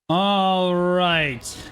All right.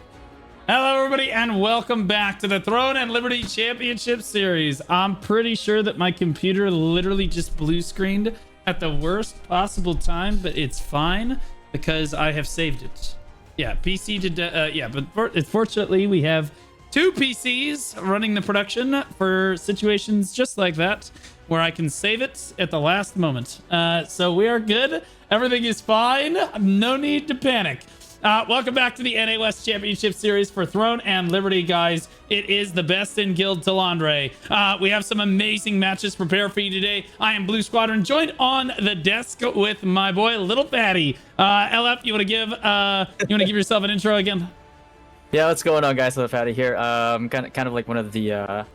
Hello, everybody, and welcome back to the Throne and Liberty Championship Series. I'm pretty sure that my computer literally just blue screened at the worst possible time, but it's fine because I have saved it. Yeah, PC to but fortunately we have two PCs running the production for situations just like that, where I can save it at the last moment. So we are good. Everything is fine. No need to panic. Welcome back to the NA West Championship Series for Throne and Liberty, guys. It is the best in Guild Talandre. We have some amazing matches prepared for you today. I am Blue Squadron, joined on the desk with my boy Little Fatty. LF, you want to give yourself an intro again? Yeah, what's going on, guys? Little Fatty here. Kind of like one of the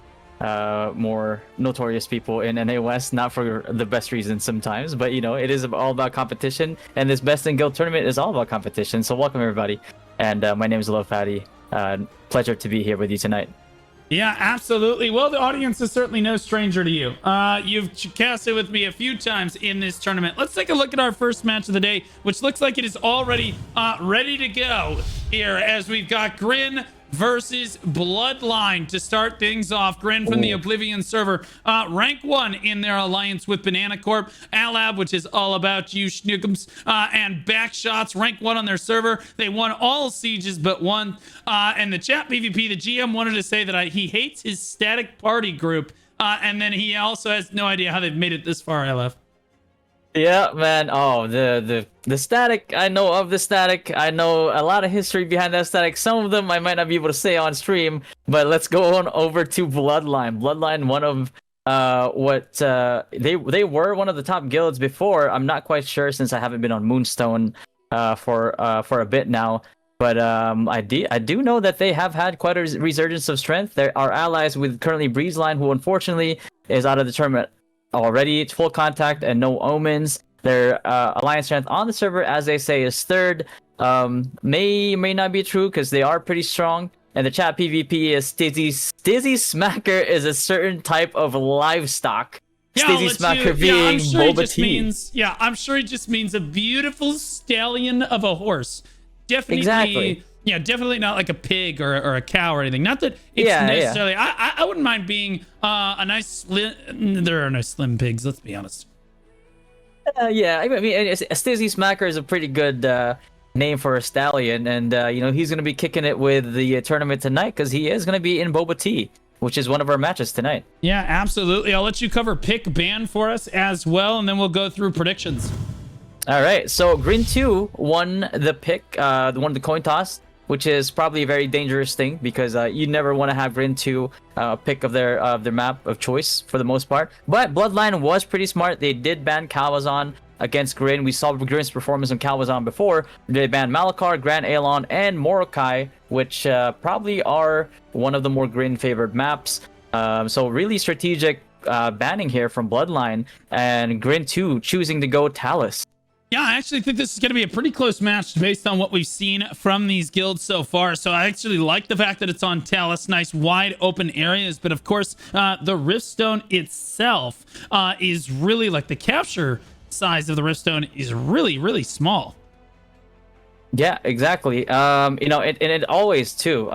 more notorious people in NA West, not for the best reasons sometimes, but you know, it is all about competition, and this best in guild tournament is all about competition. So welcome everybody, and my name is Little Fatty. Pleasure to be here with you tonight. Yeah, absolutely. Well, the audience is certainly no stranger to you. You've casted with me a few times in this tournament. Let's take a look at our first match of the day, which looks like it is already ready to go here, as we've got Grin versus Bloodline to start things off. Grin from the Oblivion server, rank 1 in their alliance with Banana Corp. Alab, which is all about you schnookums, and Backshots, rank 1 on their server. They won all sieges but one. And the chat PvP, the GM wanted to say that he hates his static party group, and then he also has no idea how they've made it this far. LF. Yeah, man. Oh, the static. I know of the static. I know a lot of history behind that static. Some of them I might not be able to say on stream, but let's go on over to Bloodline. Bloodline, one of they were one of the top guilds before. I'm not quite sure since I haven't been on Moonstone for a bit now. But I do know that they have had quite a resurgence of strength. There are allies with currently Breezeline, who unfortunately is out of the tournament already. It's full contact and no omens. Their alliance strength on the server, as they say, is third. May not be true because they are pretty strong. And the chat PvP is Stizzy Smacker is a certain type of livestock. Yeah, Stizzy Smacker being Boba Tea. I'm sure it just means a beautiful stallion of a horse. Definitely. Exactly. Yeah, definitely not like a pig or a cow or anything. Not that it's necessarily. Yeah. I wouldn't mind being a nice slim. There are no slim pigs. Let's be honest. Yeah, I mean, a Stizzy Smacker is a pretty good name for a stallion, and you know, he's gonna be kicking it with the tournament tonight because he is gonna be in Boba Tea, which is one of our matches tonight. Yeah, absolutely. I'll let you cover pick ban for us as well, and then we'll go through predictions. All right, so Green 2 won the pick, won the coin toss, which is probably a very dangerous thing because you never want to have Grin 2 pick of their map of choice for the most part. But Bloodline was pretty smart. They did ban Calvazon against Grin. We saw Grin's performance on Calvazon before. They banned Malachar, Grand Aelon, and Morokai, which probably are one of the more Grin favored maps. So really strategic banning here from Bloodline, and Grin 2 choosing to go Talus. Yeah, I actually think this is going to be a pretty close match based on what we've seen from these guilds so far. So I actually like the fact that it's on Talus, nice wide open areas. But of course, the Riftstone itself is really, like, the capture size of the Riftstone is really, really small. Yeah, exactly. You know, and it always too.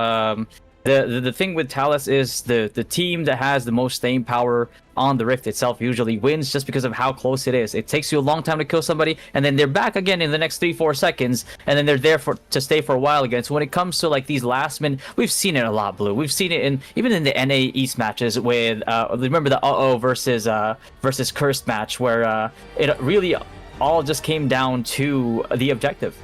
The thing with Talus is the team that has the most staying power on the Rift itself usually wins just because of how close it is. It takes you a long time to kill somebody, and then they're back again in the next 3-4 seconds, and then they're there to stay for a while again. So when it comes to like these last minute, we've seen it a lot, Blue. We've seen it even in the NA East matches with remember the versus Cursed match where it really all just came down to the objective.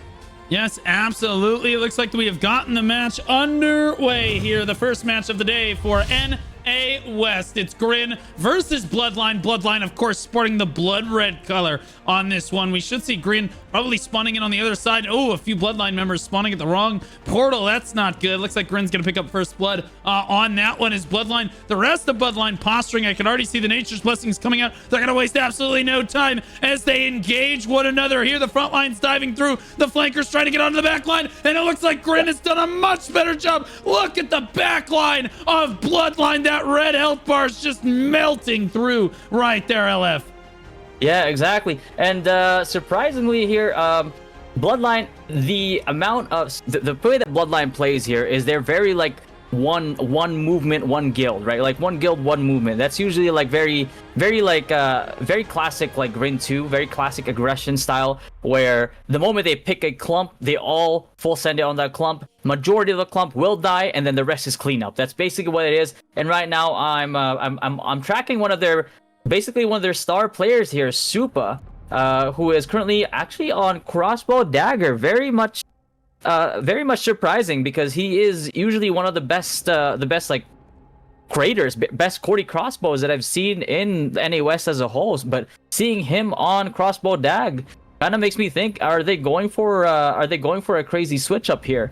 Yes, absolutely. It looks like we have gotten the match underway here. The first match of the day for NA West. It's Grin versus Bloodline. Bloodline, of course, sporting the blood red color on this one. We should see Grin probably spawning in on the other side. Oh, a few Bloodline members spawning at the wrong portal. That's not good. Looks like Grin's going to pick up first blood on that one. Is Bloodline. The rest of Bloodline posturing. I can already see the Nature's Blessings coming out. They're going to waste absolutely no time as they engage one another. Here, the front line's diving through. The flankers trying to get onto the back line, and it looks like Grin has done a much better job. Look at the back line of Bloodline. That red health bar is just melting through right there, LF. Yeah, exactly. And surprisingly here, Bloodline, the amount of the way that Bloodline plays here is they're very like one movement, one guild, right? Like one guild, one movement. That's usually like very very classic like Grin 2, very classic aggression style, where the moment they pick a clump, they all full send it on that clump. Majority of the clump will die, and then the rest is cleanup. That's basically what it is. And right now I'm tracking one of their star players here, Supa, who is currently actually on crossbow dagger. Very much surprising, because he is usually one of the best like creators, best Cordy crossbows that I've seen in the NA West as a whole. But seeing him on crossbow dag kind of makes me think: are they going for a crazy switch up here?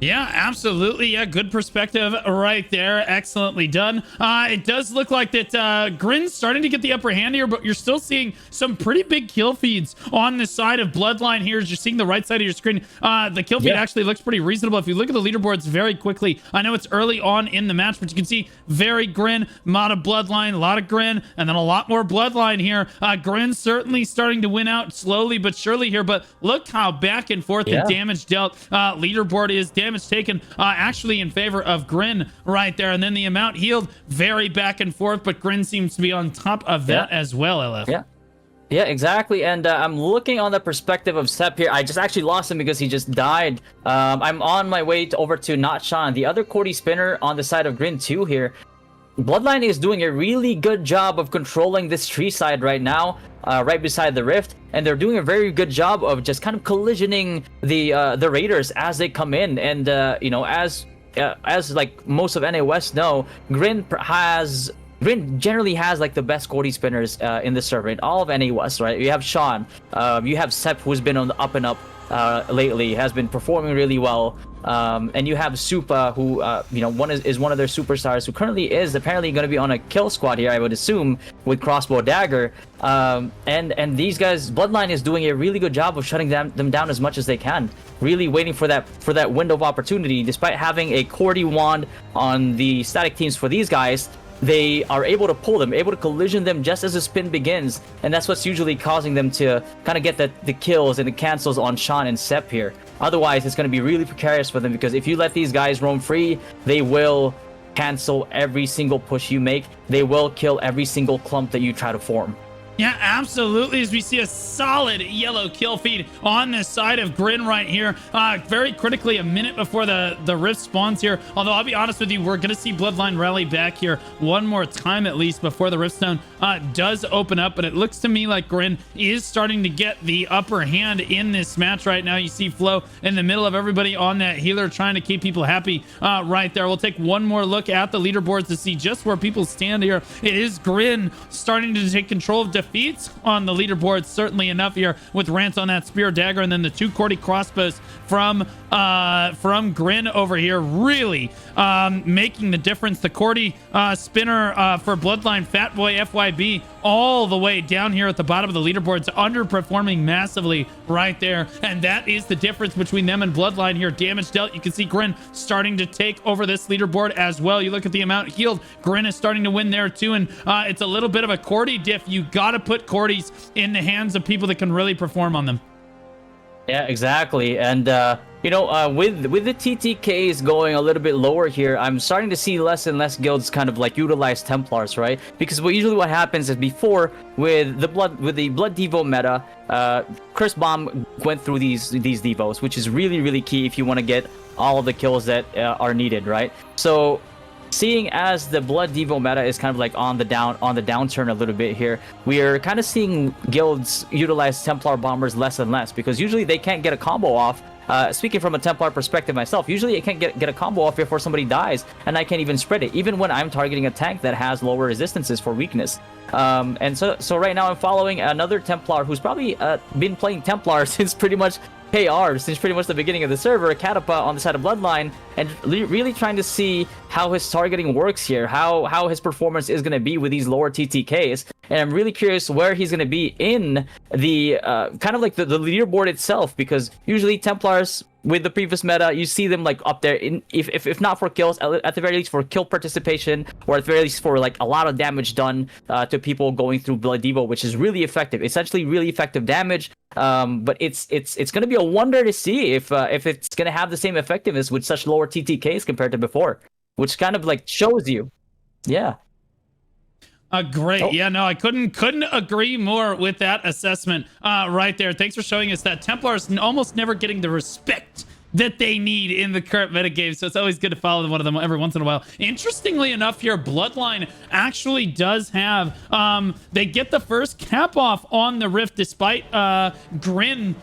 Yeah, absolutely. Yeah, good perspective right there. Excellently done. It does look like that Grin's starting to get the upper hand here, but you're still seeing some pretty big kill feeds on the side of Bloodline here. As you're seeing the right side of your screen, the kill feed actually looks pretty reasonable. If you look at the leaderboards very quickly, I know it's early on in the match, but you can see very Grin, a lot of Bloodline, a lot of Grin, and then a lot more Bloodline here. Grin certainly starting to win out slowly but surely here, but look how back and forth the damage dealt. Leaderboard is damage taken actually in favor of Grin right there, and then the amount healed very back and forth, but Grin seems to be on top of that as well, LF. Yeah, exactly. And I'm looking on the perspective of Sep here. I just actually lost him because he just died. I'm on my way over to Not Sean, the other Cordy spinner on the side of Grin 2 here. Bloodline is doing a really good job of controlling this tree side right now, right beside the rift, and they're doing a very good job of just kind of collisioning the raiders as they come in. And you know, as like most of NA West know, Grin generally has like the best Cordy spinners in the server in all of NA West, right? You have Sean, you have Sep, who's been on the up and up lately, has been performing really well. And you have Supa, who you know, is one of their superstars, who currently is apparently going to be on a kill squad here, I would assume, with crossbow dagger. And these guys, Bloodline is doing a really good job of shutting them down as much as they can, really waiting for that window of opportunity. Despite having a Cordy wand on the static teams for these guys, they are able to pull them, able to collision them just as the spin begins, and that's what's usually causing them to kind of get the kills and the cancels on Sean and Sep here. Otherwise, it's going to be really precarious for them, because if you let these guys roam free, they will cancel every single push you make. They will kill every single clump that you try to form. Yeah, absolutely. As we see a solid yellow kill feed on this side of Grin right here. Very critically, a minute before the rift spawns here. Although I'll be honest with you, we're going to see Bloodline rally back here one more time at least before the rift zone does open up. But it looks to me like Grin is starting to get the upper hand in this match right now. You see Flo in the middle of everybody on that healer, trying to keep people happy right there. We'll take one more look at the leaderboards to see just where people stand here. It is Grin starting to take control of defeats on the leaderboard, certainly enough here, with Rance on that spear dagger, and then the two Cordy crossbows from Grin over here, really making the difference. The Cordy spinner for Bloodline, Fatboy FYB, all the way down here at the bottom of the leaderboards, underperforming massively right there, and that is the difference between them and Bloodline here. Damage dealt, you can see Grin starting to take over this leaderboard as well. You look at the amount healed, Grin is starting to win there too, and it's a little bit of a Cordy diff. You gotta put Cordys in the hands of people that can really perform on them. Yeah, exactly. And you know, with the TTKs going a little bit lower here, I'm starting to see less and less guilds kind of like utilize Templars, right? Because what happens is, before, with the Blood Devo meta, Chris Baum went through these Devos, which is really key if you want to get all of the kills that are needed, right? So seeing as the Blood Devo meta is kind of like on the downturn a little bit here, we are kind of seeing guilds utilize Templar bombers less and less, because usually they can't get a combo off. Speaking from a Templar perspective myself, usually I can't get a combo off before somebody dies, and I can't even spread it, even when I'm targeting a tank that has lower resistances for weakness. And so right now I'm following another Templar who's probably been playing Templar since pretty much KR, since pretty much the beginning of the server, Katapa on the side of Bloodline, and really trying to see how his targeting works here, how his performance is going to be with these lower TTKs. And I'm really curious where he's going to be in the kind of like the leaderboard itself, because usually Templars with the previous meta, you see them like up there, in if not for kills, at the very least for kill participation, or at the very least for like a lot of damage done to people going through Blood Devo, which is really effective. Essentially really effective damage. But it's going to be a wonder to see if it's going to have the same effectiveness with such lower TTKs compared to before, which kind of like shows you. Yeah. Great. Oh. Yeah, no, I couldn't agree more with that assessment right there. Thanks for showing us that Templars almost never getting the respect that they need in the current metagame, so it's always good to follow one of them every once in a while. Interestingly enough here, Bloodline actually does have, they get the first cap off on the Rift despite Grin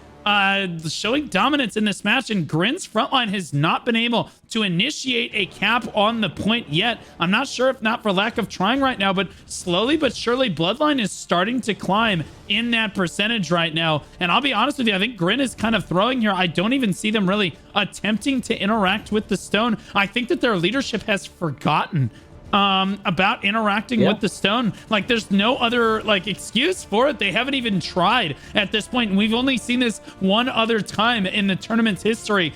showing dominance in this match, and Grin's frontline has not been able to initiate a cap on the point yet. I'm not sure if not for lack of trying right now, but slowly but surely Bloodline is starting to climb in that percentage right now. And I'll be honest with you, I think Grin is kind of throwing here. I don't even see them really attempting to interact with the stone. I think that their leadership has forgotten about interacting with the stone. Like, there's no other like excuse for it. They haven't even tried at this point, and we've only seen this one other time in the tournament's history.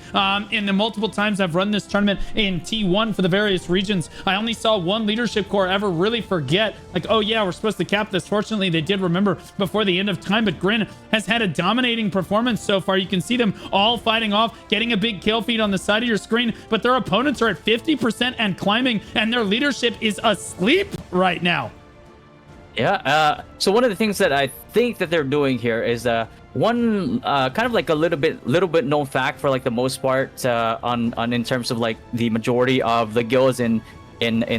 In the multiple times I've run this tournament in T1 for the various regions, I only saw one leadership core ever really forget, like, oh yeah, we're supposed to cap this. Fortunately, they did remember before the end of time, but Grin has had a dominating performance so far. You can see them all fighting off, getting a big kill feed on the side of your screen, but their opponents are at 50% and climbing, and their leadership is asleep right now. Yeah. So one of the things that I think that they're doing here is one kind of like a little bit known fact for like the most part on in terms of like the majority of the guilds in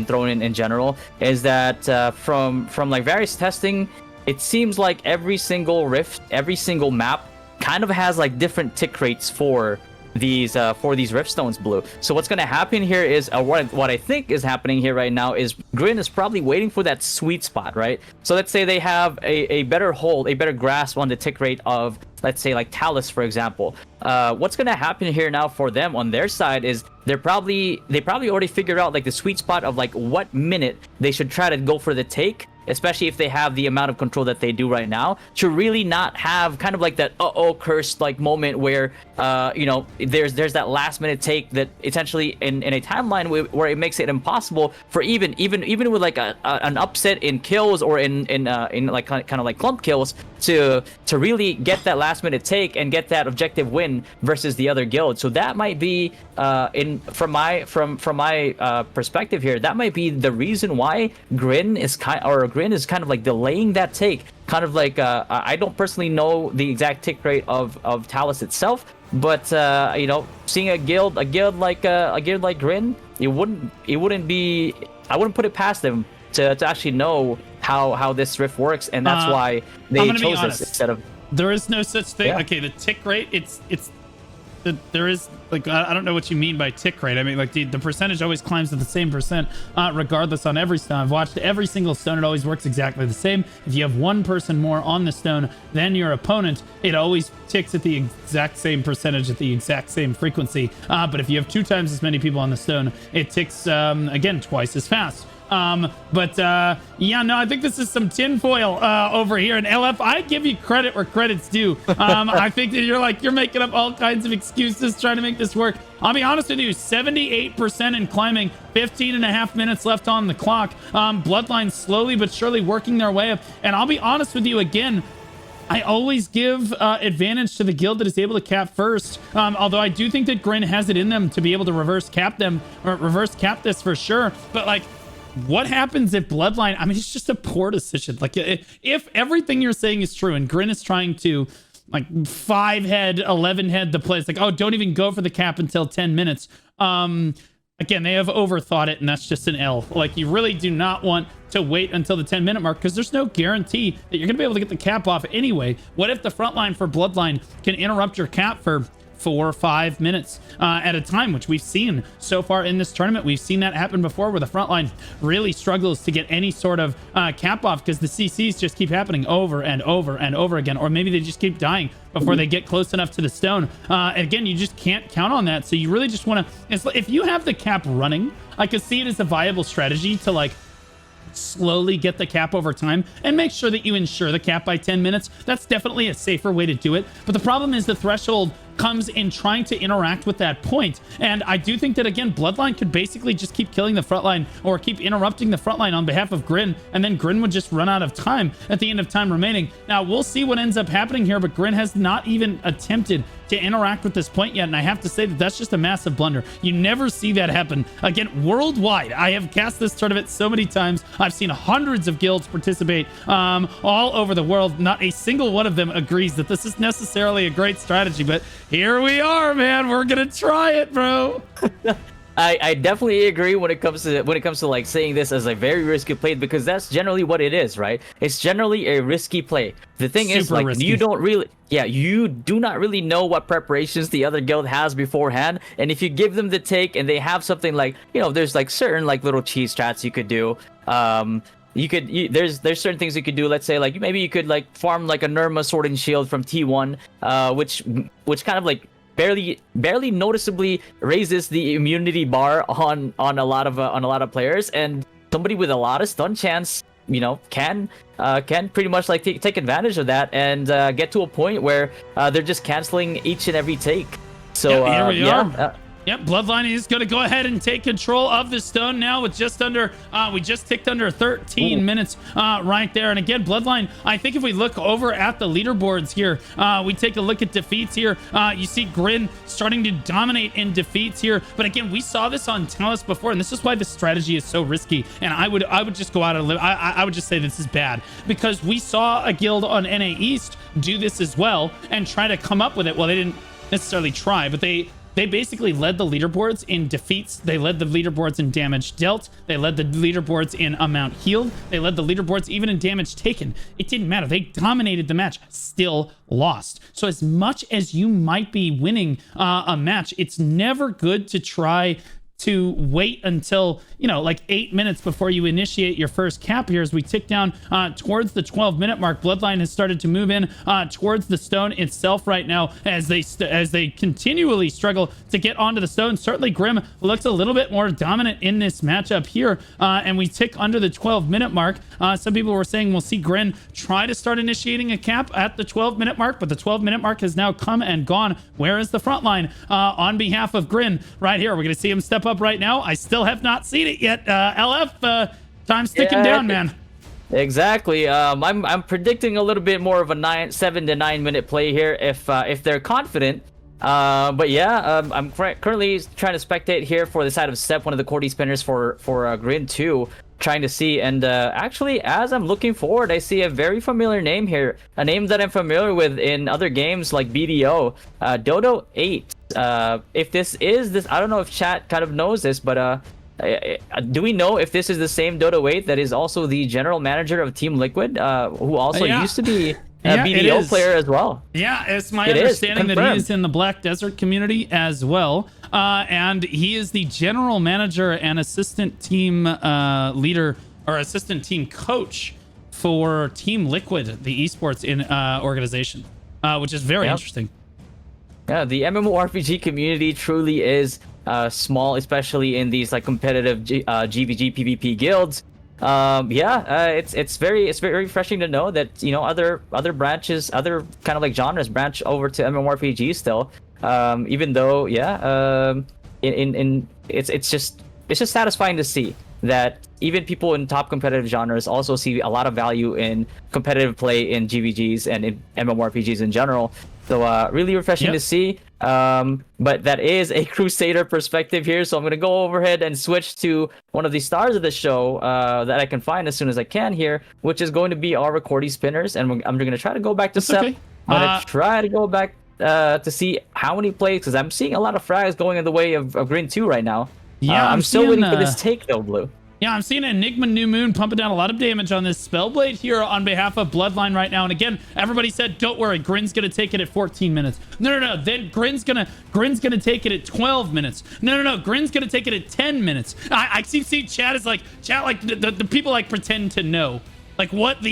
Throne in general, is that from like various testing, it seems like every single rift, every single map kind of has like different tick rates for these riftstones blue. So what's going to happen here is what I think is happening here right now is Grin is probably waiting for that sweet spot, right? So let's say they have a better hold, a better grasp on the tick rate of, let's say, like Talus, for example. What's going to happen here now for them on their side is they probably already figured out like the sweet spot of like what minute they should try to go for the take, especially if they have the amount of control that they do right now, to really not have kind of like that cursed like moment where there's that last minute take that essentially in a timeline where it makes it impossible for even with like an upset in kills or in like kind of like clump kills to really get that last minute take and get that objective win versus the other guild. So that might be from my perspective here, that might be the reason why Grin is kind of like delaying that take. Kind of like I don't personally know the exact tick rate of Talus itself, but seeing a guild like Grin, I wouldn't put it past them to actually know how this rift works, and that's why they chose this instead of. There is no such thing. Yeah. Okay, the tick rate, there is like, I don't know what you mean by tick rate. I mean, like the percentage always climbs to the same percent regardless on every stone. I've watched every single stone. It always works exactly the same. If you have one person more on the stone than your opponent, it always ticks at the exact same percentage at the exact same frequency. But if you have 2 times as many people on the stone, it ticks again twice as fast. Yeah, no, I think this is some tinfoil over here. And LF, I give you credit where credit's due. I think that you're making up all kinds of excuses trying to make this work. I'll be honest with you, 78% in climbing, 15.5 minutes left on the clock. Bloodline slowly but surely working their way up. And I'll be honest with you again, I always give advantage to the guild that is able to cap first. Although I do think that Grin has it in them to be able to reverse cap this for sure. But like, what happens if Bloodline, I mean, it's just a poor decision. Like, if everything you're saying is true and Grin is trying to like 5 head, 11 head the play, it's like, oh, don't even go for the cap until 10 minutes. Again, they have overthought it, and that's just an L. Like, you really do not want to wait until the 10-minute mark, because there's no guarantee that you're going to be able to get the cap off anyway. What if the front line for Bloodline can interrupt your cap for 4 or 5 minutes at a time, which we've seen so far in this tournament? We've seen that happen before, where the front line really struggles to get any sort of cap off because the CCs just keep happening over and over and over again, or maybe they just keep dying before they get close enough to the stone. Again, you just can't count on that. So you really just want to, if you have the cap running, I could see it as a viable strategy to like slowly get the cap over time and make sure that you ensure the cap by 10 minutes. That's definitely a safer way to do it. But the problem is the threshold comes in trying to interact with that point. And I do think that, again, Bloodline could basically just keep killing the front line or keep interrupting the front line on behalf of Grin, and then Grin would just run out of time at the end of time remaining. Now, we'll see what ends up happening here, but Grin has not even attempted to interact with this point yet, and I have to say that that's just a massive blunder. You never see that happen. Again, worldwide, I have cast this tournament so many times. I've seen hundreds of guilds participate all over the world. Not a single one of them agrees that this is necessarily a great strategy, but here we are, man. We're gonna try it, bro. I definitely agree when it comes to like saying this as a very risky play, because that's generally what it is, right? It's generally a risky play. The thing is, like, risky. You do not really know what preparations the other guild has beforehand, and if you give them the take and they have something like, there's like certain like little cheese strats you could do. There's certain things you could do. Let's say like maybe you could like farm like a Nirma Sword and Shield from T1, which kind of like barely noticeably raises the immunity bar on a lot of players, and somebody with a lot of stun chance can pretty much like take advantage of that and get to a point where they're just canceling each and every take. So here we are. Yep, Bloodline is going to go ahead and take control of the stone now with just under, we just ticked under 13 minutes right there. And again, Bloodline, I think if we look over at the leaderboards here, we take a look at defeats here. You see Grin starting to dominate in defeats here. But again, we saw this on Talus before, and this is why the strategy is so risky. And I would just go out and live. I would just say this is bad, because we saw a guild on NA East do this as well and try to come up with it. Well, they didn't necessarily try, but they basically led the leaderboards in defeats. They led the leaderboards in damage dealt. They led the leaderboards in amount healed. They led the leaderboards even in damage taken. It didn't matter. They dominated the match, still lost. So as much as you might be winning a match, it's never good to try to wait until, like 8 minutes before you initiate your first cap here. As we tick down towards the 12-minute mark, Bloodline has started to move in towards the stone itself right now as they continually struggle to get onto the stone. Certainly Grim looks a little bit more dominant in this matchup here, and we tick under the 12-minute mark. Some people were saying we'll see Grin try to start initiating a cap at the 12-minute mark, but the 12-minute mark has now come and gone. Where is the front line on behalf of Grin? Right here. We're going to see him step up right now. I still have not seen it yet. LF, time's ticking down, man. Exactly. I'm predicting a little bit more of a 7 to 9 minute play here if they're confident. But yeah, I'm currently trying to spectate here for the side of Step, one of the Cordy spinners for Grin 2, trying to see. And actually, as I'm looking forward, I see a very familiar name here, a name that I'm familiar with in other games like BDO, Dodo 8. If this is this, I don't know if chat kind of knows this, but do we know if this is the same Dodo 8 that is also the general manager of Team Liquid, who also used to be a BDO player as well? Yeah, it's my understanding that he is in the Black Desert community as well. And he is the general manager and assistant team leader, or assistant team coach for Team Liquid, the esports organization, which is very interesting. Yeah, the MMORPG community truly is small, especially in these like competitive GVG PvP guilds. It's very refreshing to know that other branches, other kind of like genres branch over to MMORPG still. Even though it's just satisfying to see that even people in top competitive genres also see a lot of value in competitive play in GVGs and in MMORPGs in general. So really refreshing to see. But that is a Crusader perspective here. So I'm going to go overhead and switch to one of the stars of the show that I can find as soon as I can here, which is going to be our Cordy spinners. And I'm going to try to go back to Sep. Okay. I'm going to try to go back to see how many plays, because I'm seeing a lot of frags going in the way of Grin 2 right now. Yeah, I'm still waiting for this take though, Blue. Yeah, I'm seeing Enigma New Moon pumping down a lot of damage on this Spellblade here on behalf of Bloodline right now. And again, everybody said, don't worry, Grin's gonna take it at 14 minutes. No. Then Grin's gonna take it at 12 minutes. No. Grin's gonna take it at 10 minutes. I see chat is like the people like pretend to know like what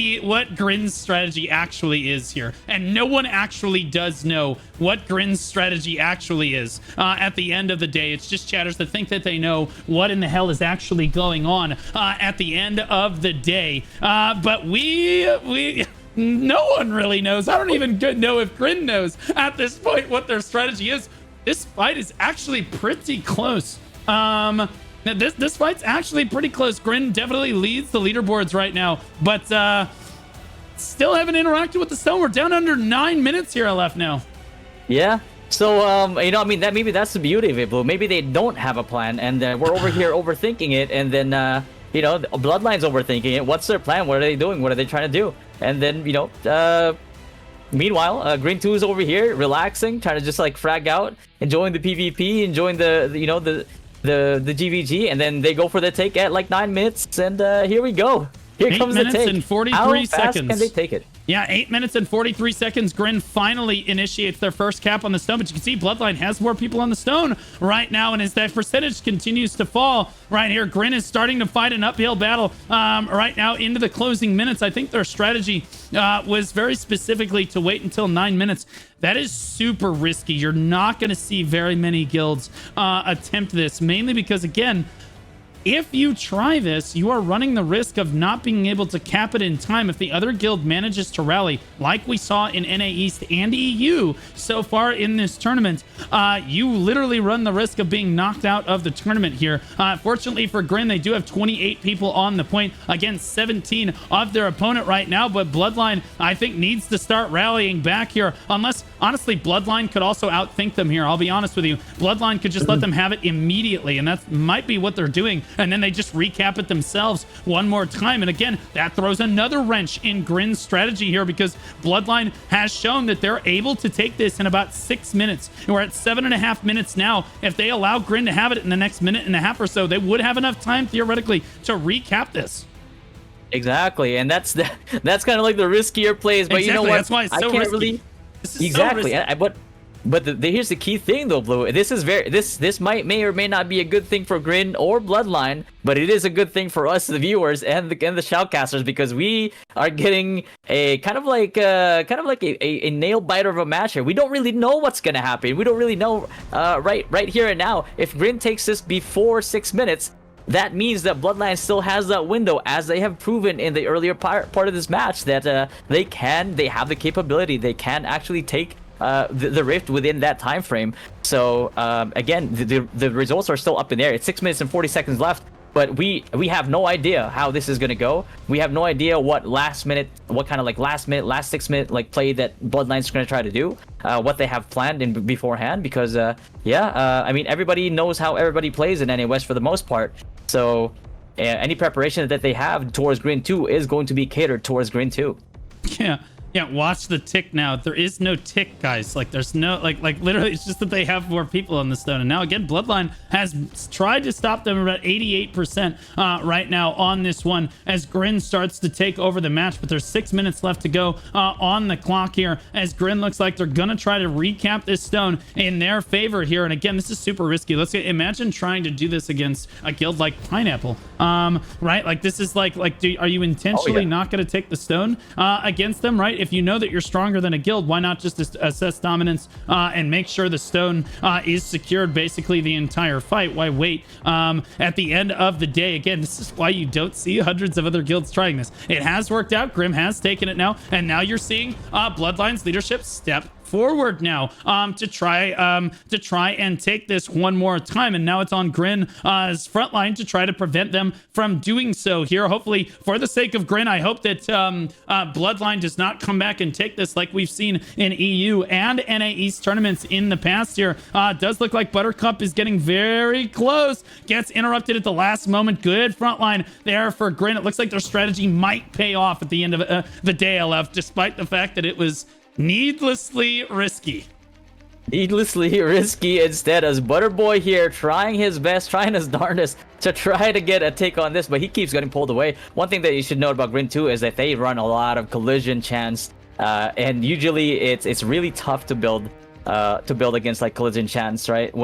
Grin's strategy actually is here, and no one actually does know what Grin's strategy actually is. At the end of the day, it's just chatters that think that they know what in the hell is actually going on at the end of the day. But we no one really knows. I don't even know if Grin knows at this point what their strategy is. This fight is actually pretty close. This fight's actually pretty close. Grin definitely leads the leaderboards right now, but still haven't interacted with the stone. We're down under 9 minutes here left now. Yeah. So, you know, I mean, that maybe that's the beauty of it, Blue. Maybe they don't have a plan, and we're over here overthinking it, and then, you know, Bloodline's overthinking it. What's their plan? What are they doing? What are they trying to do? And then, you know, meanwhile, Green 2 is over here, relaxing, trying to just, like, frag out, enjoying the PvP, enjoying the you know, the GVG, and then they go for the take at, like, 9 minutes, and here we go. Here comes the take. 8 minutes and 43 How seconds. fast can they take it? Yeah, 8 minutes and 43 seconds. Grin finally initiates their first cap on the stone, but you can see Bloodline has more people on the stone right now, and as that percentage continues to fall right here, Grin is starting to fight an uphill battle right now into the closing minutes. I think their strategy was very specifically to wait until 9 minutes. That is super risky. You're not going to see very many guilds attempt this, mainly because, again, if you try this, you are running the risk of not being able to cap it in time if the other guild manages to rally, like we saw in NA East and EU so far in this tournament. You literally run the risk of being knocked out of the tournament here. Fortunately for Grin, they do have 28 people on the point against 17 of their opponent right now, but Bloodline, I think, needs to start rallying back here, unless, honestly, Bloodline could also outthink them here. I'll be honest with you. Bloodline could just let them have it immediately, and that might be what they're doing. And then they just recap it themselves one more time. And again, that throws another wrench in Grin's strategy here, because Bloodline has shown that they're able to take this in about 6 minutes. And we're at 7.5 minutes now. If they allow Grin to have it in the next minute and a half or so, they would have enough time, theoretically, to recap this. Exactly, and that's kind of like the riskier plays. But you know what? That's why it's so I can't risky. really... This is Exactly, so risky. But here's the key thing though, Blue. This may or may not be a good thing for Grin or Bloodline, but it is a good thing for us, the viewers and the shoutcasters, because we are getting a kind of like a nail biter of a match here. We don't really know what's gonna happen. We don't really know right here and now. If Grin takes this before 6 minutes, that means that Bloodline still has that window, as they have proven in the earlier part of this match, that they have the capability. They can actually take the rift within that time frame. So again, the results are still up in the air. It's 6 minutes and 40 seconds left, but we have no idea how this is going to go. We have no idea what last 6 minute like play that Bloodline's going to try to do, what they have planned in beforehand, because I mean, everybody knows how everybody plays in NA West for the most part. So any preparation that they have towards Grin 2 is going to be catered towards Grin 2. Yeah, watch the tick now. There is no tick, guys. Like, there's no, like literally, it's just that they have more people on the stone. And now, again, Bloodline has tried to stop them about 88% right now on this one, as Grin starts to take over the match. But there's 6 minutes left to go on the clock here, as Grin looks like they're going to try to recap this stone in their favor here. And again, this is super risky. Imagine trying to do this against a guild like Pineapple, right? Like, this is like are you intentionally not going to take the stone against them, right? If you know that you're stronger than a guild, why not just assess dominance and make sure the stone is secured basically the entire fight? Why wait? At the end of the day, again, this is why you don't see hundreds of other guilds trying this. It has worked out. Grim has taken it now, and now you're seeing Bloodline's leadership step forward now to try and take this one more time. And now it's on Grin's front line to try to prevent them from doing so here. Hopefully, for the sake of Grin, I hope that Bloodline does not come back and take this like we've seen in EU and NA East tournaments in the past here. Does look like Buttercup is getting very close. Gets interrupted at the last moment. Good front line there for Grin. It looks like their strategy might pay off at the end of the day, LF, despite the fact that it was needlessly risky. Needlessly risky instead, as Butterboy here trying his best, trying his darndest to try to get a take on this, but he keeps getting pulled away. One thing that you should note about Grin 2 is that they run a lot of collision chance, and usually it's really tough to build against like collision chance, right?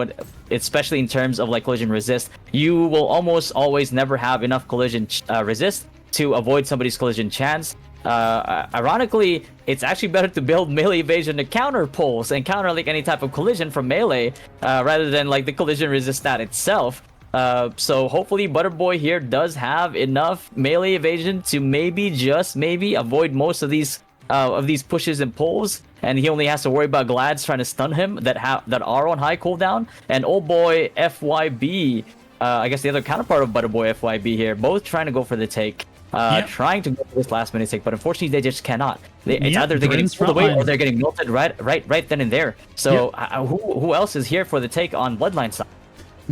Especially in terms of like collision resist, you will almost always never have enough collision resist to avoid somebody's collision chance. Ironically, it's actually better to build melee evasion to counter pulls and counter like any type of collision from melee, rather than like the collision resist stat itself. So hopefully Butterboy here does have enough melee evasion to maybe, just maybe, avoid most of these of these pushes and pulls, and he only has to worry about Glads trying to stun him that are on high cooldown. And old boy FYB, I guess the other counterpart of Butterboy FYB here, both trying to go for the take. Trying to go for this last minute take, but unfortunately they just cannot. It's either they're getting pulled away or they're getting melted right then and there. So who else is here for the take on Bloodline side?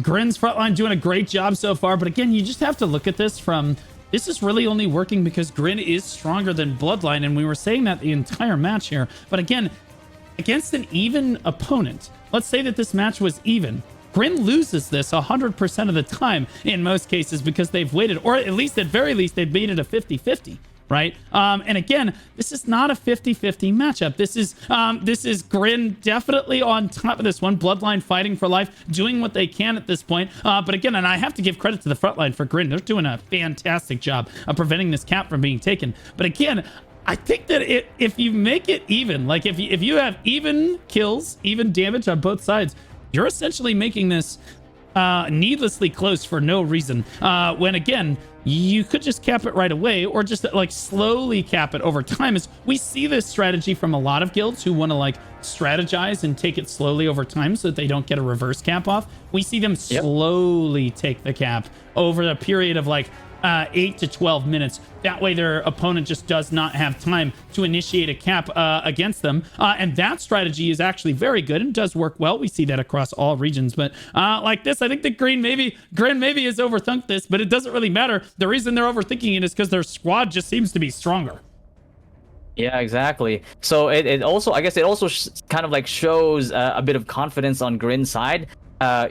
Grin's frontline doing a great job so far, but again, you just have to look at this from, this is really only working because Grin is stronger than Bloodline, and we were saying that the entire match here. But again, against an even opponent, let's say that this match was even, Grin loses this 100% of the time in most cases because they've waited, or at least at very least they've made it a 50-50. Right? And again, this is not a 50-50 matchup. This is Grin definitely on top of this one. Bloodline fighting for life, doing what they can at this point. But again, and I have to give credit to the frontline for Grin. They're doing a fantastic job of preventing this cap from being taken. But again, I think that if you make it even, like if you have even kills, even damage on both sides, you're essentially making this needlessly close for no reason. When again, you could just cap it right away, or just like slowly cap it over time. Is we see this strategy from a lot of guilds who want to like strategize and take it slowly over time so that they don't get a reverse cap off. We see them slowly take the cap over a period of like 8 to 12 minutes. That way their opponent just does not have time to initiate a cap against them. And that strategy is actually very good and does work well. We see that across all regions. But like this, I think that Grin maybe has overthunk this, but it doesn't really matter. The reason they're overthinking it is because their squad just seems to be stronger. Yeah, exactly. So it also, I guess it also kind of like shows a bit of confidence on Grin's side.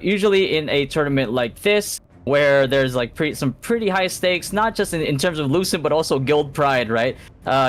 Usually in a tournament like this, where there's like some pretty high stakes, not just in terms of Lucent, but also guild pride, right?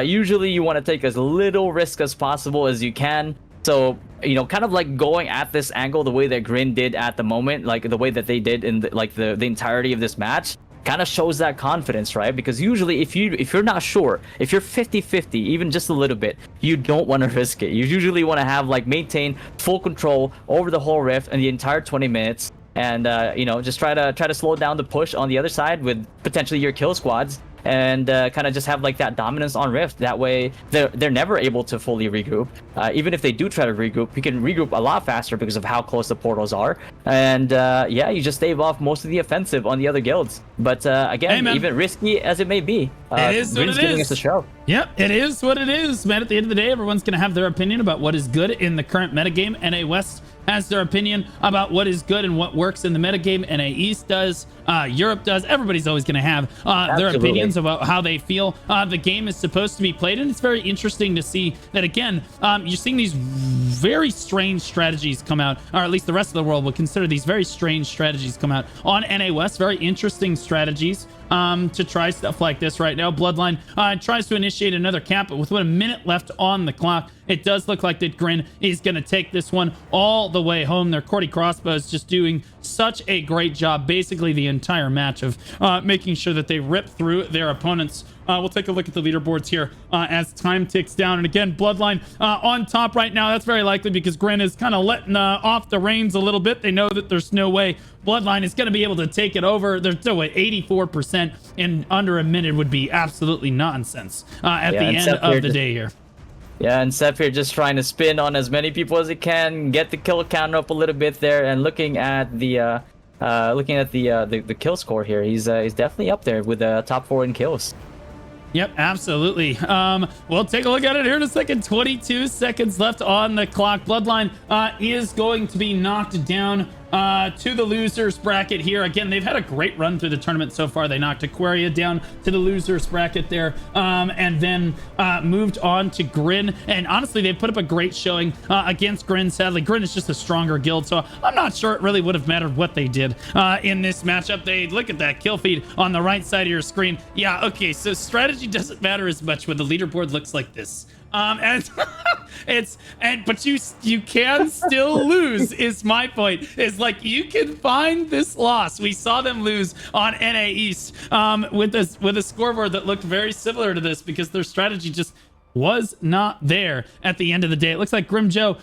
Usually you want to take as little risk as possible as you can. So, you know, kind of like going at this angle the way that Grin did at the moment, like the way that they did in the entirety of this match, kind of shows that confidence, right? Because usually if you're not sure, if you're 50-50, even just a little bit, you don't want to risk it. You usually want to have like maintain full control over the whole rift and the entire 20 minutes. And you know, just try to slow down the push on the other side with potentially your kill squads, and kind of just have like that dominance on Rift. That way, they're never able to fully regroup. Even if they do try to regroup, you can regroup a lot faster because of how close the portals are. And yeah, you just stave off most of the offensive on the other guilds. But again, even risky as it may be, it is what it giving is. us a show. Yep, it is what it is, man. At the end of the day, everyone's going to have their opinion about what is good in the current metagame. NA West has their opinion about what is good and what works in the metagame. NA East does. Europe does. Everybody's always going to have their opinions about how they feel the game is supposed to be played. And it's very interesting to see that, again, you're seeing these very strange strategies come out, or at least the rest of the world would consider these very strange strategies come out on NA West. Very interesting strategies to try stuff like this right now. Bloodline tries to initiate another cap, but with 1 minute left on the clock, it does look like that Grin is going to take this one all the way home. Their Cordy crossbows just doing such a great job basically the entire match of making sure that they rip through their opponents. We'll take a look at the leaderboards here as time ticks down. And again, Bloodline on top right now. That's very likely because Grin is kind of letting off the reins a little bit. They know that there's no way Bloodline is going to be able to take it over. They're still at 84%, and under a minute would be absolutely nonsense at the end of the day here. Yeah, and Seth here just trying to spin on as many people as he can, get the kill counter up a little bit there, and looking at the kill score here, he's definitely up there with the top 4 in kills. Yep, absolutely. We'll take a look at it here in a second. 22 seconds left on the clock. Bloodline is going to be knocked down to the losers bracket here. Again, they've had a great run through the tournament so far. They knocked Aquaria down to the losers bracket there, and then moved on to Grin. And honestly, they put up a great showing against Grin. Sadly, Grin is just a stronger guild, so I'm not sure it really would have mattered what they did in this matchup. They look at that kill feed on the right side of your screen. Yeah, okay, so strategy doesn't matter as much when the leaderboard looks like this. And but you can still lose is my point. Is like you can find this loss. We saw them lose on NA East with a scoreboard that looked very similar to this because their strategy just was not there at the end of the day. It looks like Grimjo,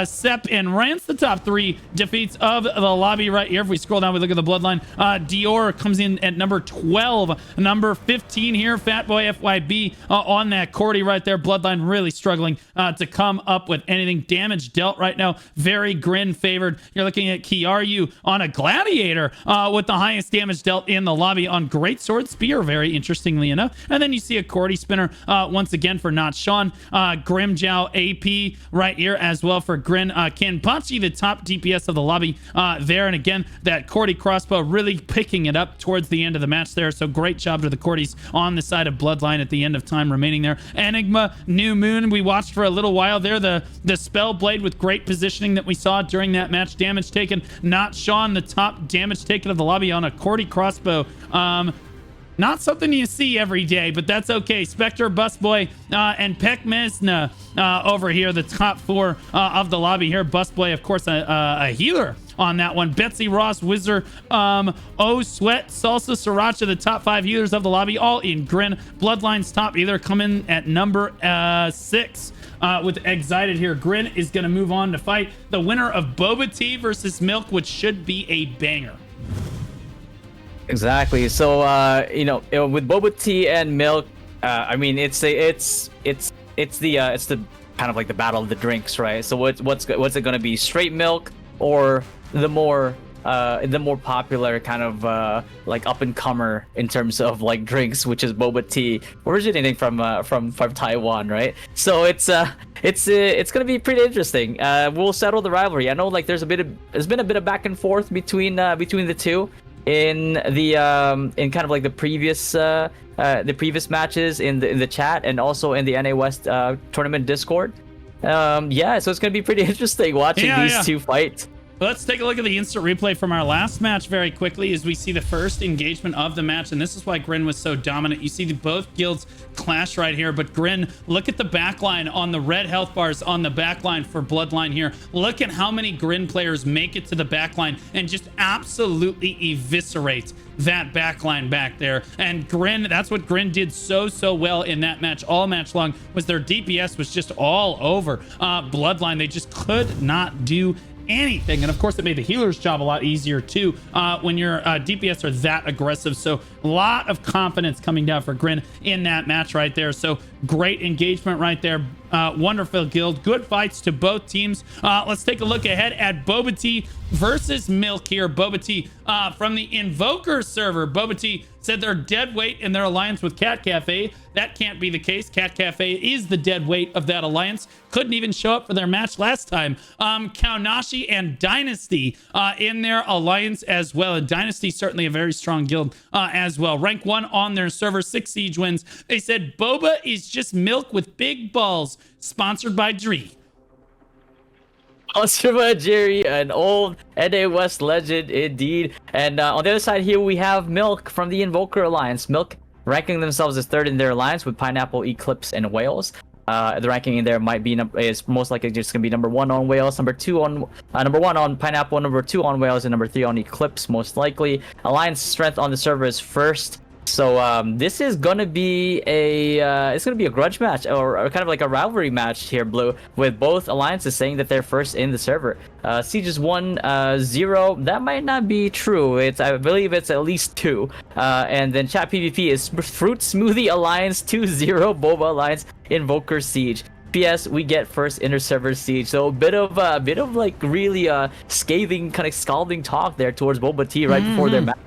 Sepp, and Rance, the top 3 defeats of the lobby right here. If we scroll down, we look at the Bloodline. Dior comes in at number 12. Number 15 here, Fatboy FYB on that Cordy right there. Bloodline really struggling to come up with anything. Damage dealt right now, very Grin favored. You're looking at Kiaryu on a Gladiator with the highest damage dealt in the lobby on Greatsword Spear, very interestingly enough. And then you see a Cordy spinner once again for Not Sean. Grimjow AP right here as well for Grin. Kenpachi, the top DPS of the lobby there. And again, that Cordy crossbow really picking it up towards the end of the match there. So great job to the Cordys on the side of Bloodline at the end of time remaining there. Enigma, New Moon, we watched for a little while there. The spell blade with great positioning that we saw during that match. Damage taken. Not Sean, the top damage taken of the lobby on a Cordy crossbow. Not something you see every day, but that's okay. Spectre, Busboy, and Peck Mesna over here, the top 4 of the lobby here. Busboy, of course, a healer on that one. Betsy Ross, Wizard, Sweat, Salsa, Sriracha, the top 5 healers of the lobby, all in Grin. Bloodline's top healer coming at number 6. With Excited here. Grin is going to move on to fight the winner of Boba Tea versus Milk, which should be a banger. Exactly. So with Boba Tea and Milk, I mean it's the kind of like the battle of the drinks, right? So what's it going to be? Straight Milk or the more popular kind of like up and comer in terms of like drinks, which is Boba Tea, originating from Taiwan, right? So it's gonna be pretty interesting. We'll settle the rivalry. I know like there's been a bit of back and forth between the two in kind of like the previous matches in the chat and also in the NA West tournament Discord. So it's gonna be pretty interesting watching these two fight. Let's take a look at the instant replay from our last match very quickly as we see the first engagement of the match. And this is why Grin was so dominant. You see both guilds clash right here. But Grin, look at the backline on the red health bars on the backline for Bloodline here. Look at how many Grin players make it to the backline and just absolutely eviscerate that backline back there. And Grin, that's what Grin did so well in that match all match long, was their DPS was just all over Bloodline. They just could not do anything. And of course it made the healer's job a lot easier too when your DPS are that aggressive. So a lot of confidence coming down for Grin in that match right there. So great engagement right there. Wonderful guild, good fights to both teams. Let's take a look ahead at Boba Tea versus Milk here. Boba Tea from the Invoker server. Boba Tea said they're dead weight in their alliance with Cat Cafe. That can't be the case. Cat Cafe is the dead weight of that alliance. Couldn't even show up for their match last time. Kaonashi and Dynasty in their alliance as well. And Dynasty certainly a very strong guild as well. Rank 1 on their server, 6 siege wins. They said Boba is just milk with big balls. Sponsored by Dree. Sponsored by Jerry, an old NA West legend indeed. And on the other side here, we have Milk from the Invoker Alliance. Milk ranking themselves as 3rd in their alliance with Pineapple, Eclipse, and Whalez. The ranking in there is most likely just gonna be number 1 on Whalez, number 1 on Pineapple, number 2 on Whalez, and number 3 on Eclipse most likely. Alliance strength on the server is 1st. So this is gonna be it's gonna be a grudge match or kind of like a rivalry match here, Blue, with both alliances saying that they're 1st in the server. Siege is 1-0. That might not be true. I believe it's at least 2. And then chat PvP is Fruit Smoothie Alliance 2-0, Boba Alliance Invoker Siege. PS, we get 1st inter-server siege. So a bit of like really scathing, kind of scalding talk there towards Boba Tea right before their match.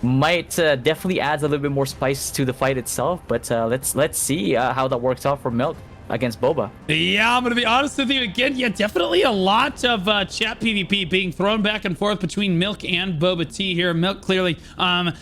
Might definitely adds a little bit more spice to the fight itself, but let's see how that works out for Milk against Boba. Yeah, I'm gonna be honest with you again. Yeah, definitely a lot of chat PvP being thrown back and forth between Milk and Boba Tea here. Milk clearly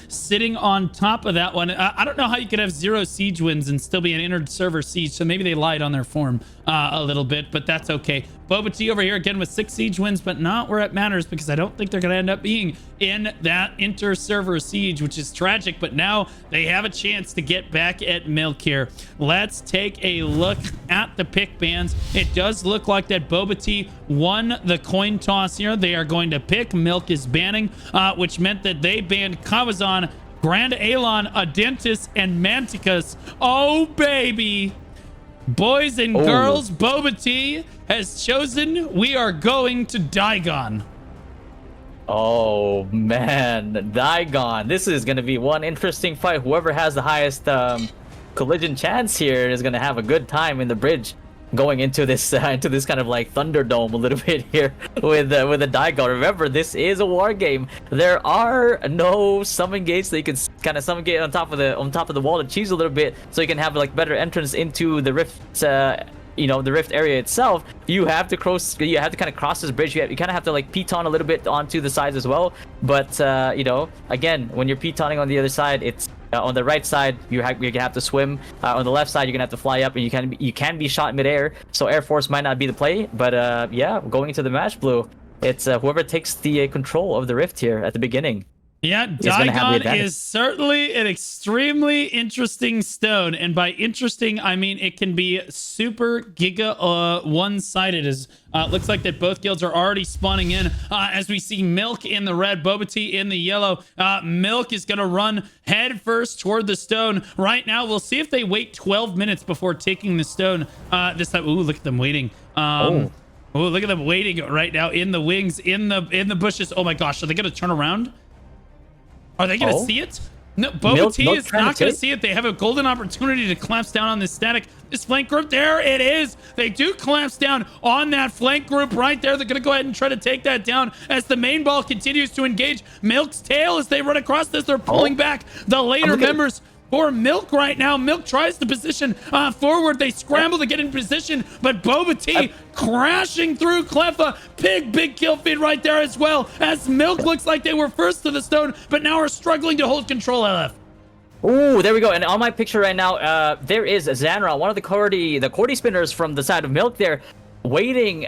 sitting on top of that one. I don't know how you could have 0 siege wins and still be an inter-server siege, so maybe they lied on their form a little bit, but that's okay. Boba Tea over here again with 6 siege wins, but not where it matters because I don't think they're going to end up being in that inter-server siege, which is tragic, but now they have a chance to get back at Milk here. Let's take a look at the pick bans. It does look like that Boba Tea won the coin toss here. They are going to pick. Milk is banning, which meant that they banned Kawazan, Grand Alon, Adentis, and Manticus. Oh, baby. Boys and girls, Boba Tea has chosen we are going to Daigon. Oh man, Daigon. This is gonna be one interesting fight. Whoever has the highest collision chance here is gonna have a good time in the bridge, going into this kind of like Thunderdome a little bit here with the Daigon. Remember, this is a war game. There are no summon gates that you can kind of summon gate on top of the wall to cheese a little bit, so you can have like better entrance into the rift. You know, the rift area itself. You have to kind of cross this bridge. You kind of have to like piton a little bit onto the sides as well. But you know, again, when you're pitoning on the other side, it's on the right side you have to swim. On the left side you're gonna have to fly up, and you can be shot midair. So Air Force might not be the play. But yeah, going into the match, Blue, it's whoever takes the control of the rift here at the beginning. Yeah, Daigon is certainly an extremely interesting stone, and by interesting I mean it can be super giga one-sided. As looks like that both guilds are already spawning in as we see Milk in the red, Boba Tea in the yellow. Milk is gonna run head first toward the stone right now. We'll see if they wait 12 minutes before taking the stone this time. Ooh, look at them waiting. Oh, look at them waiting right now in the wings, in the bushes. Oh my gosh, are they gonna turn around? Are they going to see it? No, Boba Tea is not going to see it. They have a golden opportunity to collapse down on this static. This flank group, there it is. They do collapse down on that flank group right there. They're going to go ahead and try to take that down as the main ball continues to engage Milk's tail as they run across this. They're pulling back the later members for Milk right now. Milk tries to position forward. They scramble to get in position, but Boba Tea crashing through Cleffa. Big kill feed right there as well, as Milk looks like they were first to the stone, but now are struggling to hold control, LF. Ooh, there we go. And on my picture right now, there is Zanra, one of the Cordy spinners from the side of Milk there, waiting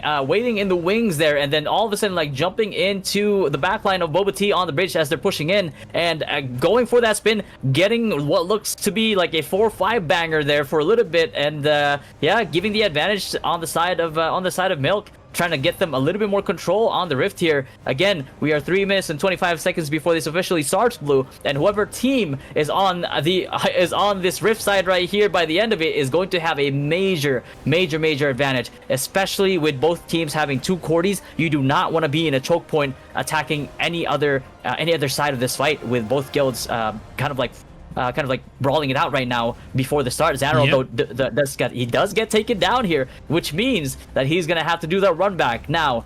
in the wings there, and then all of a sudden like jumping into the backline of Boba Tea on the bridge as they're pushing in, and going for that spin, getting what looks to be like a 4-5 banger there for a little bit, and yeah, giving the advantage on the side of Milk, trying to get them a little bit more control on the rift here. Again, we are 3 minutes and 25 seconds before this officially starts, Blue, and whoever team is on this rift side right here by the end of it is going to have a major advantage, especially with both teams having 2 Cordies. You do not want to be in a choke point attacking any other side of this fight, with both guilds kind of like brawling it out right now before the start. Zanro, though, he does get taken down here, which means that he's gonna have to do that run back. Now,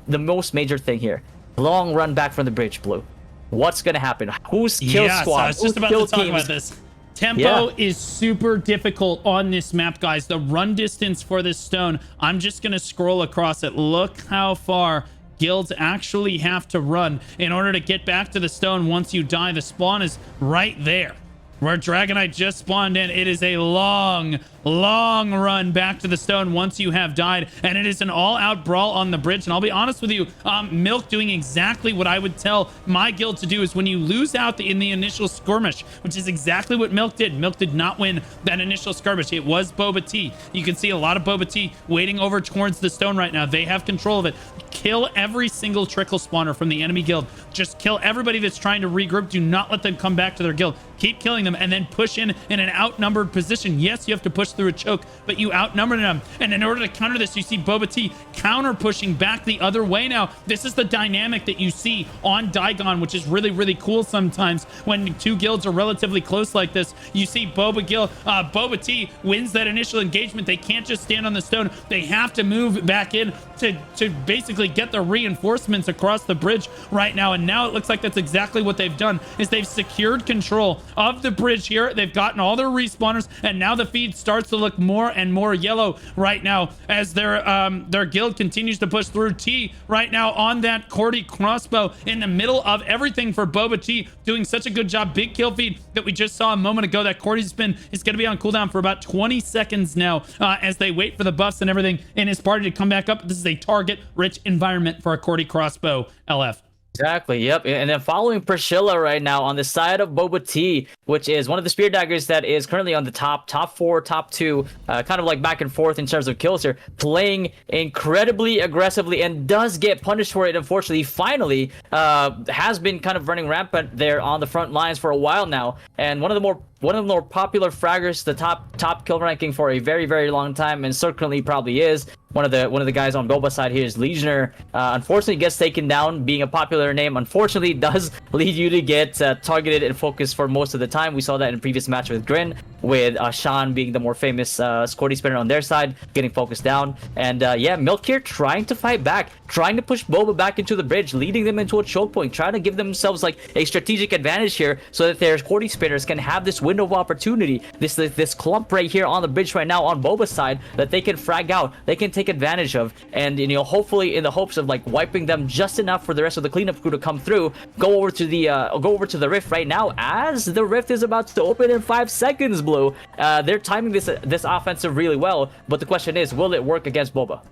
the most major thing here, long run back from the bridge, Blue. What's gonna happen? Who's kill squad? I was just about to talk about this. Tempo is super difficult on this map, guys. The run distance for this stone, I'm just gonna scroll across it. Look how far guilds actually have to run in order to get back to the stone once you die. The spawn is right there where Dragonite just spawned in. It is a long run back to the stone once you have died, and it is an all-out brawl on the bridge. And I'll be honest with you, Milk doing exactly what I would tell my guild to do is when you lose out in the initial skirmish, which is exactly what Milk did. Milk did not win that initial skirmish. It was Boba Tea. You can see a lot of Boba Tea waiting over towards the stone right now. They have control of it. Kill every single trickle spawner from the enemy guild. Just kill everybody that's trying to regroup. Do not let them come back to their guild. Keep killing them, and then push in an outnumbered position. Yes, you have to push through a choke, but you outnumbered them. And in order to counter this, you see Boba Tea counter pushing back the other way now. This is the dynamic that you see on Daigon, which is really cool sometimes when 2 guilds are relatively close like this. You see Boba Tea wins that initial engagement. They can't just stand on the stone. They have to move back in to basically get the reinforcements across the bridge right now. And now it looks like that's exactly what they've done, is they've secured control of the bridge here. They've gotten all their respawners, and now the feed starts to look more and more yellow right now as their guild continues to push through. T right now on that Cordy crossbow in the middle of everything for Boba Tea, doing such a good job. Big kill feed that we just saw a moment ago. That Cordy spin is going to be on cooldown for about 20 seconds now as they wait for the buffs and everything in his party to come back up. This is a target-rich environment for a Cordy crossbow, LF. Exactly, yep. And then following Priscilla right now on the side of Boba Tea, which is one of the spear daggers that is currently on the top 4, top 2, kind of like back and forth in terms of kills here, playing incredibly aggressively and does get punished for it, unfortunately. Finally, has been kind of running rampant there on the front lines for a while now. And one of the more one of the more popular fraggers, the top kill ranking for a very, very long time, and certainly probably is. One of the guys on Boba side here is Legionnaire. Unfortunately, gets taken down. Being a popular name, unfortunately, does lead you to get targeted and focused for most of the time. We saw that in a previous match with Grin, with Shan being the more famous Scorty spinner on their side, getting focused down. And yeah, Milk here trying to fight back, trying to push Boba back into the bridge, leading them into a choke point, trying to give themselves like a strategic advantage here, so that their Scorty spinners can have this window of opportunity, this clump right here on the bridge right now on Boba's side, that they can frag out, they can take advantage of, and hopefully in the hopes of like wiping them just enough for the rest of the cleanup crew to come through, go over to the rift right now, as the rift is about to open in 5 seconds. Blue, they're timing this offensive really well, but the question is, will it work against Boba?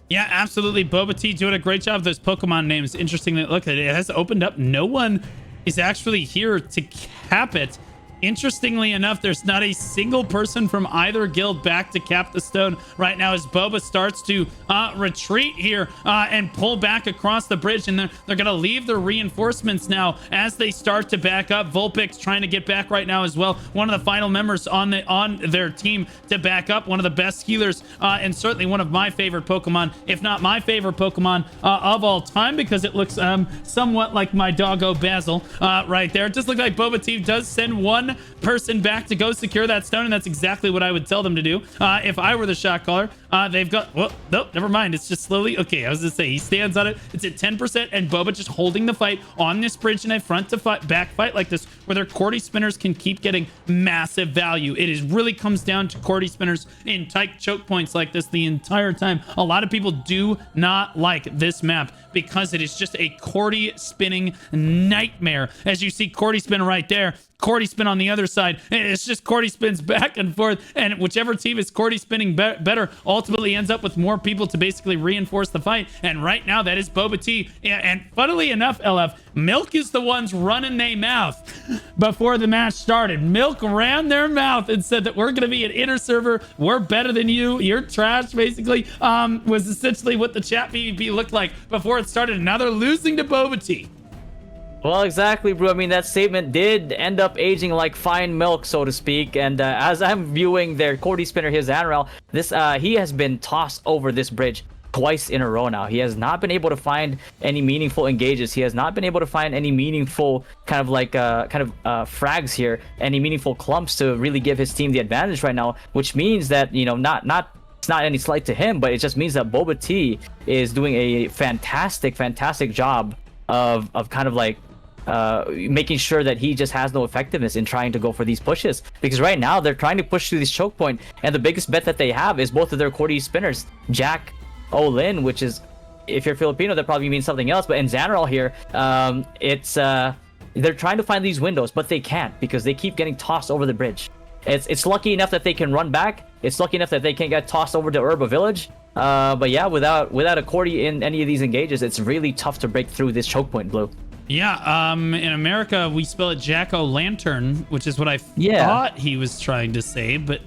Yeah, absolutely. Boba Tea doing a great job of those Pokemon names. Interestingly, look, it has opened up. No one is actually here to cap it. Interestingly enough, there's not a single person from either guild back to cap the stone right now, as Boba starts to retreat here and pull back across the bridge, and they're going to leave their reinforcements now as they start to back up. Vulpix trying to get back right now as well. One of the final members on their team to back up. One of the best healers and certainly one of my favorite Pokemon, if not my favorite Pokemon of all time, because it looks somewhat like my doggo Basil right there. It does look like Boba Tea does send one person back to go secure that stone, and that's exactly what I would tell them to do if I were the shot caller. They've got, well, nope, never mind. It's just slowly, okay, I was gonna say, he stands on it. It's at 10%, and Boba just holding the fight on this bridge in a front to back fight like this, where their Cordy spinners can keep getting massive value. It is really comes down to Cordy spinners in tight choke points like this the entire time. A lot of people do not like this map because it is just a Cordy spinning nightmare. As you see Cordy spin right there, Cordy spin on the other side. It's just Cordy spins back and forth, and whichever team is Cordy spinning better ultimately ends up with more people to basically reinforce the fight. And right now, that is Boba Tea. And funnily enough, LF, Milk is the ones running their mouth before the match started. Milk ran their mouth and said that we're going to be an inner server. We're better than you. You're trash, basically, was essentially what the chat PvP looked like before it started. Now they're losing to Boba Tea. Well, exactly, bro. I mean, that statement did end up aging like fine milk, so to speak. And as I'm viewing their Cordy spinner here, Zanrel, he has been tossed over this bridge twice in a row now. He has not been able to find any meaningful engages. He has not been able to find any meaningful kind of frags here, any meaningful clumps to really give his team the advantage right now. Which means that, it's not any slight to him, but it just means that Boba Tea is doing a fantastic job of kind of like making sure that he just has no effectiveness in trying to go for these pushes, because right now they're trying to push through this choke point, and the biggest bet that they have is both of their Cordy spinners, Jack Olin, which is, if you're Filipino, that probably means something else, but in Zanrel here, they're trying to find these windows, but they can't because they keep getting tossed over the bridge. It's lucky enough that they can run back. It's lucky enough that they can get tossed over to Urba Village. But yeah, without a Cordy in any of these engages, it's really tough to break through this choke point, Blue. Yeah, in America, we spell it Jack-o'-lantern, which is what I thought he was trying to say, but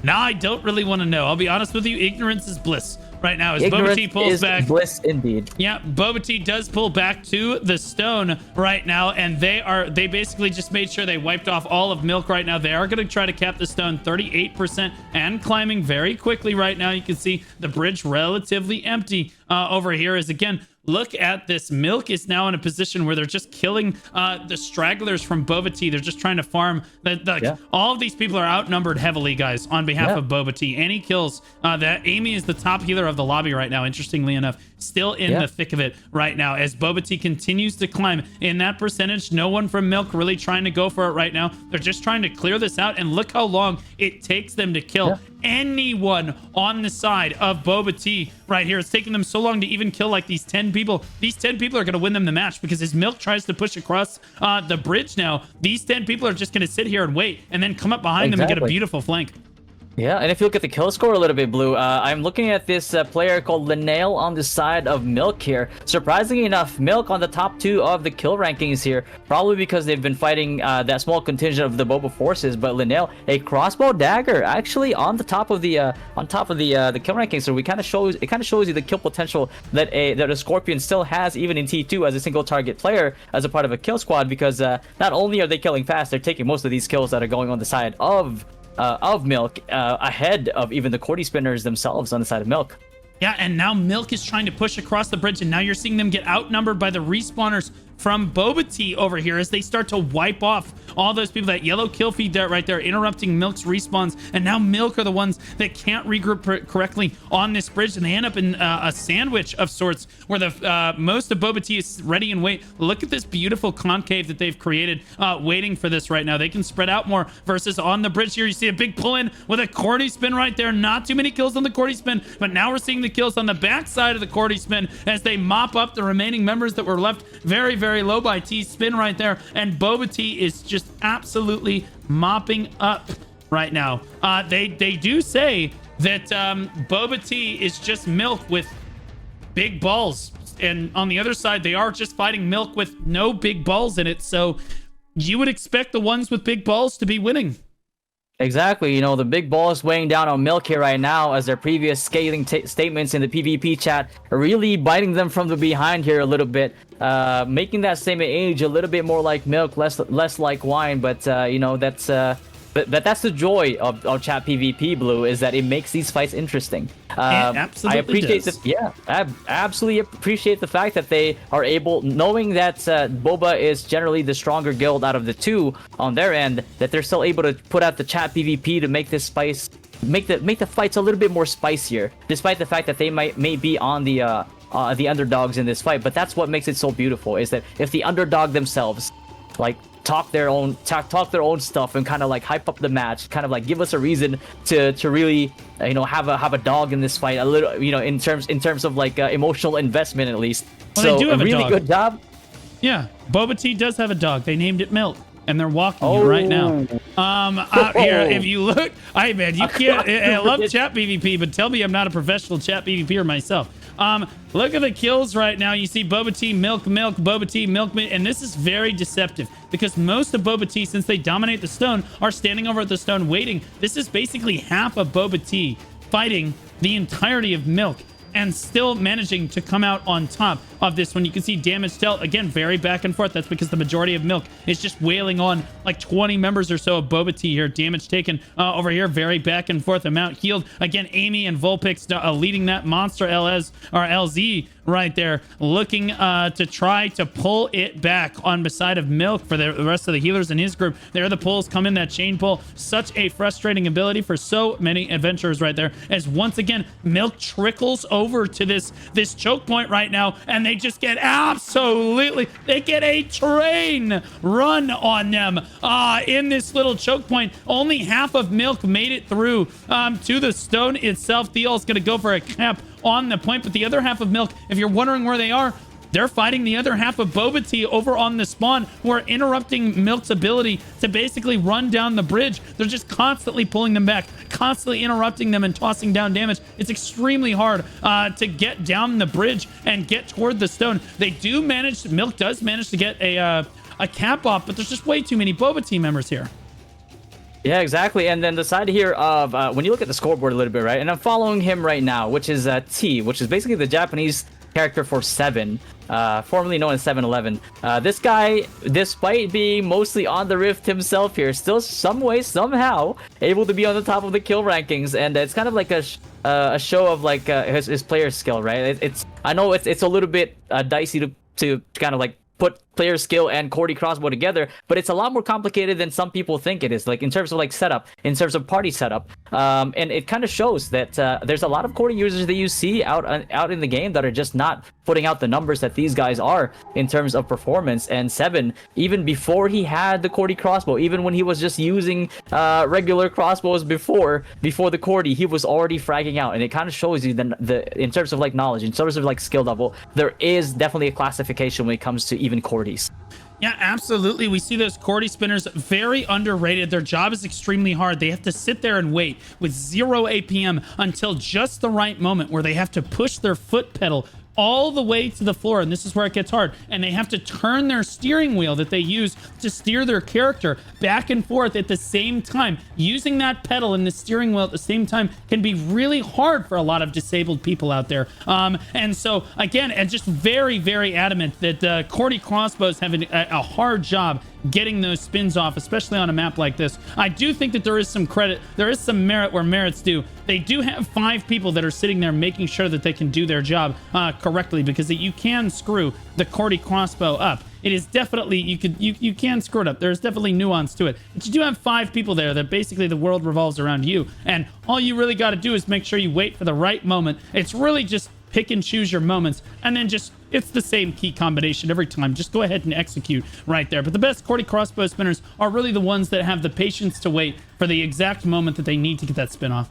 now I don't really want to know. I'll be honest with you, ignorance is bliss right now as Boba Tea pulls back. Bliss indeed. Yeah, Boba Tea does pull back to the stone right now, and they basically just made sure they wiped off all of Milk right now. They are going to try to cap the stone 38% and climbing very quickly right now. You can see the bridge relatively empty over here, as again, look at this. Milk is now in a position where they're just killing the stragglers from Boba Tea. They're just trying to farm. All of these people are outnumbered heavily, guys, on behalf of Boba Tea. Any kills that Amy is the top healer of the lobby right now, interestingly enough, still in the thick of it right now as Boba Tea continues to climb in that percentage. No one from Milk really trying to go for it right now. They're just trying to clear this out, and look how long it takes them to kill anyone on the side of Boba Tea right here. It's taking them so long to even kill like these 10 people. These 10 people are going to win them the match, because as Milk tries to push across the bridge now, these 10 people are just going to sit here and wait and then come up behind them and get a beautiful flank. Yeah, and if you look at the kill score a little bit, Blue, I'm looking at this player called Linnell on the side of Milk here. Surprisingly enough, Milk on the top 2 of the kill rankings here, probably because they've been fighting that small contingent of the Boba forces. But Linnell, a crossbow dagger, actually on the top of the kill rankings. So it kind of shows you the kill potential that a Scorpion still has, even in T2 as a single target player, as a part of a kill squad. Because not only are they killing fast, they're taking most of these kills that are going on the side of Milk, ahead of even the Cordy spinners themselves on the side of Milk. Yeah, and now Milk is trying to push across the bridge, and now you're seeing them get outnumbered by the respawners from Boba Tea over here as they start to wipe off all those people. That yellow kill feed there, right there, interrupting Milk's respawns, and now Milk are the ones that can't regroup correctly on this bridge, and they end up in a sandwich of sorts where the most of Boba Tea is ready and wait. Look at this beautiful concave that they've created, waiting for this right now. They can spread out more versus on the bridge here. You see a big pull in with a Cordy spin right there. Not too many kills on the Cordy spin, but now we're seeing the kills on the backside of the Cordy spin as they mop up the remaining members that were left very, very low by T's spin right there. And Boba Tea is just absolutely mopping up right now. They do say that Boba Tea is just Milk with big balls, and on the other side they are just fighting Milk with no big balls in it. So you would expect the ones with big balls to be winning. Exactly. You know, the big balls weighing down on Milk here right now, as their previous scathing statements in the PvP chat are really biting them from the behind here a little bit, making that statement age a little bit more like Milk, less like wine. But you know, that's but that's the joy of chat PvP, Blue, is that it makes these fights interesting. Absolutely, I appreciate I absolutely appreciate the fact that they are able, knowing that Boba is generally the stronger guild out of the 2 on their end, that they're still able to put out the chat PvP to make this spice, make the fights a little bit more spicier, despite the fact that they may be on the underdogs in this fight. But that's what makes it so beautiful, is that if the underdog themselves, like, talk their own stuff and kind of like hype up the match, kind of like give us a reason to really, you know, have a dog in this fight a little, you know, in terms of like emotional investment at least. Well, so they do have a really dog. Good job. Yeah, Boba Tea does have a dog. They named it Milk, and they're walking it right now. Out here, if you look, hey man, you can't. I love chat PvP, but tell me I'm not a professional chat PvPer myself. Look at the kills right now. You see Boba Tea, Milk, Boba Tea, Milk, and this is very deceptive because most of Boba Tea, since they dominate the stone, are standing over at the stone waiting. This is basically half of Boba Tea fighting the entirety of Milk and still managing to come out on top of this one. You can see damage dealt, again, very back and forth. That's because the majority of Milk is just wailing on like 20 members or so of Boba Tea here. Damage taken over here, very back and forth. Amount healed. Again, Amy and Vulpix leading that monster LS or LZ right there, looking to try to pull it back on beside of Milk for the rest of the healers in his group. There the pulls come in, that chain pull. Such a frustrating ability for so many adventurers right there, as once again Milk trickles over to this choke point right now, and they just get they get a train run on them in this little choke point. Only half of Milk made it through to the stone itself. Theal's gonna go for a cap on the point, but the other half of Milk, if you're wondering where they are, they're fighting the other half of Boba Tea over on the spawn, who are interrupting Milk's ability to basically run down the bridge. They're just constantly pulling them back, constantly interrupting them and tossing down damage. It's extremely hard to get down the bridge and get toward the stone. Milk does manage to get a cap off, but there's just way too many Boba Tea members here. Yeah, exactly. And then the side here of when you look at the scoreboard a little bit, right? And I'm following him right now, which is T, which is basically the Japanese character for 7, formerly known as 7-Eleven. This guy, despite being mostly on the Rift himself here, still some way, somehow, able to be on the top of the kill rankings. And it's kind of like a show of like his player skill, right? I know it's a little bit dicey to kind of like put player skill and Cordy crossbow together, but it's a lot more complicated than some people think it is, like in terms of like setup, in terms of party setup, and it kind of shows that there's a lot of Cordy users that you see out in the game that are just not putting out the numbers that these guys are in terms of performance. And 7, even before he had the Cordy crossbow, even when he was just using regular crossbows before the Cordy, he was already fragging out. And it kind of shows you the in terms of like knowledge, in terms of like skill level, there is definitely a classification when it comes to even Cordy. Yeah, absolutely. We see those Cordy spinners very underrated. Their job is extremely hard. They have to sit there and wait with 0 APM until just the right moment where they have to push their foot pedal all the way to the floor, and this is where it gets hard, and they have to turn their steering wheel that they use to steer their character back and forth at the same time. Using that pedal and the steering wheel at the same time can be really hard for a lot of disabled people out there. And so again, and just very, very adamant that Cordy crossbows have a hard job getting those spins off, especially on a map like this. I do think that there is some credit, there is some merit where merit's due. They do have 5 people that are sitting there making sure that they can do their job correctly, because you can screw the Cordy crossbow up. It is definitely, you can screw it up. There's definitely nuance to it. But you do have 5 people there that basically the world revolves around you. And all you really got to do is make sure you wait for the right moment. It's really just pick and choose your moments, and then just, it's the same key combination every time. Just go ahead and execute right there. But the best Cordy crossbow spinners are really the ones that have the patience to wait for the exact moment that they need to get that spin off.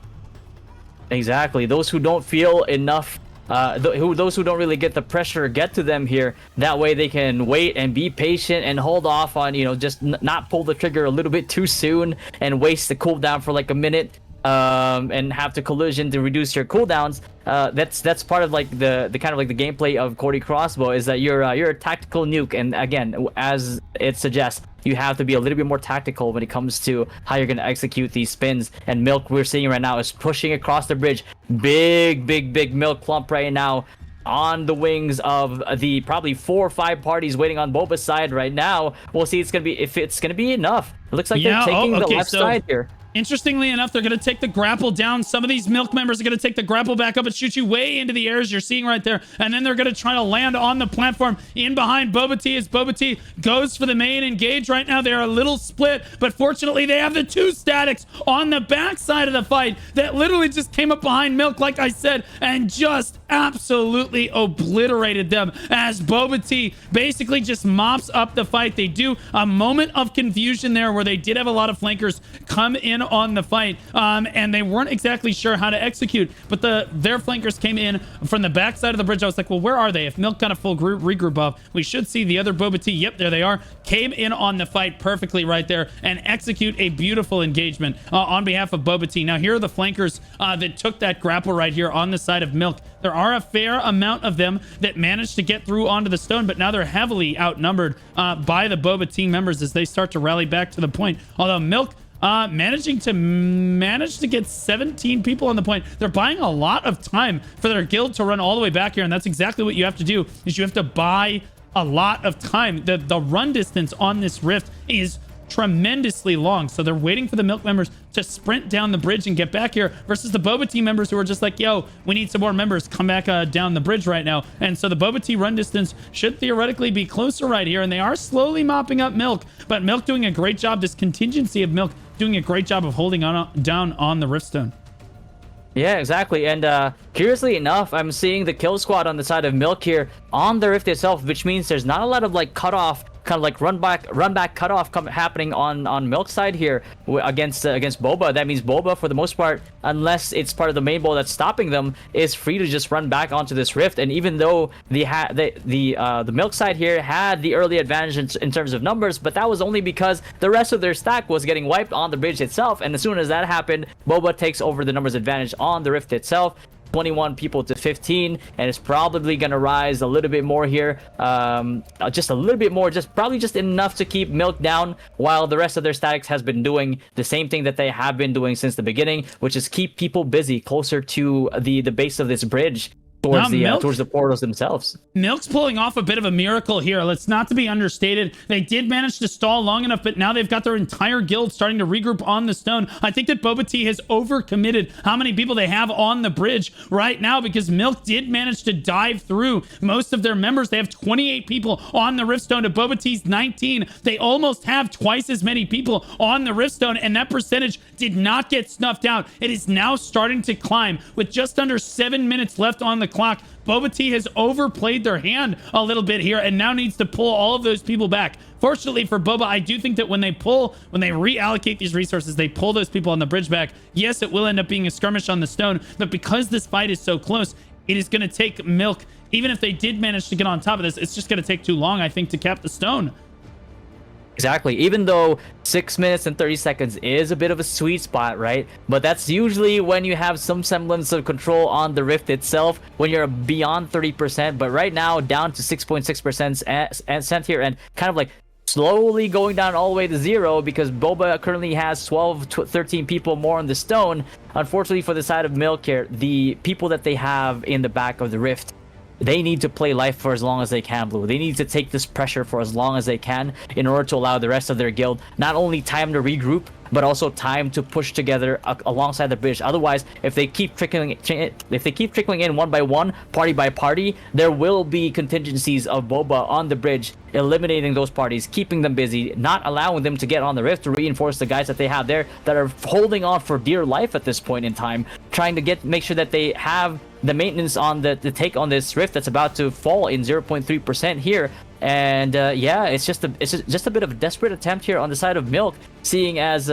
Exactly. Those who don't feel enough, those who don't really get the pressure get to them here. That way they can wait and be patient and hold off on, you know, just not pull the trigger a little bit too soon and waste the cooldown for like a minute. And have to collision to reduce your cooldowns. That's part of like the kind of like the gameplay of Cordy crossbow, is that you're a tactical nuke, and again, as it suggests, you have to be a little bit more tactical when it comes to how you're going to execute these spins. And Milk, we're seeing right now, is pushing across the bridge. Big Milk clump right now on the wings of the probably 4 or 5 parties waiting on Boba's side right now. We'll see if it's gonna be enough. It looks like they're taking the left side here. Interestingly enough, they're going to take the grapple down. Some of these Milk members are going to take the grapple back up and shoot you way into the air, as you're seeing right there. And then they're going to try to land on the platform in behind Boba Tea, as Boba Tea goes for the main engage right now. They're a little split, but fortunately they have the 2 statics on the backside of the fight that literally just came up behind Milk, like I said, and just absolutely obliterated them, as Boba Tea basically just mops up the fight. They do a moment of confusion there where they did have a lot of flankers come in on the fight, and they weren't exactly sure how to execute, but their flankers came in from the backside of the bridge. I was like, well, where are they? If Milk got a full regroup off, we should see the other Boba Tea. Yep, there they are. Came in on the fight perfectly right there and execute a beautiful engagement on behalf of Boba Tea. Now, here are the flankers that took that grapple right here on the side of Milk. There are a fair amount of them that managed to get through onto the stone, but now they're heavily outnumbered by the Boba Tea members as they start to rally back to the point. Although Milk managed to get 17 people on the point. They're buying a lot of time for their guild to run all the way back here, and that's exactly what you have to do, is you have to buy a lot of time. The run distance on this rift is tremendously long, so they're waiting for the Milk members to sprint down the bridge and get back here, versus the Boba Tea members who are just like, yo, we need some more members, come back down the bridge right now. And so the Boba Tea run distance should theoretically be closer right here, and they are slowly mopping up Milk, but Milk doing a great job, this contingency of Milk doing a great job of holding down on the Riftstone. Yeah, exactly. And curiously enough, I'm seeing the kill squad on the side of Milk here on the Rift itself, which means there's not a lot of like cutoff, kind of like run back cutoff happening on Milk side here against Boba. That means Boba, for the most part, unless it's part of the main ball that's stopping them, is free to just run back onto this Rift. And even though the Milk side here had the early advantage in terms of numbers, but that was only because the rest of their stack was getting wiped on the bridge itself. And as soon as that happened, Boba takes over the numbers advantage on the Rift itself. 21 people to 15, and it's probably gonna rise a little bit more here, just a little bit more, probably just enough to keep Milk down, while the rest of their statics has been doing the same thing that they have been doing since the beginning, which is keep people busy closer to the base of this bridge, towards the portals themselves. Milk's pulling off a bit of a miracle here. Let's not to be understated. They did manage to stall long enough, but now they've got their entire guild starting to regroup on the stone. I think that Boba Tea has overcommitted how many people they have on the bridge right now, because Milk did manage to dive through most of their members. They have 28 people on the Riftstone to Boba Tea's 19. They almost have twice as many people on the Riftstone, and that percentage did not get snuffed out. It is now starting to climb with just under 7 minutes left on the clock. Boba Tea has overplayed their hand a little bit here and now needs to pull all of those people back. Fortunately for Boba, I do think that when they reallocate these resources, they pull those people on the bridge back. Yes, it will end up being a skirmish on the stone, but because this fight is so close, it is going to take Milk, even if they did manage to get on top of this, it's just going to take too long, I think, to cap the stone. Exactly. Even though 6 minutes and 30 seconds is a bit of a sweet spot, right? But that's usually when you have some semblance of control on the Rift itself, when you're beyond 30%. But right now, down to 6.6% and sent here, and kind of like slowly going down all the way to 0 because Boba currently has 13 people more on the stone. Unfortunately for the side of Milk here, the people that they have in the back of the Rift, they need to play life for as long as they can, Blue. They need to take this pressure for as long as they can in order to allow the rest of their guild not only time to regroup, but also time to push together alongside the bridge. Otherwise, if they keep trickling in one by one, party by party, there will be contingencies of Boba on the bridge, eliminating those parties, keeping them busy, not allowing them to get on the Rift to reinforce the guys that they have there that are holding on for dear life at this point in time, trying to make sure that they have the maintenance on the take on this Rift that's about to fall in 0.3% here. And yeah, it's just a bit of a desperate attempt here on the side of Milk, seeing as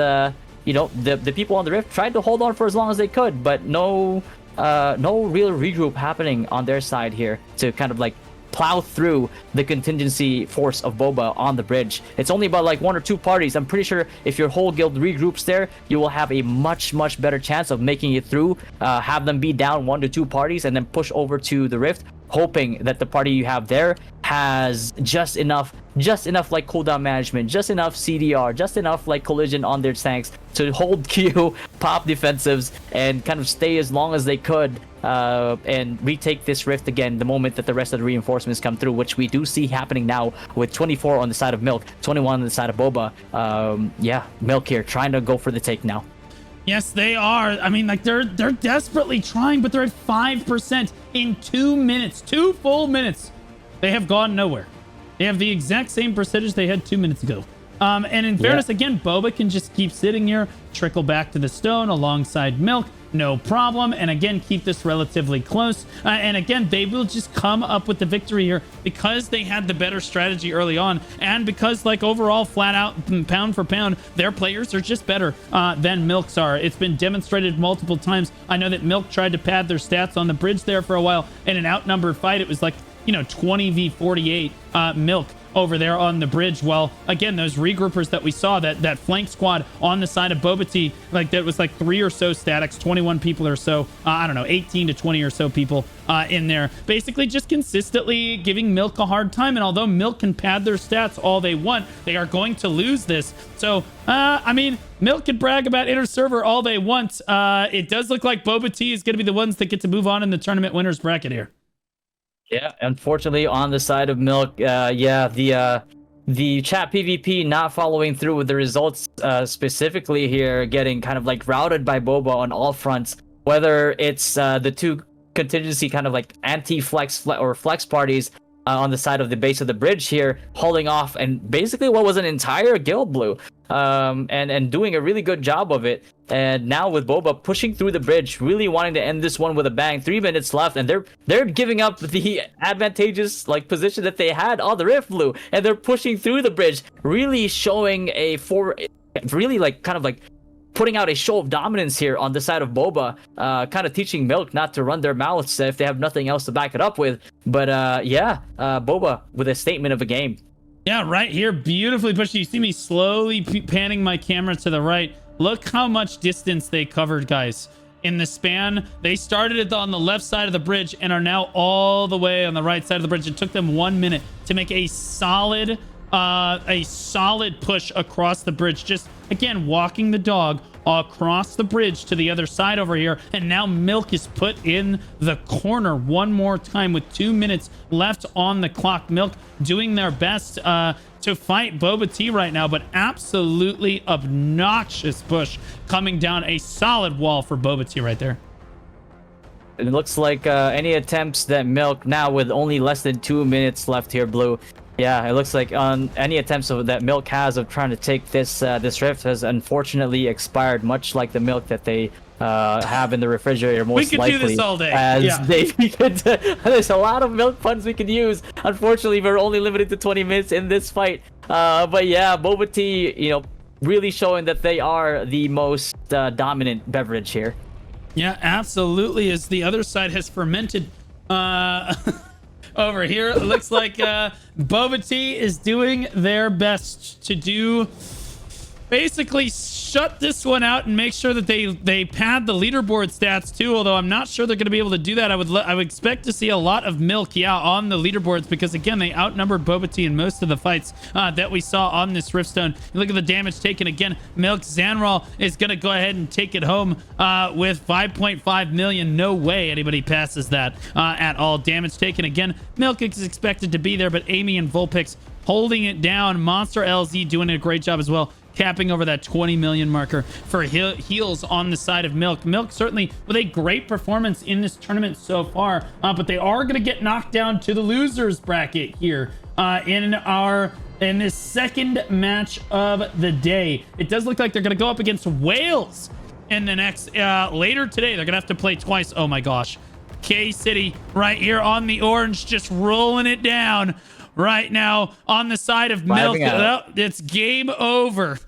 you know, the people on the Rift tried to hold on for as long as they could, but no real regroup happening on their side here to kind of like plow through the contingency force of Boba on the bridge. It's only about like 1 or 2 parties. I'm pretty sure if your whole guild regroups there, you will have a much better chance of making it through. Have them be down 1 to 2 parties and then push over to the Rift, hoping that the party you have there has just enough like cooldown management, just enough CDR, just enough like collision on their tanks to hold Q, pop defensives, and kind of stay as long as they could, and retake this Rift again the moment that the rest of the reinforcements come through, which we do see happening now with 24 on the side of Milk, 21 on the side of Boba. Yeah, Milk here trying to go for the take now. Yes, they are. I mean, like they're desperately trying, but they're at 5% in 2 minutes, 2 full minutes. They have gone nowhere. They have the exact same percentage they had 2 minutes ago. And in fairness, again, Boba can just keep sitting here, trickle back to the stone alongside Milk, no problem. And again, keep this relatively close. And again, they will just come up with the victory here because they had the better strategy early on. And because like overall, flat out, pound for pound, their players are just better than Milk's are. It's been demonstrated multiple times. I know that Milk tried to pad their stats on the bridge there for a while. In an outnumbered fight, it was like, you know, 20v48 Milk over there on the bridge. Well, again, those regroupers that we saw, that flank squad on the side of Boba Tea, like that was like 3 or so statics, 21 people or so, I don't know, 18 to 20 or so people in there, basically just consistently giving Milk a hard time. And although Milk can pad their stats all they want, they are going to lose this. So I mean, Milk can brag about inner server all they want. It does look like Boba Tea is going to be the ones that get to move on in the tournament winners bracket here. Yeah, unfortunately, on the side of Milk, yeah, the chat PvP not following through with the results, specifically here, getting kind of like routed by Boba on all fronts. Whether it's the 2 contingency kind of like anti-flex or flex parties on the side of the base of the bridge here, holding off, and basically what was an entire guild, Blue, and doing a really good job of it. And now with Boba pushing through the bridge, really wanting to end this one with a bang. 3 minutes left, and they're giving up the advantageous like position that they had on the Rift, Blue, and they're pushing through the bridge, really showing really like kind of like putting out a show of dominance here on the side of Boba, kind of teaching Milk not to run their mouths if they have nothing else to back it up with. But yeah, Boba with a statement of a game. Yeah, right here, beautifully pushed. You see me slowly panning my camera to the right. Look how much distance they covered, guys. In the span, they started it on the left side of the bridge and are now all the way on the right side of the bridge. It took them 1 minute to make a solid push across the bridge. Just, again, walking the dog across the bridge to the other side over here. And now Milk is put in the corner one more time with 2 minutes left on the clock. Milk doing their best to fight Boba Tea right now, but absolutely obnoxious push coming down, a solid wall for Boba Tea right there. It looks like any attempts that Milk, now with only less than 2 minutes left here, Blue, yeah, it looks like on any attempts that Milk has of trying to take this Rift has unfortunately expired, much like the Milk that they have in the refrigerator, most likely. We could do this all day. As there's a lot of Milk puns we could use. Unfortunately, we're only limited to 20 minutes in this fight. But yeah, Boba Tea, you know, really showing that they are the most dominant beverage here. Yeah, absolutely. As the other side has fermented over here. It looks like Boba Tea is doing their best to do basically shut this one out and make sure that they pad the leaderboard stats too, although I'm not sure they're going to be able to do that. I would expect to see a lot of Milk, yeah, on the leaderboards, because again, they outnumbered Boba Tea in most of the fights that we saw on this Riftstone. You look at the damage taken again. Milk Zanral is going to go ahead and take it home with 5.5 million. No way anybody passes that at all. Damage taken again. Milk is expected to be there, but Amy and Vulpix holding it down. Monster LZ doing a great job as well, capping over that 20 million marker for heals on the side of Milk. Milk certainly with a great performance in this tournament so far, but they are going to get knocked down to the losers bracket here in this second match of the day. It does look like they're going to go up against Whalez in the next later today. They're going to have to play twice. Oh my gosh. K-City right here on the orange, just rolling it down right now on the side of Milk. It's game over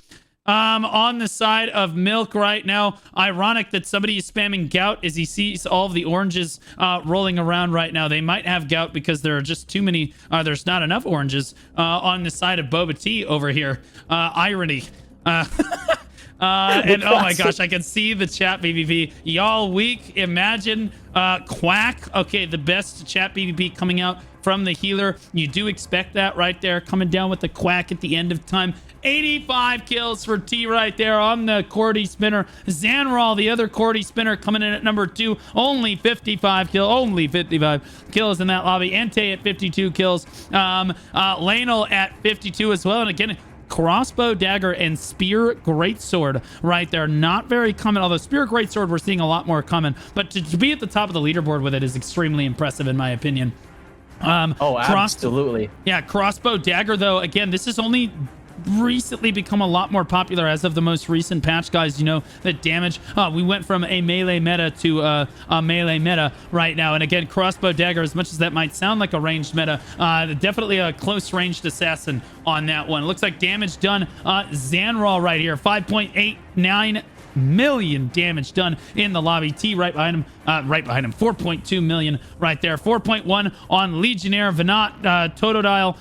on the side of Milk right now. Ironic that somebody is spamming gout as he sees all of the oranges rolling around right now. They might have gout because there are just too many, there's not enough oranges on the side of Boba Tea over here. Irony. And oh my gosh, I can see the chat BBP. Y'all weak. Imagine Quack. Okay, the best chat BBP coming out from the healer. You do expect that right there, coming down with the Quack at the end of time. 85 kills for T right there on the Cordy spinner. Zanral, the other Cordy spinner, coming in at number 2. Only 55 kills in that lobby. Entei at 52 kills. Lanel at 52 as well. And again, crossbow, dagger, and spear greatsword right there. Not very common, although spear greatsword we're seeing a lot more common. But to be at the top of the leaderboard with it is extremely impressive in my opinion. Absolutely. Yeah, crossbow, dagger, though, again, this has only recently become a lot more popular as of the most recent patch, guys. You know that damage, we went from a melee meta to a melee meta right now. And again, crossbow dagger, as much as that might sound like a ranged meta, definitely a close ranged assassin on that one. Looks like damage done. Zanral right here, 5.89 million damage done in the lobby. T right behind him, 4.2 million right there. 4.1 on Legionnaire, Venat, Totodile,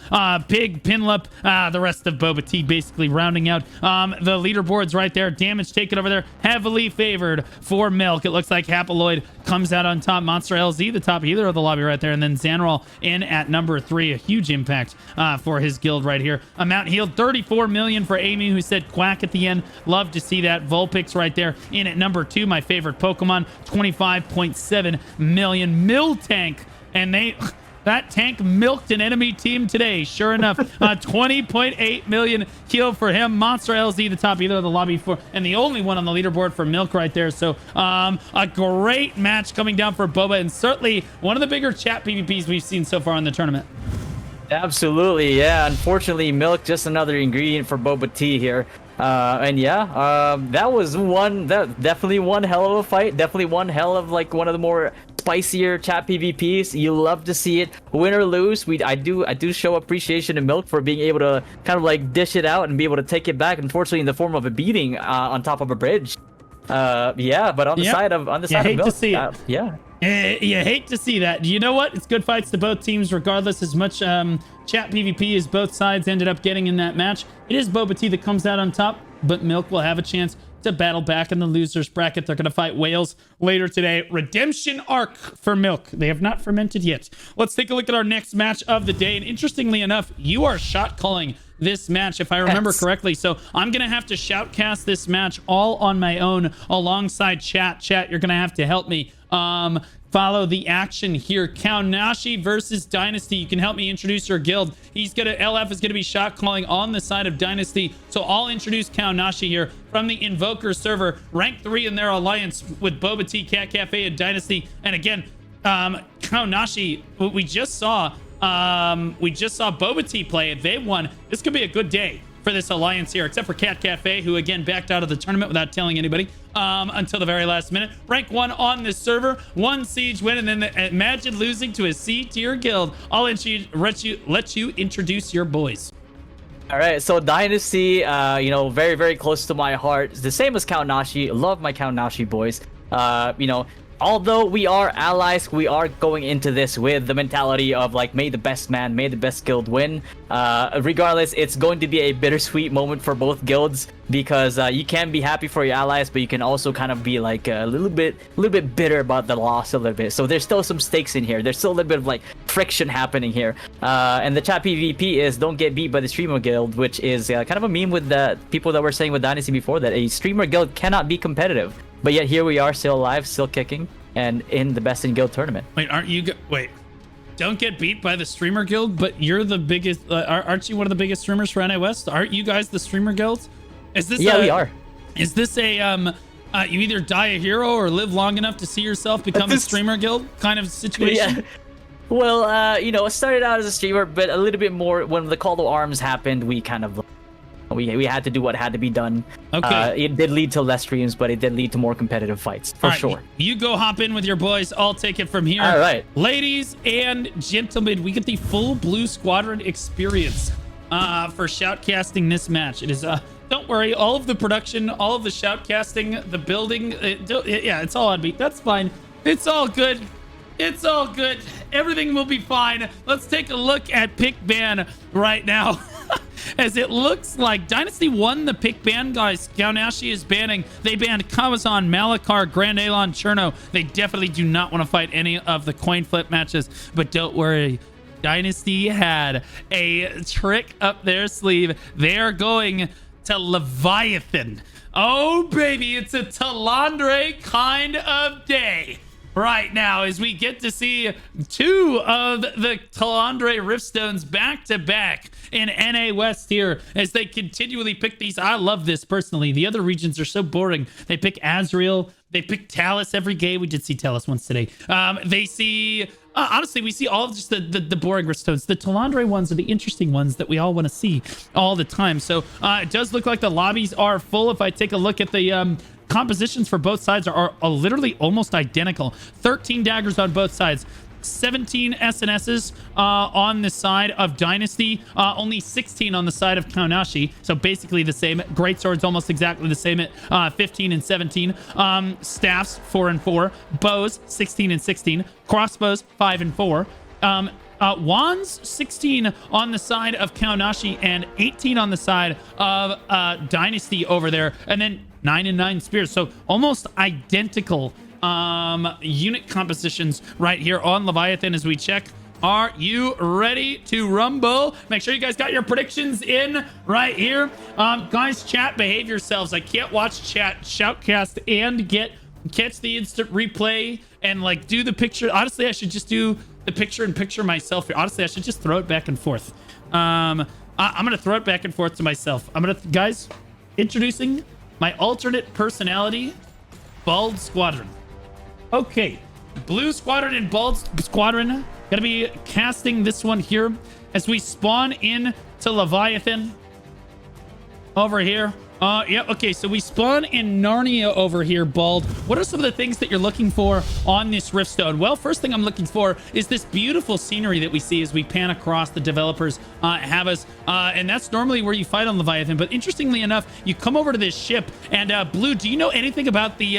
Pig, Pinlup, the rest of Boba Tea basically rounding out the leaderboards right there. Damage taken over there, heavily favored for Milk. It looks like Hapaloid comes out on top. Monster LZ, the top healer of the lobby right there, and then Zanral in at number 3. A huge impact for his guild right here. Amount healed, 34 million for Amy, who said Quack at the end. Love to see that. Vulpix right there in at number 2, my favorite Pokemon, 25.7 million. Miltank, and that tank milked an enemy team today. Sure enough, 20.8 million heal for him. Monster LZ, the top either of the lobby for, and the only one on the leaderboard for Milk right there. So a great match coming down for Boba, and certainly one of the bigger chat PvPs we've seen so far in the tournament. Absolutely, yeah. Unfortunately, Milk, just another ingredient for Boba Tea here. And yeah, that was definitely one hell of a fight. Definitely one hell of like one of the more spicier chat PvPs. You love to see it, win or lose. I do show appreciation to Milk for being able to kind of like dish it out and be able to take it back. Unfortunately, in the form of a beating on top of a bridge. Yeah, but on the side of Milk, to see it. Yeah. You hate to see that. You know what? It's good fights to both teams, regardless as much chat PvP as both sides ended up getting in that match. It is Boba Tea that comes out on top, but Milk will have a chance to battle back in the losers bracket. They're going to fight Whalez later today. Redemption arc for Milk. They have not fermented yet. Let's take a look at our next match of the day. And interestingly enough, you are shot calling this match, if I remember correctly. So I'm going to have to shoutcast this match all on my own alongside chat. Chat, you're going to have to help me follow the action here. Kaonashi versus Dynasty. You can help me introduce your guild. LF is gonna be shot calling on the side of Dynasty. So I'll introduce Kaonashi here from the Invoker server, rank 3 in their alliance with Boba Tea, Cat Cafe, and Dynasty. And again, Kaonashi, we just saw Boba Tea play. They won. This could be a good day for this alliance here, except for Cat Cafe, who again backed out of the tournament without telling anybody until the very last minute. Rank 1 on this server, 1 siege win, and then imagine losing to a C tier guild. I'll let you introduce your boys. All right, so Dynasty, you know, very, very close to my heart. It's the same as Kaonashi. Love my Kaonashi boys. You know, although we are allies, we are going into this with the mentality of like, may the best man, may the best guild win. Regardless, it's going to be a bittersweet moment for both guilds, because you can be happy for your allies, but you can also kind of be like a little bit bitter about the loss a little bit. So there's still some stakes in here. There's still a little bit of like friction happening here. And the chat PvP is don't get beat by the streamer guild, which is kind of a meme with the people that were saying with Dynasty before, that a streamer guild cannot be competitive. But yet here we are, still alive, still kicking, and in the best in guild tournament. Wait, aren't you? Wait, don't get beat by the streamer guild, but you're the biggest. Aren't you one of the biggest streamers for NA West? Aren't you guys the streamer guild? Is this? Yeah, we are. Is this a you either die a hero or live long enough to see yourself become a streamer guild kind of situation? Yeah. Well, you know, it started out as a streamer, but a little bit more when the call to arms happened, we kind of. We had to do what had to be done. Okay. It did lead to less streams, but it did lead to more competitive fights, for sure. You go hop in with your boys. I'll take it from here. All right. Ladies and gentlemen, we get the full Blue Squadron experience for shoutcasting this match. It is, don't worry, all of the production, all of the shoutcasting, the building, yeah, it's all on me. That's fine. It's all good. It's all good. Everything will be fine. Let's take a look at pick ban right now. As it looks like Dynasty won the pick ban, guys. Kaonashi is banning. They banned Kawazan, Malakar, Grand Alon, Cherno. They definitely do not want to fight any of the coin flip matches. But don't worry. Dynasty had a trick up their sleeve. They are going to Leviathan. Oh, baby. It's a Talandre kind of day right now, as we get to see two of the Talandre Riftstones back to back in NA West here, as they continually pick these. I love this personally. The other regions are so boring. They pick Azrael, they pick Talus every game. We did see Talus once today. They see honestly, we see all of just the boring Riftstones. The Talandre ones are the interesting ones that we all want to see all the time. So it does look like the lobbies are full. If I take a look at the compositions for both sides are literally almost identical. 13 daggers on both sides. 17 SNSs on the side of Dynasty, only 16 on the side of Kaonashi, so basically the same. Greatswords almost exactly the same at 15 and 17. Staffs 4 and 4. Bows 16 and 16. Crossbows 5 and 4. Wands 16 on the side of Kaonashi and 18 on the side of Dynasty over there, and then 9 and 9 spears. So almost identical unit compositions right here on Leviathan as we check. Are you ready to rumble? Make sure you guys got your predictions in right here. Guys, chat, behave yourselves. I can't watch chat shoutcast and catch the instant replay and like do the picture. Honestly, I should just do the picture myself here. Honestly, I should just throw it back and forth. I'm gonna throw it back and forth to myself. Guys, introducing my alternate personality, Bald Squadron. Okay, Blue Squadron and Bald Squadron gonna be casting this one here as we spawn in to Leviathan over here. Yeah, okay, so we spawn in Narnia over here, Bald. What are some of the things that you're looking for on this Riftstone? Well, first thing I'm looking for is this beautiful scenery that we see as we pan across. The developers have us, and that's normally where you fight on Leviathan. But interestingly enough, you come over to this ship, and Blue, do you know anything about the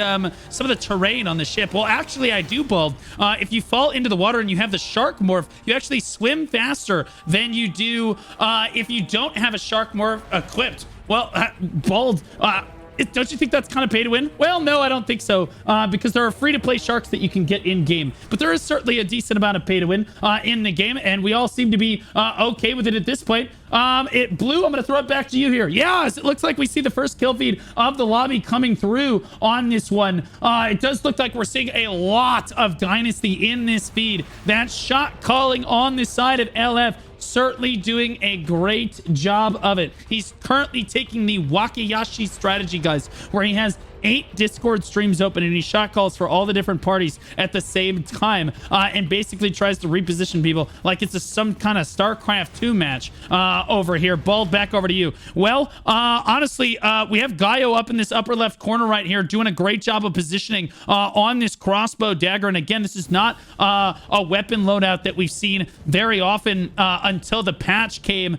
some of the terrain on the ship? Well, actually, I do, Bald. If you fall into the water and you have the shark morph, you actually swim faster than you do if you don't have a shark morph equipped. Well, Bald, don't you think that's kind of pay to win? Well, no, I don't think so, because there are free-to-play sharks that you can get in-game. But there is certainly a decent amount of pay to win in the game, and we all seem to be okay with it at this point. Blue, I'm going to throw it back to you here. Yes, it looks like we see the first kill feed of the lobby coming through on this one. It does look like we're seeing a lot of Dynasty in this feed. That shot calling on the side of LF, certainly doing a great job of it. He's currently taking the Wakayashi strategy, guys, where he has 8 Discord streams open and he shot calls for all the different parties at the same time, and basically tries to reposition people like it's some kind of StarCraft 2 match over here. Bald, back over to you. Well, honestly, we have Gaio up in this upper left corner right here doing a great job of positioning on this crossbow dagger. And again, this is not a weapon loadout that we've seen very often until the patch came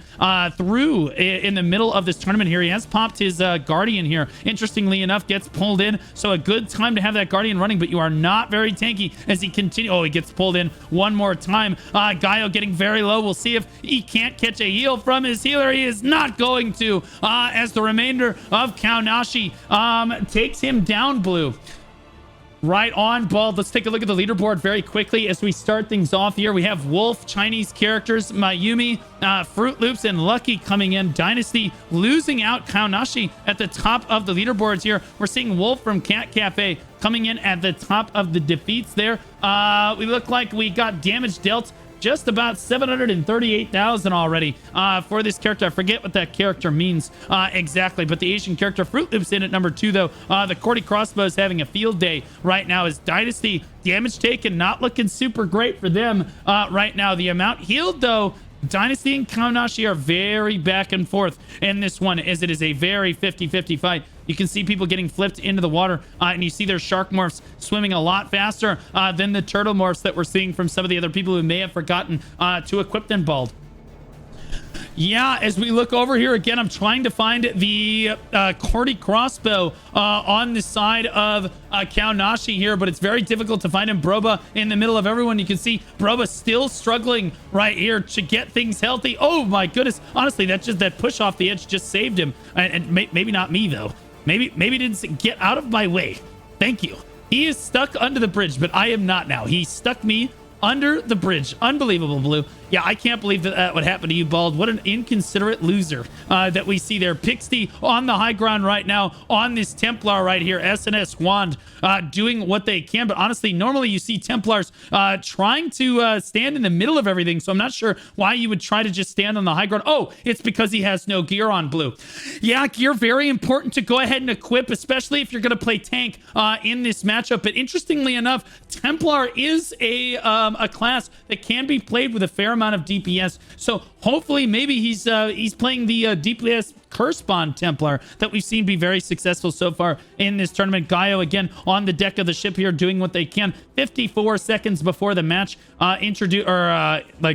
through in the middle of this tournament here. He has popped his Guardian here. Interestingly enough, gets pulled in. So a good time to have that Guardian running, but you are not very tanky as he continues. Oh, he gets pulled in one more time. Gaio getting very low. We'll see if he can't catch a heal from his healer. He is not going to, as the remainder of Kaonashi takes him down, Blue. Right on, Bald. Let's take a look at the leaderboard very quickly as we start things off here. We have Wolf, Chinese characters, Mayumi, Fruit Loops, and Lucky coming in. Dynasty losing out Kaonashi at the top of the leaderboards here. We're seeing Wolf from Cat Cafe coming in at the top of the defeats there. We look like we got damage dealt just about 738,000 already for this character. I forget what that character means exactly, but the Asian character Fruit Loops in at number 2, though. The Cordy Crossbow is having a field day right now as Dynasty damage taken, not looking super great for them right now. The amount healed, though, Dynasty and Kaonashi are very back and forth in this one, as it is a very 50-50 fight. You can see people getting flipped into the water, and you see their shark morphs swimming a lot faster than the turtle morphs that we're seeing from some of the other people who may have forgotten to equip them, Bald. Yeah, as we look over here again, I'm trying to find the Cordy crossbow on the side of Kaonashi here, but it's very difficult to find him. Boba in the middle of everyone. You can see Boba still struggling right here to get things healthy. Oh my goodness. Honestly, that push off the edge just saved him. And maybe not me, though. Maybe didn't get out of my way. Thank you. He is stuck under the bridge, but I am not now. He stuck me under the bridge. Unbelievable, Blue. Yeah, I can't believe that would happen to you, Bald. What an inconsiderate loser that we see there. Pixie on the high ground right now on this Templar right here. SNS Wand doing what they can. But honestly, normally you see Templars trying to stand in the middle of everything. So I'm not sure why you would try to just stand on the high ground. Oh, it's because he has no gear on, Blue. Yeah, gear very important to go ahead and equip, especially if you're going to play tank in this matchup. But interestingly enough, Templar is a class that can be played with a fair amount of DPS. So hopefully maybe he's playing the DPS Curse Bond Templar that we've seen be very successful so far in this tournament. Gaio again on the deck of the ship here doing what they can. 54 seconds before the match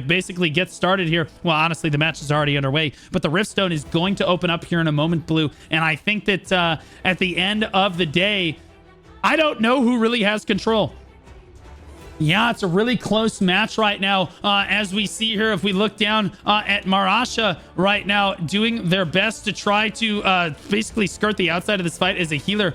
basically gets started here. Well, honestly, the match is already underway, but the Riftstone is going to open up here in a moment, Blue. And I think that at the end of the day, I don't know who really has control. Yeah, it's a really close match right now. As we see here, if we look down at Marasha right now, doing their best to try to basically skirt the outside of this fight as a healer.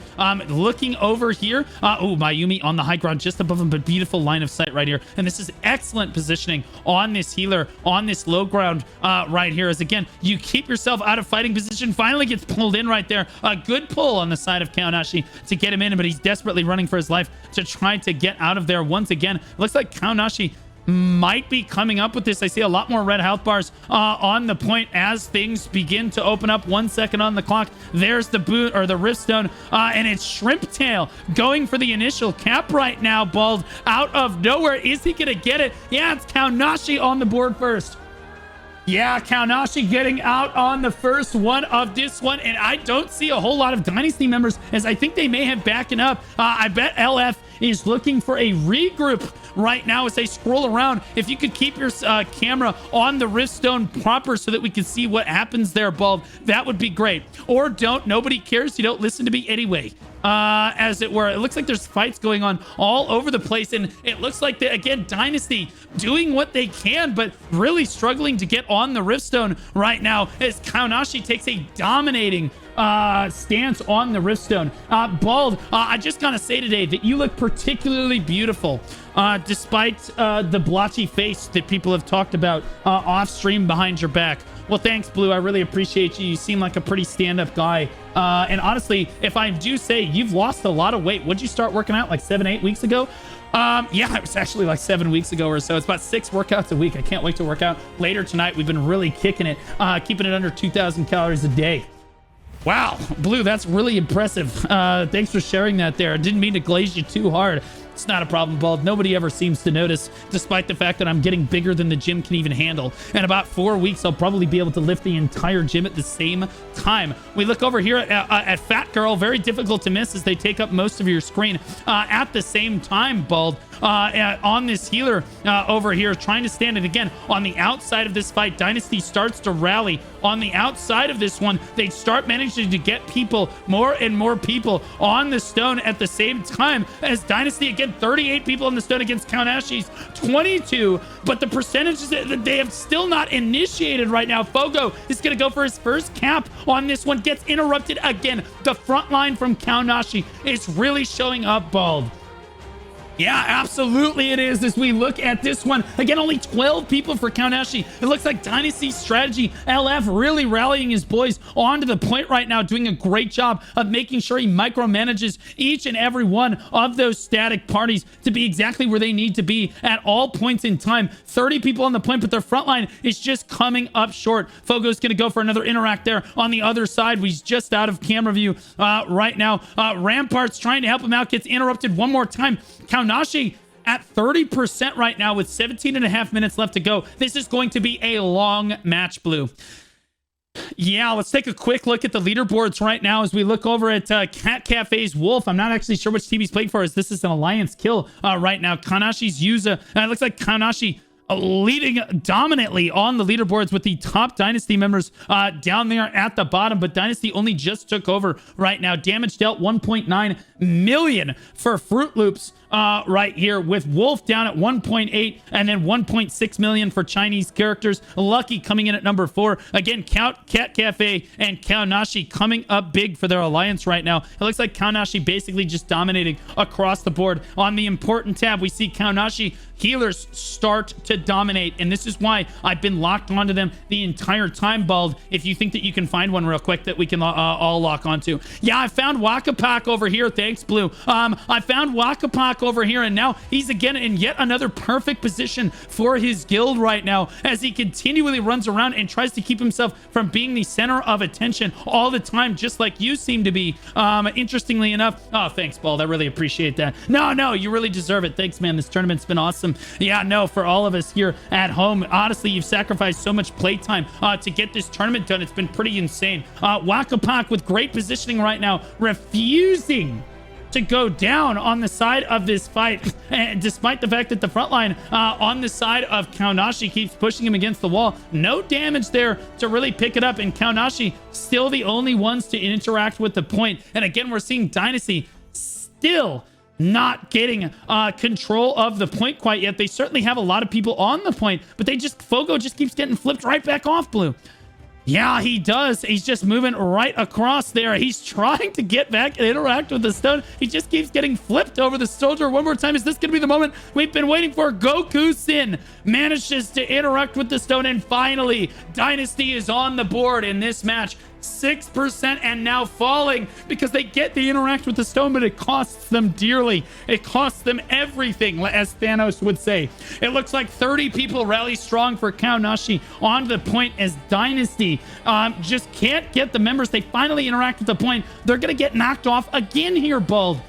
Looking over here. Oh, Mayumi on the high ground just above him, but beautiful line of sight right here. And this is excellent positioning on this healer, on this low ground right here. As again, you keep yourself out of fighting position. Finally gets pulled in right there. A good pull on the side of Kaonashi to get him in, but he's desperately running for his life to try to get out of there once again. Looks like Kaonashi might be coming up with this. I see a lot more red health bars on the point as things begin to open up. 1 second on the clock. There's the boot or the Riftstone, and it's Shrimp Tail going for the initial cap right now. Bald out of nowhere. Is he gonna get it? Yeah, it's Kaonashi on the board first. Yeah, Kaonashi getting out on the first one of this one, and I don't see a whole lot of Dynasty members, as I think they may have backing up. I bet LF is looking for a regroup right now as they scroll around. If you could keep your camera on the Riftstone proper so that we can see what happens there, Bald, that would be great. Or don't. Nobody cares. You don't listen to me anyway. As it were. It looks like there's fights going on all over the place, and it looks like, again, Dynasty doing what they can, but really struggling to get on the Riftstone right now as Kaonashi takes a dominating stance on the Riftstone. Bald, I just gotta say today that you look particularly beautiful, despite the blotchy face that people have talked about off stream behind your back. Well, thanks, Blue. I really appreciate you. You seem like a pretty stand-up guy. And honestly, if I do say you've lost a lot of weight, would you start working out like 7-8 weeks ago? Yeah, it was actually like 7 weeks ago or so. It's about 6 workouts a week. I can't wait to work out later tonight. We've been really kicking it, keeping it under 2,000 calories a day. Wow, Blue, that's really impressive. Thanks for sharing that there. I didn't mean to glaze you too hard. It's not a problem, Bald. Nobody ever seems to notice, despite the fact that I'm getting bigger than the gym can even handle. In about 4 weeks, I'll probably be able to lift the entire gym at the same time. We look over here at Fat Girl. Very difficult to miss as they take up most of your screen. At the same time, Bald, on this healer over here, trying to stand it again. On the outside of this fight, Dynasty starts to rally. On the outside of this one, they start managing to get people, more and more people, on the stone at the same time as Dynasty, again, 38 people on the stone against Kaonashi's 22, but the percentages that they have still not initiated right now. Fogo is going to go for his first cap on this one, gets interrupted again. The front line from Kaonashi is really showing up, Bald. Yeah, absolutely it is. As we look at this one, again, only 12 people for Kaonashi. It looks like Dynasty's strategy, LF really rallying his boys onto the point right now, doing a great job of making sure he micromanages each and every one of those static parties to be exactly where they need to be at all points in time. 30 people on the point, but their front line is just coming up short. Fogo's going to go for another interact there on the other side. He's just out of camera view right now. Rampart's trying to help him out, gets interrupted one more time. Kaonashi at 30% right now with 17 and a half minutes left to go. This is going to be a long match, Blue. Yeah, let's take a quick look at the leaderboards right now as we look over at Cat Cafe's Wolf. I'm not actually sure which team he's playing for, as this is an alliance kill right now. Kaonashi's Yuza. It looks like Kaonashi leading dominantly on the leaderboards with the top Dynasty members down there at the bottom, but Dynasty only just took over right now. Damage dealt 1.9 million for Fruit Loops right here, with Wolf down at 1.8 and then 1.6 million for Chinese characters. Lucky coming in at number 4. Again, Cat Cafe and Kaonashi coming up big for their alliance right now. It looks like Kaonashi basically just dominating across the board. On the important tab, we see Kaonashi healers start to dominate, and this is why I've been locked onto them the entire time, Bald. If you think that you can find one real quick that we can all lock onto. Yeah, I found Wakapak over here. Thanks, Blue. I found Wakapak over here, and now he's again in yet another perfect position for his guild right now as he continually runs around and tries to keep himself from being the center of attention all the time, just like you seem to be. Interestingly enough, oh, thanks, Bald. I really appreciate that. No, you really deserve it. Thanks, man. This tournament's been awesome. Yeah, no, for all of us here at home, honestly, you've sacrificed so much playtime to get this tournament done. It's been pretty insane. Wakapak with great positioning right now, refusing to go down on the side of this fight, and despite the fact that the front line on the side of Kaonashi keeps pushing him against the wall. No damage there to really pick it up, and Kaonashi still the only ones to interact with the point. And again, we're seeing Dynasty still not getting control of the point quite yet. They certainly have a lot of people on the point, but Fogo just keeps getting flipped right back off, Blue. Yeah, he does. He's just moving right across there. He's trying to get back and interact with the stone. He just keeps getting flipped over the soldier one more time. Is this going to be the moment we've been waiting for? Goku Sin manages to interact with the stone, and finally, Dynasty is on the board in this match. 6% and now falling because they get the interact with the stone, but it costs them dearly. It costs them everything, as Thanos would say. It looks like 30 people rally strong for Kaonashi on the point as Dynasty just can't get the members. They finally interact with the point. They're going to get knocked off again here, Bald.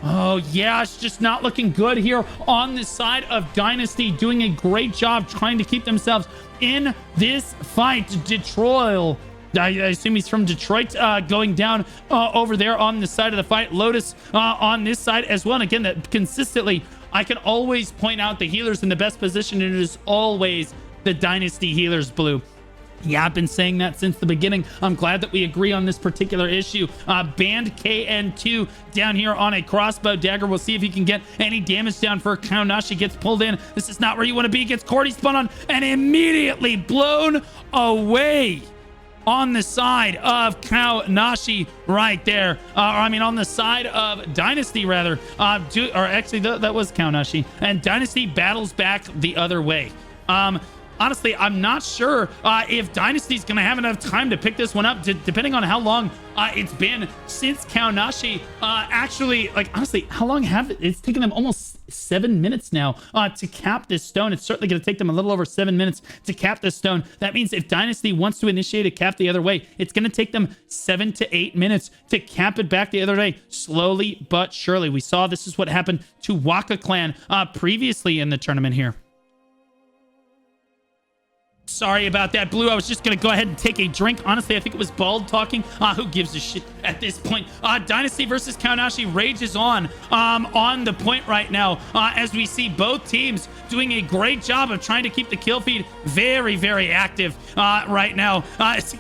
Oh, yeah, it's just not looking good here on the side of Dynasty, doing a great job trying to keep themselves in this fight. Detroit, I assume he's from Detroit, going down over there on the side of the fight. Lotus on this side as well. And again, that consistently, I can always point out the healers in the best position, and it is always the Dynasty healers, Blue. Yeah, I've been saying that since the beginning. I'm glad that we agree on this particular issue. Band KN2 down here on a crossbow dagger. We'll see if he can get any damage down for Kaonashi. Gets pulled in. This is not where you want to be. Gets Cordy spun on and immediately blown away on the side of Kaonashi right there. On the side of Dynasty, rather. Actually, that was Kaonashi. And Dynasty battles back the other way. honestly, I'm not sure if Dynasty's going to have enough time to pick this one up, depending on how long it's been since Kaonashi actually, like, honestly, how long it's taken them almost 7 minutes now to cap this stone. It's certainly going to take them a little over 7 minutes to cap this stone. That means if Dynasty wants to initiate a cap the other way, it's going to take them 7 to 8 minutes to cap it back the other way, slowly but surely. We saw this is what happened to Waka Clan previously in the tournament here. Sorry about that, Blue. I was just going to go ahead and take a drink. Honestly, I think it was Bald talking. Who gives a shit at this point? Dynasty versus Kaonashi rages on the point right now as we see both teams doing a great job of trying to keep the kill feed very, very active right now.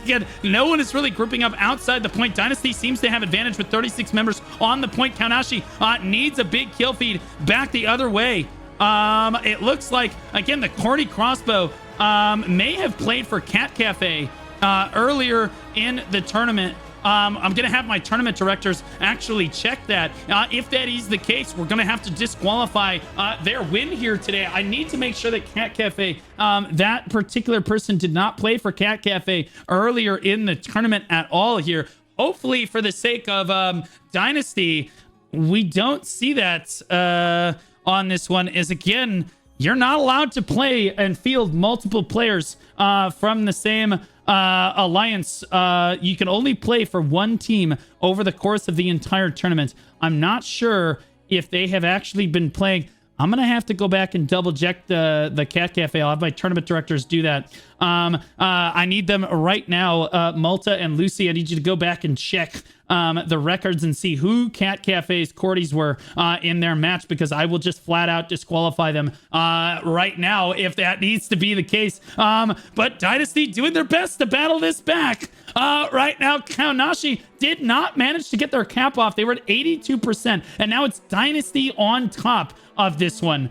Again, no one is really grouping up outside the point. Dynasty seems to have advantage with 36 members on the point. Kaonashi needs a big kill feed back the other way. It looks like, again, the Corny crossbow may have played for Cat Cafe earlier in the tournament. I'm going to have my tournament directors actually check that. If that is the case, we're going to have to disqualify their win here today. I need to make sure that Cat Cafe, that particular person did not play for Cat Cafe earlier in the tournament at all here. Hopefully, for the sake of Dynasty, we don't see that on this one. Is, again, you're not allowed to play and field multiple players from the same alliance. You can only play for one team over the course of the entire tournament. I'm not sure if they have actually been playing. I'm going to have to go back and double check the Cat Cafe. I'll have my tournament directors do that. I need them right now. Malta and Lucy, I need you to go back and check the records and see who Cat Cafe's Cordies were in their match, because I will just flat out disqualify them right now if that needs to be the case. But Dynasty doing their best to battle this back. Right now, Kaonashi did not manage to get their cap off. They were at 82%, and now it's Dynasty on top of this one.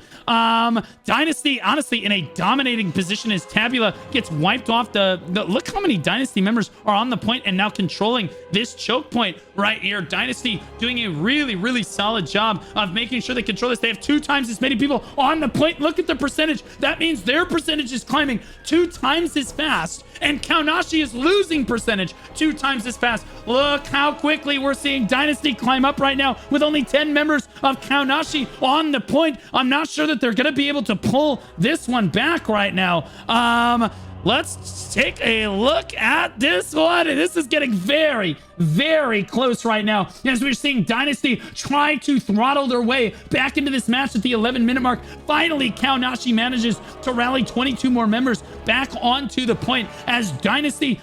Dynasty, honestly, in a dominating position as Tabula gets wiped off the look how many Dynasty members are on the point and now controlling this choke point right here. Dynasty doing a really, really solid job of making sure they control this. They have 2 times as many people on the point. Look at the percentage. That means their percentage is climbing 2 times as fast, and Kaonashi is losing percentage 2 times as fast. Look how quickly we're seeing Dynasty climb up right now with only 10 members of Kaonashi on the point. I'm not sure that they're going to be able to pull this one back right now. Let's take a look at this one. This is getting very, very close right now as we're seeing Dynasty try to throttle their way back into this match at the 11-minute mark. Finally, Kaonashi manages to rally 22 more members back onto the point as Dynasty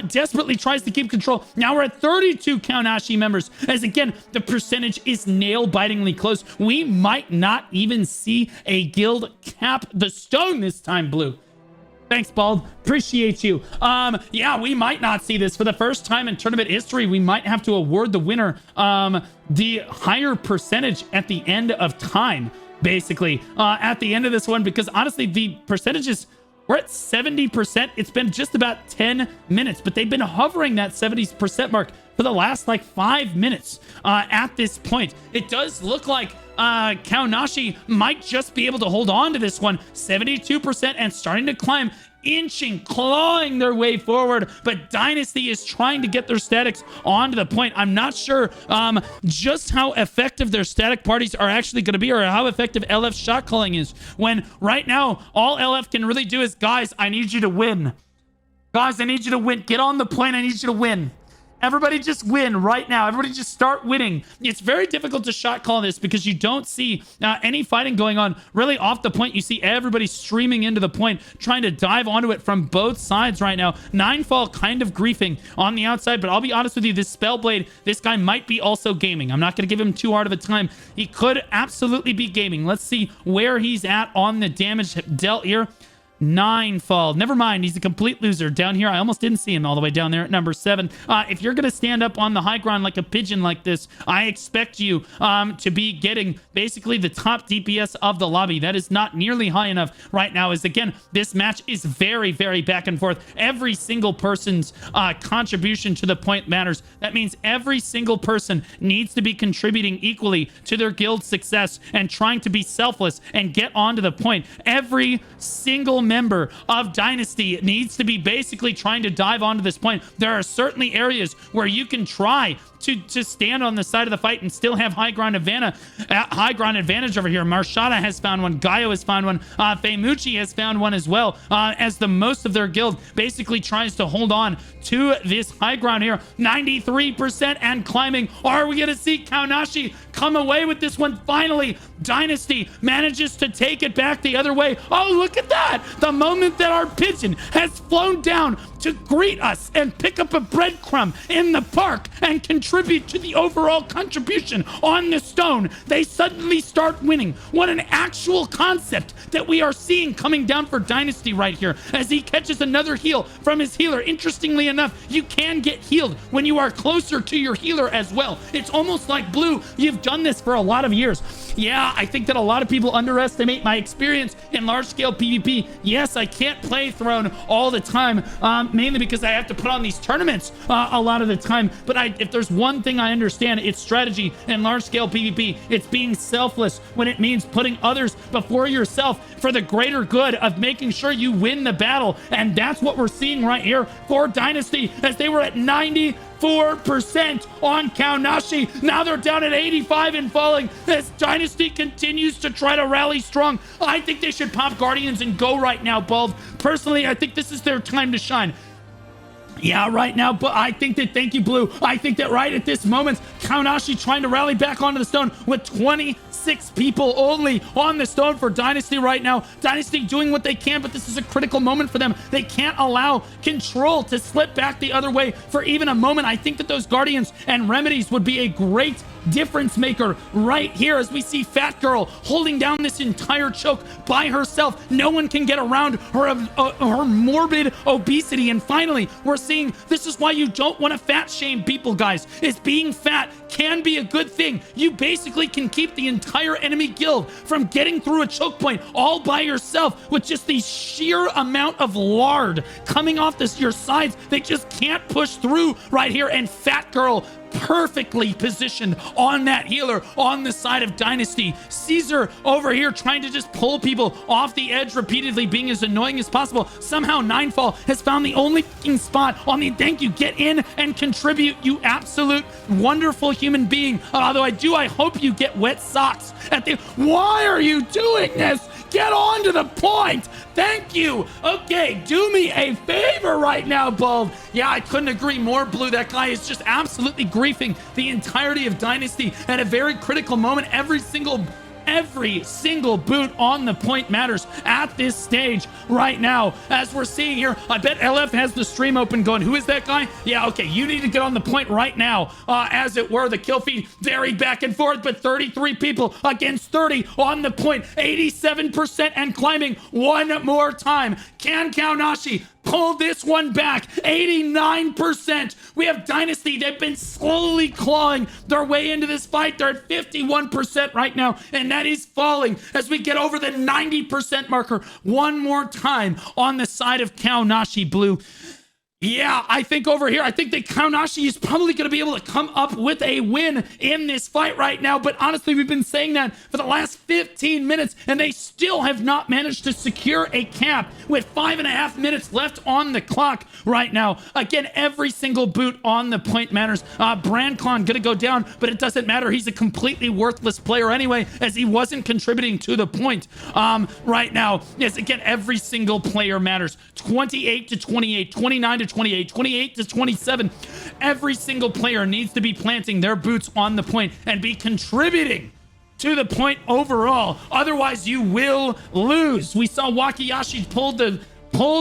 desperately tries to keep control. Now we're at 32 Kaonashi members as, again, the percentage is nail-bitingly close. We might not even see a guild cap the stone this time, Blue. Thanks, Bald. Appreciate you. Yeah, we might not see this. For the first time in tournament history, we might have to award the winner the higher percentage at the end of time, basically, at the end of this one, because honestly, the percentages, we're at 70%. It's been just about 10 minutes, but they've been hovering that 70% mark for the last, like, 5 minutes at this point. It does look like Kaonashi might just be able to hold on to this one. 72% and starting to climb, inching, clawing their way forward. But Dynasty is trying to get their statics onto the point. I'm not sure just how effective their static parties are actually going to be, or how effective LF shot calling is, when right now all LF can really do is, guys, I need you to win. Guys, I need you to win. Get on the point. I need you to win. Everybody just win right now. Everybody just start winning. It's very difficult to shot call this because you don't see any fighting going on really off the point. You see everybody streaming into the point, trying to dive onto it from both sides right now. Ninefall kind of griefing on the outside, but I'll be honest with you, this Spellblade, this guy might be also gaming. I'm not going to give him too hard of a time. He could absolutely be gaming. Let's see where he's at on the damage dealt here. Ninefall. Never mind. He's a complete loser. Down here, I almost didn't see him all the way down there at number 7. If you're going to stand up on the high ground like a pigeon like this, I expect you to be getting basically the top DPS of the lobby. That is not nearly high enough right now, as again, this match is very, very back and forth. Every single person's contribution to the point matters. That means every single person needs to be contributing equally to their guild's success and trying to be selfless and get onto the point. Every single member of Dynasty needs to be basically trying to dive onto this point. There are certainly areas where you can try to stand on the side of the fight and still have high ground advantage over here. Marshada has found one. Gaio has found one. Feimuchi has found one as well, as the most of their guild basically tries to hold on to this high ground here. 93% and climbing. Are we going to see Kaonashi come away with this one? Finally, Dynasty manages to take it back the other way. Oh, look at that. The moment that our pigeon has flown down to greet us and pick up a breadcrumb in the park and contribute to the overall contribution on the stone, they suddenly start winning. What an actual concept that we are seeing coming down for Dynasty right here as he catches another heal from his healer. Interestingly enough, you can get healed when you are closer to your healer as well. It's almost like, Blue, you've done this for a lot of years. Yeah, I think that a lot of people underestimate my experience in large-scale PvP. Yes, I can't play Throne all the time, mainly because I have to put on these tournaments a lot of the time. But if there's one thing I understand, it's strategy in large-scale PvP. It's being selfless when it means putting others before yourself for the greater good of making sure you win the battle. And that's what we're seeing right here for Dynasty, as they were at 94% on Kaonashi. Now they're down at 85 and falling as Dynasty continues to try to rally strong. I think they should pop Guardians and go right now, Bald. Personally, I think this is their time to shine. Yeah, right now, but I think that, thank you, Blue. I think that right at this moment, Kaonashi trying to rally back onto the stone with 26 people only on the stone for Dynasty right now. Dynasty doing what they can, but this is a critical moment for them. They can't allow Control to slip back the other way for even a moment. I think that those Guardians and Remedies would be a great difference maker right here as we see Fat Girl holding down this entire choke by herself. No one can get around her morbid obesity. And finally, we're seeing this is why you don't want to fat shame people, guys, is being fat can be a good thing. You basically can keep the entire enemy guild from getting through a choke point all by yourself with just the sheer amount of lard coming off your sides. They just can't push through right here. And Fat Girl perfectly positioned on that healer on the side of Dynasty. Caesar over here trying to just pull people off the edge repeatedly, being as annoying as possible. Somehow Ninefall has found the only spot on the thank you. Get in and contribute, you absolute wonderful human being. Although I hope you get wet socks at the... Why are you doing this? Get on to the point. Thank you. Okay, do me a favor right now, Bulb. Yeah, I couldn't agree more, Blue. That guy is just absolutely griefing the entirety of Dynasty at a very critical moment. Every single boot on the point matters at this stage right now, as we're seeing here. I bet LF has the stream open going, who is that guy? Yeah, okay, you need to get on the point right now. As it were, the kill feed very back and forth, but 33 people against 30 on the point, 87% and climbing one more time. Can Kaonashi pull this one back? 89%. We have Dynasty. They've been slowly clawing their way into this fight. They're at 51% right now, and that is falling as we get over the 90% marker one more time on the side of Kaonashi, Blue. Yeah, I think over here, I think that Kaonashi is probably going to be able to come up with a win in this fight right now. But honestly, we've been saying that for the last 15 minutes, and they still have not managed to secure a cap with 5.5 minutes left on the clock right now. Again, every single boot on the point matters. Brandcon going to go down, but it doesn't matter. He's a completely worthless player anyway, as he wasn't contributing to the point right now. Yes, again, every single player matters. 28 to 28, 29 to 28, 28 to 27. Every single player needs to be planting their boots on the point and be contributing to the point overall. Otherwise, you will lose. We saw Wakayashi pulled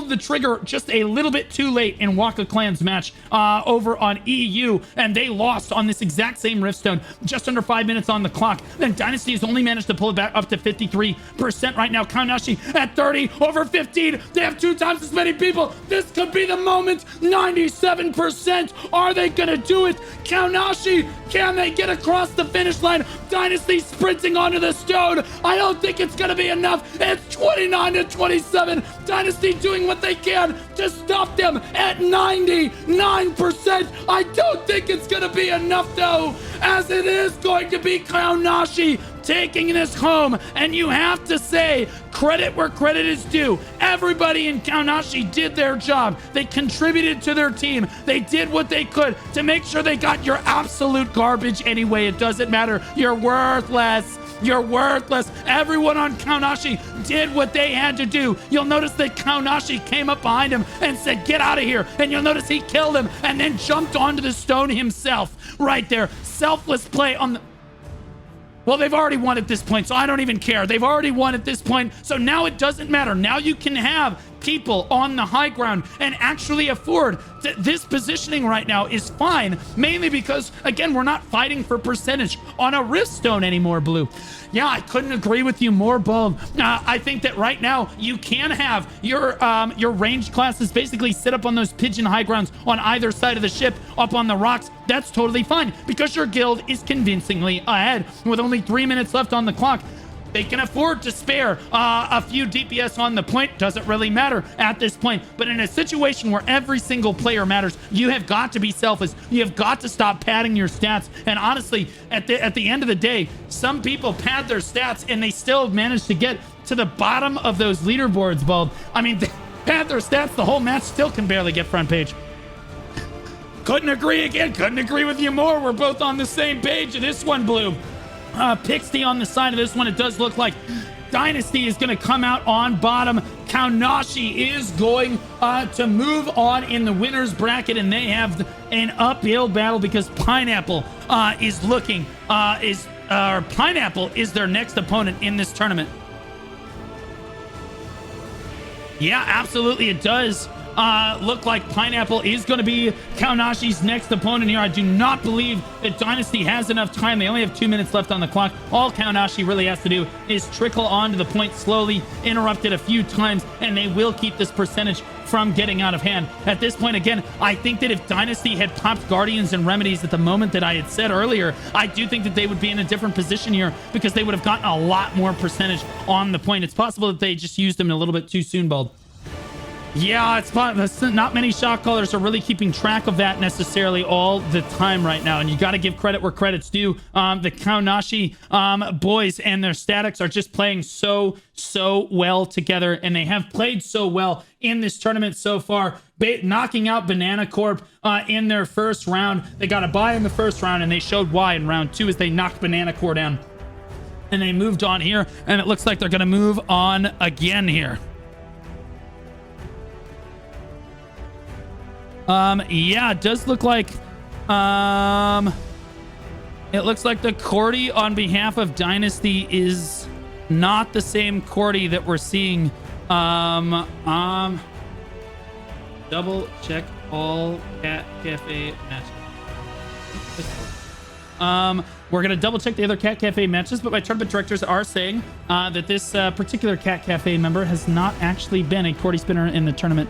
the trigger just a little bit too late in Waka Clan's match over on EU, and they lost on this exact same Riftstone just under 5 minutes on the clock. Then Dynasty has only managed to pull it back up to 53% right now. Kaonashi at 30, over 15. They have 2 times as many people. This could be the moment. 97%. Are they gonna do it? Kaonashi, can they get across the finish line? Dynasty sprinting onto the stone. I don't think it's gonna be enough. It's 29 to 27. Dynasty doing what they can to stop them at 99%. I don't think it's gonna be enough though, as it is going to be Kaonashi taking this home. And you have to say, credit where credit is due. Everybody in Kaonashi did their job. They contributed to their team. They did what they could to make sure they got your absolute garbage anyway. It doesn't matter. You're worthless. You're worthless. Everyone on Kaonashi did what they had to do. You'll notice that Kaonashi came up behind him and said, get out of here. And you'll notice he killed him and then jumped onto the stone himself right there. Selfless play on the... Well, they've already won at this point, so I don't even care. They've already won at this point, so now it doesn't matter. Now you can have people on the high ground and actually afford this positioning right now is fine, mainly because, again, we're not fighting for percentage on a rift stone anymore, Blue. Yeah, I couldn't agree with you more, Bulb. I think that right now you can have your ranged classes basically sit up on those pigeon high grounds on either side of the ship, up on the rocks. That's totally fine because your guild is convincingly ahead with only 3 minutes left on the clock. They can afford to spare a few DPS on the point. Doesn't really matter at this point. But in a situation where every single player matters, you have got to be selfless. You have got to stop padding your stats. And honestly, at the end of the day, some people pad their stats and they still manage to get to the bottom of those leaderboards, Bulb. I mean, they pad their stats, the whole match still can barely get front page. Couldn't agree again. Couldn't agree with you more. We're both on the same page of this one, Blue. Pixie on the side of this one. It does look like Dynasty is going to come out on bottom. Kaonashi is going to move on in the winner's bracket, and they have an uphill battle because Pineapple is looking Pineapple is their next opponent in this tournament. Yeah, absolutely, it does. Look like Pineapple is going to be Kaonashi's next opponent here. I do not believe that Dynasty has enough time. They only have 2 minutes left on the clock. All Kaonashi really has to do is trickle onto the point slowly, interrupt it a few times, and they will keep this percentage from getting out of hand. At this point, again, I think that if Dynasty had popped Guardians and Remedies at the moment that I had said earlier, I do think that they would be in a different position here because they would have gotten a lot more percentage on the point. It's possible that they just used them a little bit too soon, Bald. Yeah, it's not many shot callers are really keeping track of that necessarily all the time right now. And you got to give credit where credit's due. The Kaonashi boys and their statics are just playing so well together. And they have played so well in this tournament so far, knocking out Banana Corp in their first round. They got a bye in the first round, and they showed why in round 2 as they knocked Banana Corp down. And they moved on here, and it looks like they're going to move on again here. Yeah, it does look like, it looks like the Cordy on behalf of Dynasty is not the same Cordy that we're seeing. Double check all Cat Cafe matches. We're going to double check the other Cat Cafe matches, but my tournament directors are saying, that this, particular Cat Cafe member has not actually been a Cordy spinner in the tournament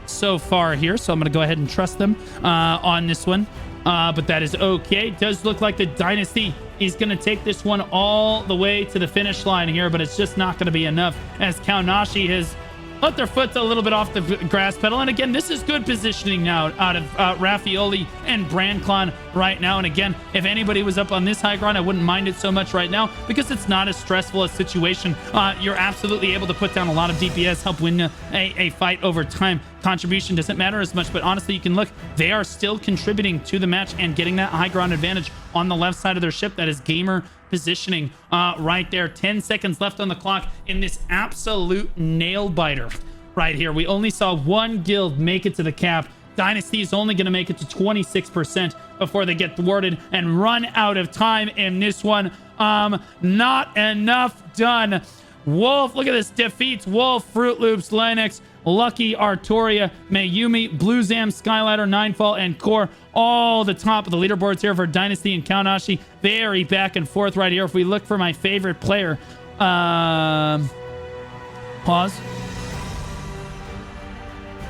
so far here, so I'm gonna go ahead and trust them on this one, but that is okay. It does look like the Dynasty is gonna take this one all the way to the finish line here, but it's just not gonna be enough as Kaonashi has let their foot a little bit off the grass pedal. And again, this is good positioning now out of Raffioli and Brandclon right now. And again, if anybody was up on this high ground, I wouldn't mind it so much right now because it's not as stressful a situation. You're absolutely able to put down a lot of DPS, help win a fight over time. Contribution doesn't matter as much, but honestly, you can look, they are still contributing to the match and getting that high ground advantage on the left side of their ship. That is gamer positioning right there. 10 seconds left on the clock in this absolute nail biter right here. We only saw one guild make it to the cap. Dynasty is only going to make it to 26% before they get thwarted and run out of time in this one. Not enough done. Wolf, look at this, defeats Wolf, Fruit Loops, Lennox, Lucky, Artoria, Mayumi, Bluzam, Skyladder, Ninefall, and Core. All the top of the leaderboards here for Dynasty and Kaonashi. Very back and forth right here. If we look for my favorite player, pause.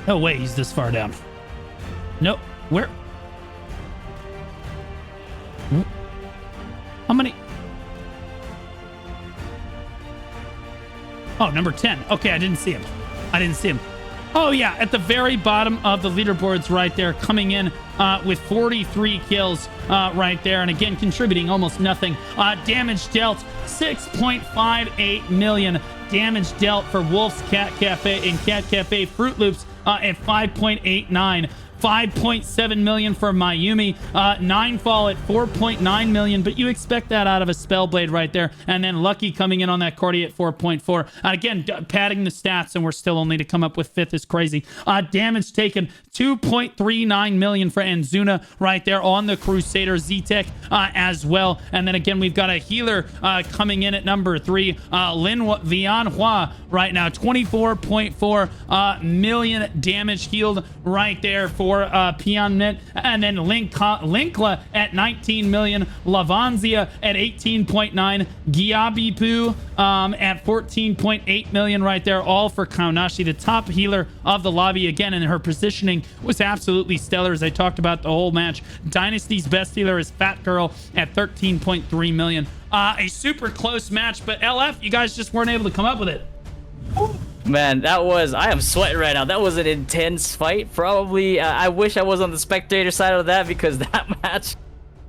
Oh, wait, he's this far down. Nope. Where? How many? Oh, number 10. Okay, I didn't see him. Oh, yeah, at the very bottom of the leaderboards right there, coming in with 43 kills right there. And again, contributing almost nothing. Damage dealt, 6.58 million. damage dealt for Wolf's Cat Cafe and Cat Cafe Fruit Loops at 5.89. 5.7 million for Mayumi, Ninefall at 4.9 million, but you expect that out of a Spellblade right there. And then Lucky coming in on that Cordy at 4.4. Again, padding the stats, and we're still only to come up with 5th is crazy. Damage taken 2.39 million for Anzuna right there on the Crusader Z-Tech as well. And then again, we've got a healer coming in at number 3, Lin Vian Hua right now, 24.4 million damage healed right there for Pionnet, and then Linkla at 19 million, Lavanzia at 18.9, Giabipu at 14.8 million right there, all for Kaonashi, the top healer of the lobby again, and her positioning was absolutely stellar as I talked about the whole match. Dynasty's best healer is Fat Girl at 13.3 million. A super close match, but LF, you guys just weren't able to come up with it. Man, I am sweating right now. That was an intense fight. Probably, I wish I was on the spectator side of that, because that match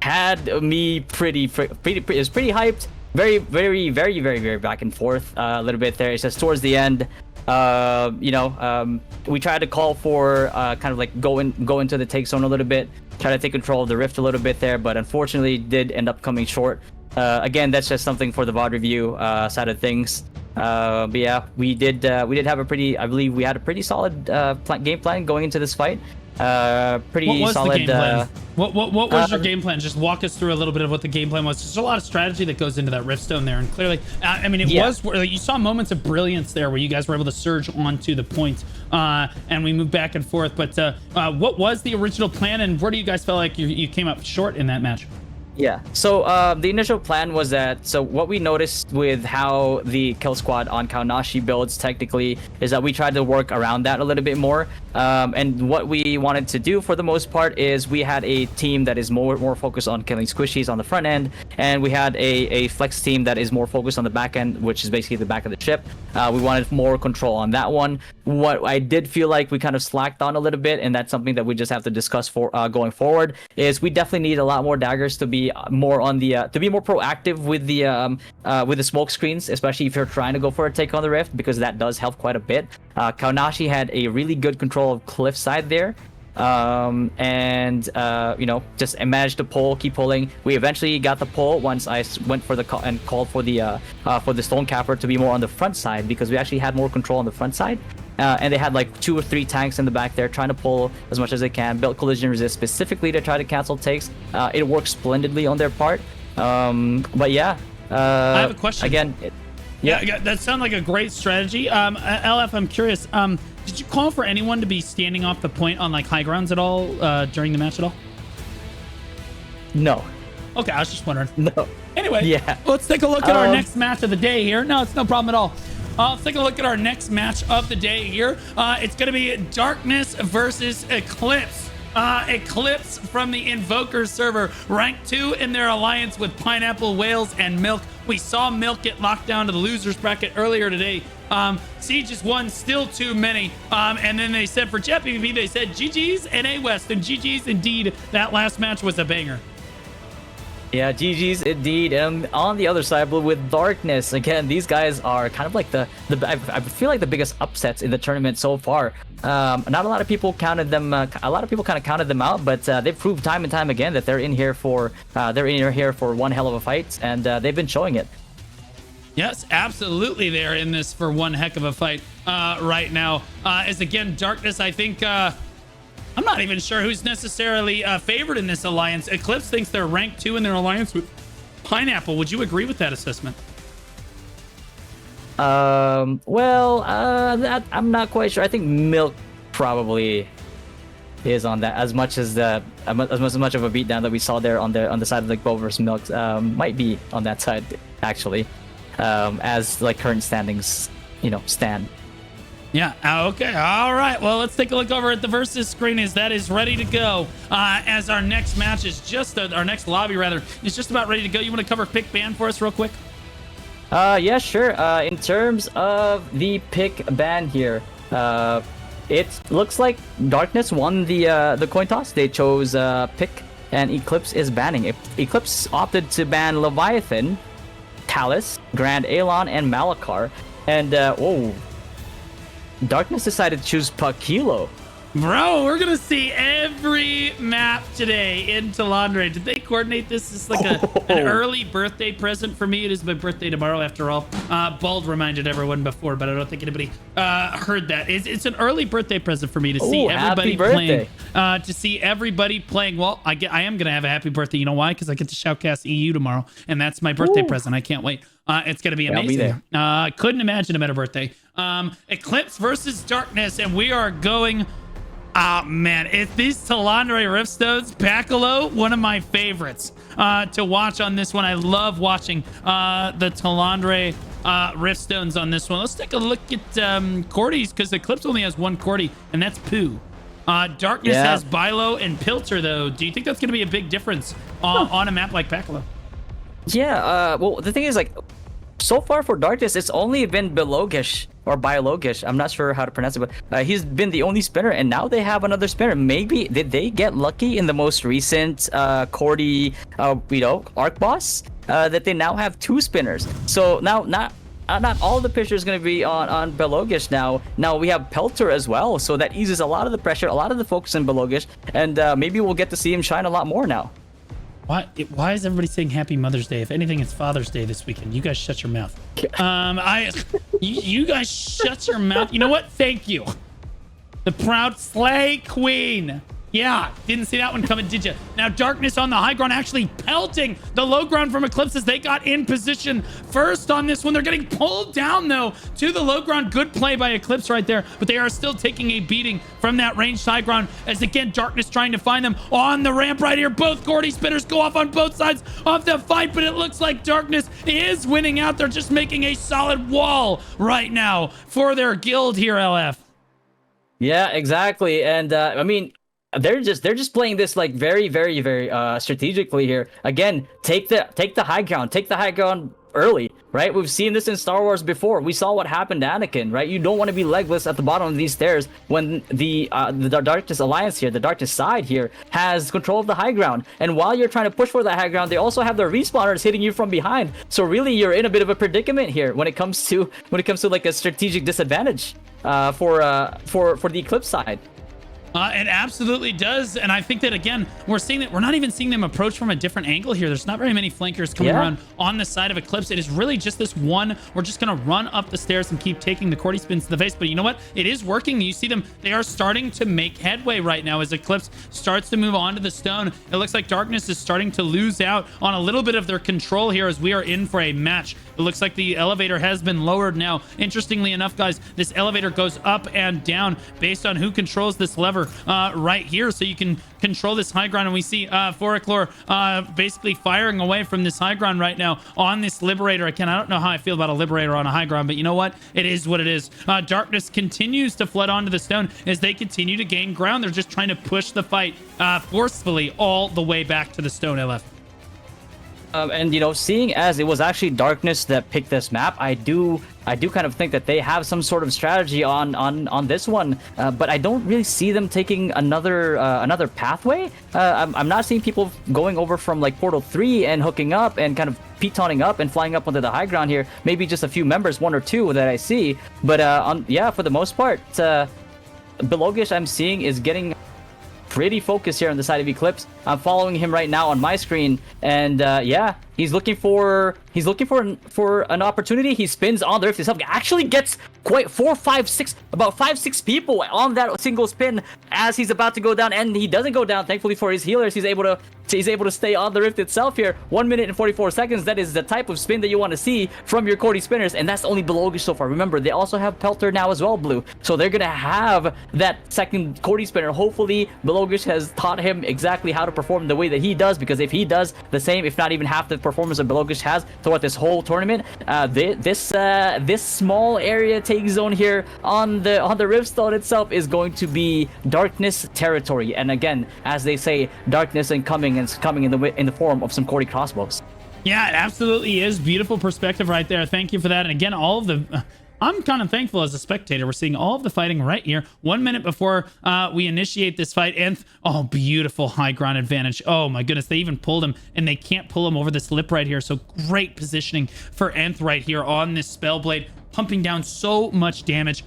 had me pretty, it was pretty hyped. Very back and forth a little bit there. It's just towards the end, we tried to call for kind of like go into the take zone a little bit, try to take control of the rift a little bit there, but unfortunately did end up coming short. Again, that's just something for the VOD review side of things. But yeah, we did have I believe we had a pretty solid game plan going into this fight. Pretty what was solid. The game plan? What was your game plan? Just walk us through a little bit of what the game plan was. There's a lot of strategy that goes into that Riftstone there, and clearly, I mean, it was you saw moments of brilliance there where you guys were able to surge onto the point, and we moved back and forth. But what was the original plan, and where do you guys feel like you came up short in that match? Yeah, so the initial plan was that, so what we noticed with how the kill squad on Kaonashi builds technically is that we tried to work around that a little bit more. And what we wanted to do for the most part is we had a team that is more focused on killing squishies on the front end, and we had a flex team that is more focused on the back end, which is basically the back of the ship. We wanted more control on that one. What I did feel like we kind of slacked on a little bit, and that's something that we just have to discuss for going forward, is we definitely need a lot more daggers to be more on the to be more proactive with the smoke screens, especially if you're trying to go for a take on the rift, because that does help quite a bit. Kaonashi had a really good control of cliffside there, and just managed to keep pulling. We eventually got the pull once I went for the call and called for the stone capper to be more on the front side, because we actually had more control on the front side. And they had like 2 or 3 tanks in the back there trying to pull as much as they can, build collision resist specifically to try to cancel takes. It works splendidly on their part. But yeah, I have a question. Again, yeah, that sounds like a great strategy. LF, I'm curious. Did you call for anyone to be standing off the point on like high grounds at all during the match at all? No. Okay, I was just wondering. No. Anyway, yeah. Let's take a look at our next match of the day here. No, it's no problem at all. Let's take a look at our next match of the day here. It's going to be Darkness versus Eclipse. Eclipse from the Invoker server, rank 2 in their alliance with Pineapple, Whalez, and Milk. We saw Milk get locked down to the losers bracket earlier today. Siege is 1, still too many. And then they said for Jet PvP, they said GG's and A West, and GG's indeed. That last match was a banger. Yeah, GG's indeed. And on the other side, but with Darkness, again, these guys are kind of like I feel like the biggest upsets in the tournament so far. Not a lot of people counted them. A lot of people kind of counted them out, but they've proved time and time again that they're in here for one hell of a fight, and they've been showing it. Yes, absolutely. They're in this for one heck of a fight right now. As again, Darkness, I think. I'm not even sure who's necessarily favored in this alliance. Eclipse thinks they're rank 2 in their alliance with Pineapple. Would you agree with that assessment? Well, I'm not quite sure. I think Milk probably is on that as much of a beatdown that we saw there on the side of like Bo versus Milk. Might be on that side actually, as like current standings, stand. Yeah, okay, all right. Well, let's take a look over at the versus screen as that is ready to go. As our next match is our next lobby rather, is just about ready to go. You want to cover pick ban for us real quick? Yeah, sure. In terms of the pick ban here, it looks like Darkness won the coin toss. They chose pick, and Eclipse is banning. Eclipse opted to ban Leviathan, Talus, Grand Alon, and Malakar. And oh, Darkness decided to choose Pakilo. Bro, we're gonna see every map today in Talandre. Did they coordinate this? It's like an early birthday present for me. It is my birthday tomorrow, after all. Bald reminded everyone before, but I don't think anybody heard that. It's an early birthday present for me to see everybody playing. To see everybody playing. Well, I am gonna have a happy birthday. You know why? Because I get to shoutcast EU tomorrow, and that's my birthday present. I can't wait. It's gonna be amazing. Couldn't imagine a better birthday. Eclipse versus Darkness, and we are going. Man, if these Talandre Riftstones, Pakilo, one of my favorites to watch on this one. I love watching the Talandre Riftstones on this one. Let's take a look at Cordy's, because Eclipse only has one Cordy, and that's Pooh. Darkness has Bilo and Pilter, though. Do you think that's going to be a big difference on a map like Pakilo? Yeah, well, the thing is, like, so far for Darkness, it's only been Biologish or Biologish. I'm not sure how to pronounce it, but he's been the only spinner, and now they have another spinner. Maybe did they get lucky in the most recent Cordy, Arc Boss, that they now have two spinners. So now not all the pressure is going to be on Biologish now. Now we have Pelter as well, so that eases a lot of the pressure, a lot of the focus on Biologish, and maybe we'll get to see him shine a lot more now. Why is everybody saying Happy Mother's Day? If anything, it's Father's Day this weekend. You guys shut your mouth. You guys shut your mouth. You know what? Thank you. The proud Slay Queen. Yeah, didn't see that one coming, did you? Now, Darkness on the high ground, actually pelting the low ground from Eclipse as they got in position first on this one. They're getting pulled down, though, to the low ground. Good play by Eclipse right there, but they are still taking a beating from that ranged high ground as, again, Darkness trying to find them on the ramp right here. Both Gordy spinners go off on both sides of the fight, but it looks like Darkness is winning out. They're just making a solid wall right now for their guild here, LF. Yeah, exactly. And, I mean, they're just playing this like very strategically here. Again, take the high ground early, right? We've seen this in Star Wars before. We saw what happened to Anakin, right? You don't want to be legless at the bottom of these stairs when the Darkness Alliance here, the Darkness side here, has control of the high ground. And while you're trying to push for that high ground, they also have their respawners hitting you from behind. So really, you're in a bit of a predicament here when it comes to like a strategic disadvantage for the Eclipse side. It absolutely does, and I think that, again, we're not even seeing them approach from a different angle here. There's not very many flankers coming around on the side of Eclipse. It is really just this one. We're just going to run up the stairs and keep taking the Cordy spins to the face, but you know what? It is working. You see them. They are starting to make headway right now as Eclipse starts to move onto the stone. It looks like Darkness is starting to lose out on a little bit of their control here as we are in for a match. It looks like the elevator has been lowered now. Interestingly enough, guys, this elevator goes up and down based on who controls this lever right here, so you can control this high ground. And we see Foriclor basically firing away from this high ground right now on this Liberator. Again, I don't know how I feel about a Liberator on a high ground, but you know what? It is what it is. Darkness continues to flood onto the stone as they continue to gain ground. They're just trying to push the fight forcefully all the way back to the stone, LF. And you know, seeing as it was actually Darkness that picked this map, I do kind of think that they have some sort of strategy on this one, but I don't really see them taking another pathway. I'm not seeing people going over from like Portal 3 and hooking up and kind of pitoning up and flying up onto the high ground here. Maybe just a few members, one or two that I see, but for the most part, Biologish I'm seeing is getting pretty focused here on the side of Eclipse. I'm following him right now on my screen, and he's looking for an opportunity. He spins on the rift himself. Actually gets quite about 5-6 people on that single spin as he's about to go down, and he doesn't go down. Thankfully for his healers, he's able to stay on the rift itself here. 1 minute and 44 seconds. That is the type of spin that you want to see from your Cordy spinners, and that's only Biologish so far. Remember, they also have Pelter now as well, Blue. So they're gonna have that second Cordy spinner. Hopefully, Biologish has taught him exactly how to perform the way that he does, because if he does the same, if not even half the performance that Biologish has throughout this whole tournament, this small area take zone here on the Riftstone itself is going to be Darkness territory. And again, as they say, Darkness and coming in the form of some Cordy crossbows. Yeah, it absolutely is. Beautiful perspective right there. Thank you for that. And again, all of the I'm kind of thankful as a spectator. We're seeing all of the fighting right here. 1 minute before we initiate this fight. And oh, beautiful high ground advantage. Oh my goodness, they even pulled him, and they can't pull him over this lip right here. So great positioning for Nth right here on this Spellblade. pumping down so much damage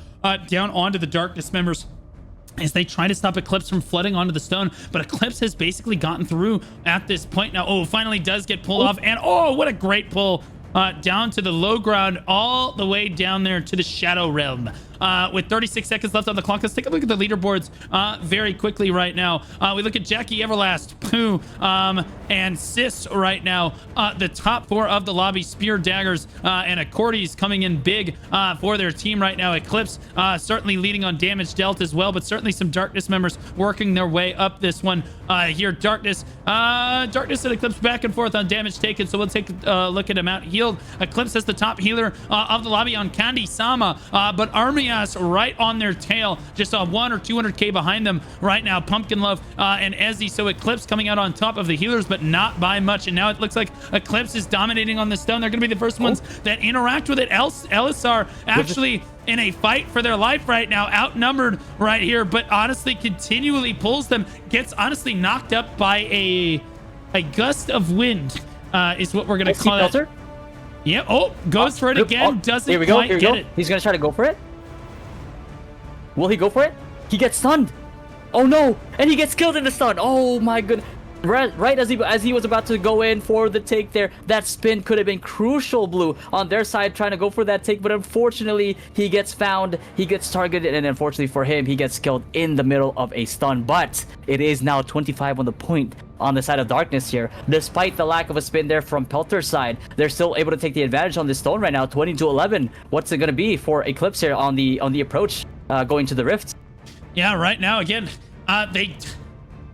down onto the Darkness members as they try to stop Eclipse from flooding onto the stone. But Eclipse has basically gotten through at this point now. Oh, finally does get pulled off. And oh, what a great pull down to the low ground, all the way down there to the Shadow Realm. With 36 seconds left on the clock, let's take a look at the leaderboards very quickly right now. We look at Jackie Everlast, Pooh, and Sis right now. The top 4 of the lobby, Spear, Daggers, and Accordies coming in big for their team right now. Eclipse certainly leading on damage dealt as well, but certainly some Darkness members working their way up this one. Here, Darkness and Eclipse back and forth on damage taken, so we'll take a look at amount healed. Eclipse has the top healer of the lobby on Candy Sama, but Armias right on their tail, just 100 or 200k behind them right now. Pumpkin Love and Ezzy, so Eclipse coming out on top of the healers, but not by much. And now it looks like Eclipse is dominating on the stone. They're going to be the first ones that interact with it. Elisar actually in a fight for their life right now, outnumbered right here, but honestly continually pulls them, gets honestly knocked up by a gust of wind, is what we're going to call it. Yeah. Oh, goes for it again. Doesn't quite get it. He's going to try to go for it. Will he go for it? He gets stunned. Oh no! And he gets killed in the stun. Oh my goodness. Right as he was about to go in for the take there, that spin could have been crucial, Blue, on their side trying to go for that take, but unfortunately he gets found, he gets targeted, and unfortunately for him, he gets killed in the middle of a stun. But it is now 25 on the point on the side of Darkness here. Despite the lack of a spin there from Pelter's side, they're still able to take the advantage on this stone right now, 20-11. What's it going to be for Eclipse here on the approach going to the Rift? Yeah, right now, again,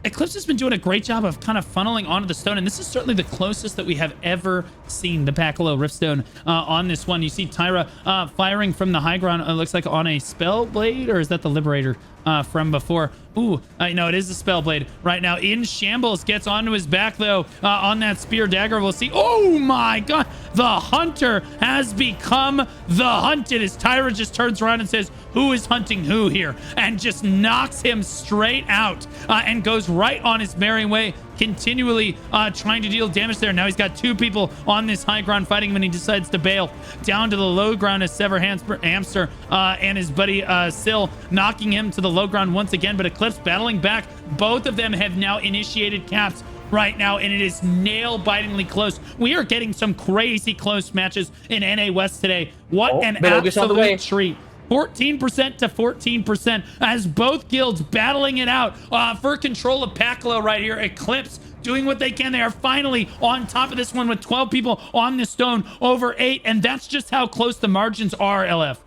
Eclipse has been doing a great job of kind of funneling onto the stone, and this is certainly the closest that we have ever seen the Pacolo Riftstone on this one. You see Tyra firing from the high ground, it looks like on a spell blade, or is that the Liberator from before? Ooh, no, it is a spell blade right now. In shambles, gets onto his back though on that spear dagger. We'll see. Oh my god, the hunter has become the hunted as Tyra just turns around and says, who is hunting who here, and just knocks him straight out and goes right on his merry way, continually trying to deal damage there. Now he's got 2 people on this high ground fighting him, and he decides to bail down to the low ground as Sever Hamster and his buddy Syl knocking him to the low ground once again. But Eclipse battling back. Both of them have now initiated caps right now, and it is nail-bitingly close. We are getting some crazy close matches in NA West today. What an absolute treat. 14% to 14% as both guilds battling it out for control of Pacolo right here. Eclipse doing what they can. They are finally on top of this one with 12 people on the stone over 8, and that's just how close the margins are, LF.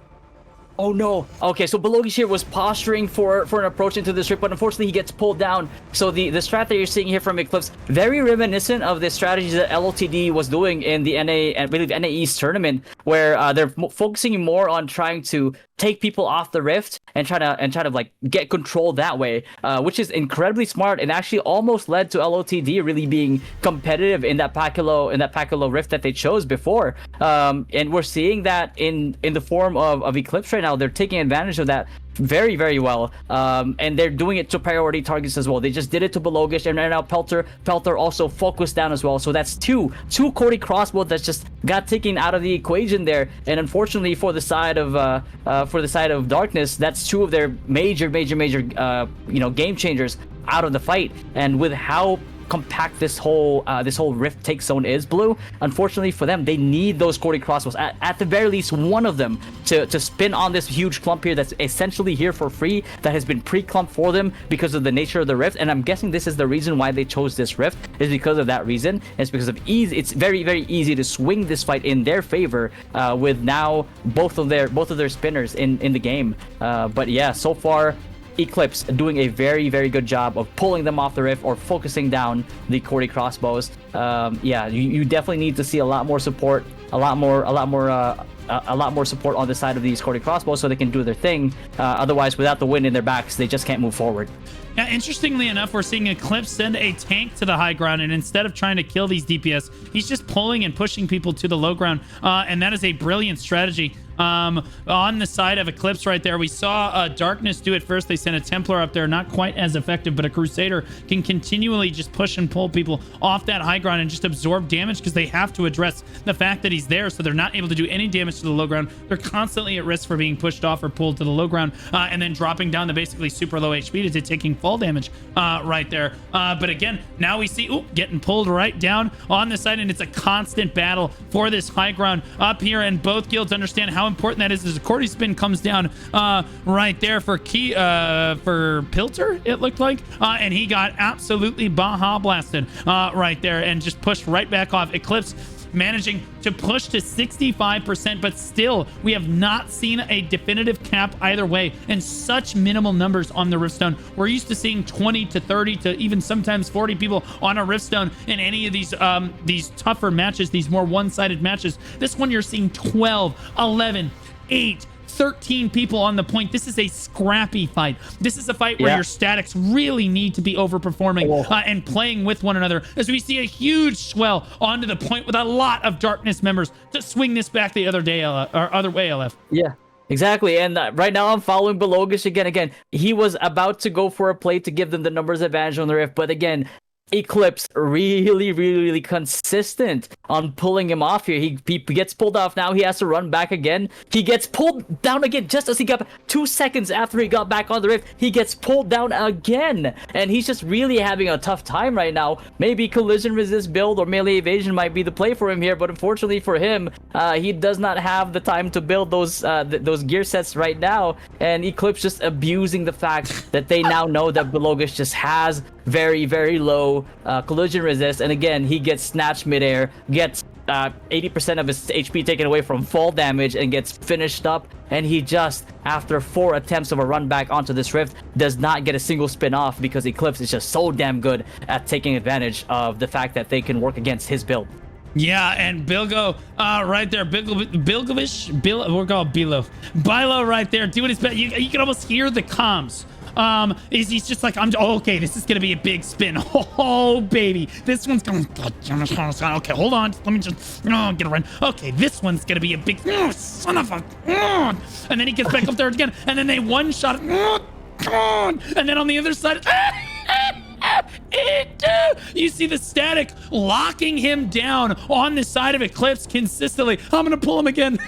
Oh no. Okay, so Belogish here was posturing for an approach into this Rift, but unfortunately he gets pulled down. So the strat that you're seeing here from Eclipse, very reminiscent of the strategies that LOTD was doing in the NA, I believe NA East tournament, where they're focusing more on trying to take people off the Rift and try to like get control that way, which is incredibly smart, and actually almost led to LOTD really being competitive in that Pacolo Rift that they chose before. And we're seeing that in the form of Eclipse right now. They're taking advantage of that very, very well, and they're doing it to priority targets as well. They just did it to Belogish, and right now Pelter also focused down as well. So that's two Cody crossbow that just got taken out of the equation there. And unfortunately for the side of Darkness, that's 2 of their major game changers out of the fight. And with how compact this whole Rift take zone is, Blue, unfortunately for them, they need those Cody crossbows, at the very least one of them, to spin on this huge clump here that's essentially here for free, that has been pre-clumped for them because of the nature of the Rift. And I'm guessing this is the reason why they chose this Rift, is because of that reason. It's because of ease. It's very, very easy to swing this fight in their favor with now both of their spinners in the game. But yeah, so far Eclipse doing a very, very good job of pulling them off the Rift or focusing down the Cody crossbows. Yeah, you definitely need to see a lot more support, a lot more support on the side of these Cody crossbows so they can do their thing. Otherwise, without the wind in their backs, they just can't move forward. Yeah, interestingly enough, we're seeing Eclipse send a tank to the high ground, and instead of trying to kill these DPS, he's just pulling and pushing people to the low ground, and that is a brilliant strategy On the side of Eclipse right there, we saw Darkness do it first. They sent a Templar up there, not quite as effective, but a Crusader can continually just push and pull people off that high ground and just absorb damage because they have to address the fact that he's there, so they're not able to do any damage to the low ground. They're constantly at risk for being pushed off or pulled to the low ground, and then dropping down to basically super low HP to taking fall damage right there. But again, now we see getting pulled right down on the side, and it's a constant battle for this high ground up here, and both guilds understand how important that is as a Cordy spin comes down right there for Pilter, it looked like, and he got absolutely Baja blasted right there and just pushed right back off. Eclipse managing to push to 65%, but still we have not seen a definitive cap either way, and such minimal numbers on the Riftstone. We're used to seeing 20 to 30 to even sometimes 40 people on a Riftstone in any of these tougher matches, these more one-sided matches. This one you're seeing 12, 11, 8, 13 people on the point. This is a scrappy fight. This is a fight where your statics really need to be overperforming and playing with one another, as we see a huge swell onto the point with a lot of Darkness members to swing this back the other day, or other way, LF. Yeah. Exactly, and right now I'm following Belogish again. He was about to go for a play to give them the numbers advantage on the Rift, but again, Eclipse really consistent on pulling him off here. He gets pulled off. Now he has to run back again. He gets pulled down again just as he got 2 seconds after he got back on the Rift. He gets pulled down again, and he's just really having a tough time right now. Maybe collision resist build or melee evasion might be the play for him here, but unfortunately for him, he does not have the time to build those gear sets right now, and Eclipse just abusing the fact that they now know that Belogish just has very low collision resist, and again he gets snatched midair, gets 80% of his HP taken away from fall damage, and gets finished up, and he just, after 4 attempts of a run back onto this Rift, does not get a single spin off because Eclipse is just so damn good at taking advantage of the fact that they can work against his build. Yeah, and Bilgo right there, Bilgovish, we're called Bilo right there doing his best. You can almost hear the comms. He's just like, okay, this is gonna be a big spin. Oh baby, this one's going. Okay, hold on, let me just get a run. Okay, this one's gonna be a big son of a, and then he gets back up there again, and then they one shot, and then on the other side, you see the static locking him down on the side of Eclipse consistently. I'm gonna pull him again.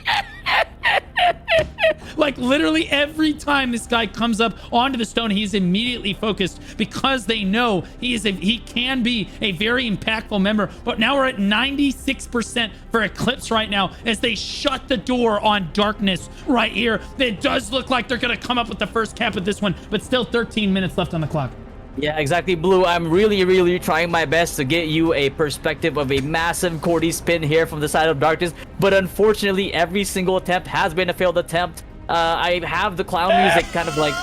Like literally every time this guy comes up onto the stone, he's immediately focused because they know he can be a very impactful member. But now we're at 96% for Eclipse right now as they shut the door on Darkness right here. It does look like they're gonna come up with the first cap of this one, but still 13 minutes left on the clock. Yeah, exactly, Blue. I'm really trying my best to get you a perspective of a massive Cordy spin here from the side of Darkness, but unfortunately, every single attempt has been a failed attempt. I have the clown music kind of like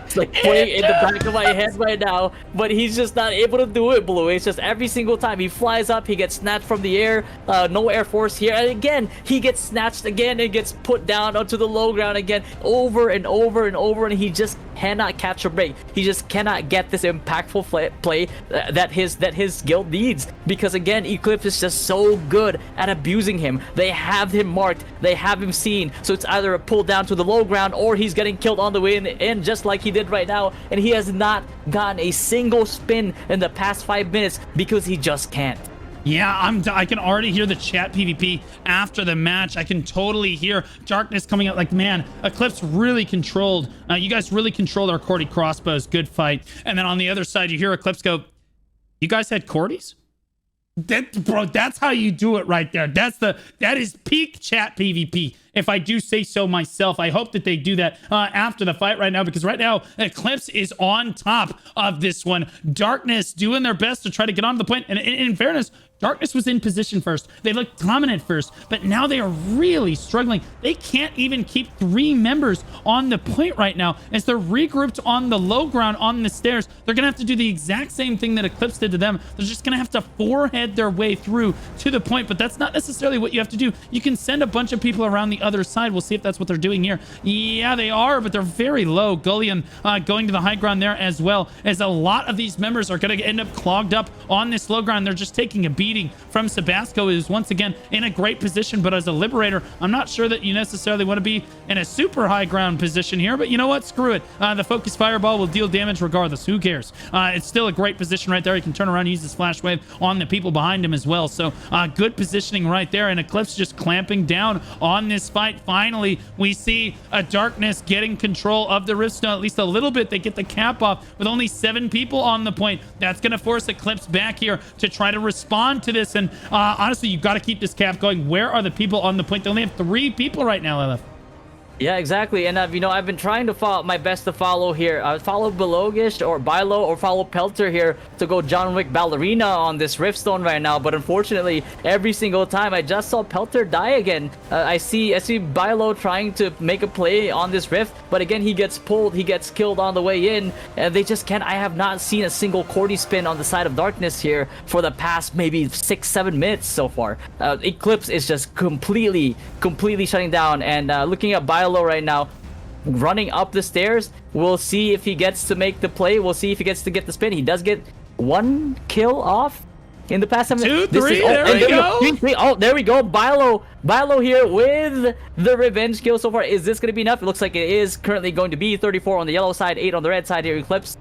it's like playing in the back of my head right now, but he's just not able to do it, Blue. It's just every single time he flies up, he gets snatched from the air. No air force here, and again he gets snatched again and gets put down onto the low ground again, over and over, and he just cannot catch a break. He just cannot get this impactful play that his guild needs, because again Eclipse is just so good at abusing him. They have him marked, they have him seen, so it's either a pull down to the low ground or he's getting killed on the way in, just like he did right now, and he has not gotten a single spin in the past 5 minutes because he just can't. Yeah, I can already hear the chat PvP after the match. I can totally hear Darkness coming out like, man, Eclipse really controlled. You guys really controlled our Cordy crossbows. Good fight. And then on the other side, you hear Eclipse go, you guys had Cordys? Bro, that's how you do it right there. That is peak chat PvP, if I do say so myself. I hope that they do that after the fight right now, because right now Eclipse is on top of this one. Darkness doing their best to try to get onto the point, and in fairness, Darkness was in position first. They looked dominant first, but now they are really struggling. They can't even keep 3 members on the point right now as they're regrouped on the low ground on the stairs. They're gonna have to do the exact same thing that Eclipse did to them. They're just gonna have to forehead their way through to the point, but that's not necessarily what you have to do. You can send a bunch of people around the other side. We'll see if that's what they're doing here. Yeah, they are, but they're very low. Gullion going to the high ground there as well, as a lot of these members are going to end up clogged up on this low ground. They're just taking a beating from Sabasco, who's once again in a great position, but as a Liberator, I'm not sure that you necessarily want to be in a super high ground position here, but you know what? Screw it. The Focus Fireball will deal damage regardless. Who cares? It's still a great position right there. He can turn around and use his Flash Wave on the people behind him as well. So good positioning right there, and Eclipse just clamping down on this fight. Finally, we see a Darkness getting control of the Rift Stone, at least a little bit. They get the cap off with only 7 people on the point. That's going to force Eclipse back here to try to respond to this, and honestly, you've got to keep this cap going. Where are the people on the point? They only have 3 people right now, LF. Yeah, exactly. And you know, I've been trying to follow my best to follow here. Follow Belogish or Bilo or follow Pelter here to go John Wick Ballerina on this Riftstone right now. But unfortunately, every single time I just saw Pelter die again. I see Bilo trying to make a play on this Rift, but again he gets pulled, he gets killed on the way in, and they just can't. I have not seen a single Cordy spin on the side of Darkness here for the past maybe 6-7 minutes so far. Eclipse is just completely shutting down, and looking at Bilo right now, running up the stairs. We'll see if he gets to make the play. We'll see if he gets to get the spin. He does get 1 kill off in the past 7 minutes. 2, 3, there we go. 3, 3. Oh, there we go. Bilo here with the revenge kill so far. Is this going to be enough? It looks like it is currently going to be 34 on the yellow side, 8 on the red side here. Eclipse.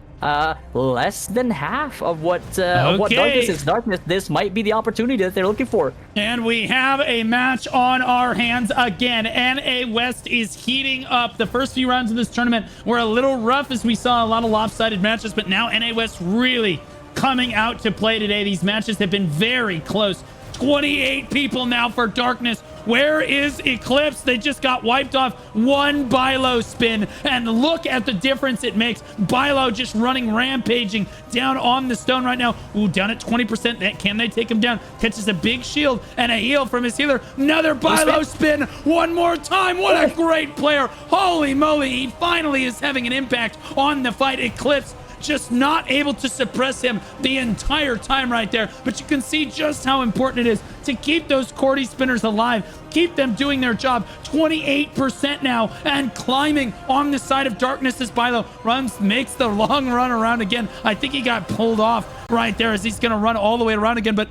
Less than half of what Darkness is. Darkness, this might be the opportunity that they're looking for. And we have a match on our hands again. NA West is heating up. The first few rounds of this tournament were a little rough, as we saw a lot of lopsided matches, but now NA West really coming out to play today. These matches have been very close. 28 people now for Darkness. Where is Eclipse? They just got wiped off. 1 Bilo spin, and look at the difference it makes. Bilo just running, rampaging down on the stone right now. Ooh, down at 20%. Can they take him down? Catches a big shield and a heal from his healer. Another Bilo spin. 1 more time. What a great player. Holy moly. He finally is having an impact on the fight. Eclipse just not able to suppress him the entire time right there. But you can see just how important it is to keep those Cordy spinners alive, keep them doing their job. 28% now, and climbing on the side of Darkness as Bilo makes the long run around again. I think he got pulled off right there as he's going to run all the way around again. But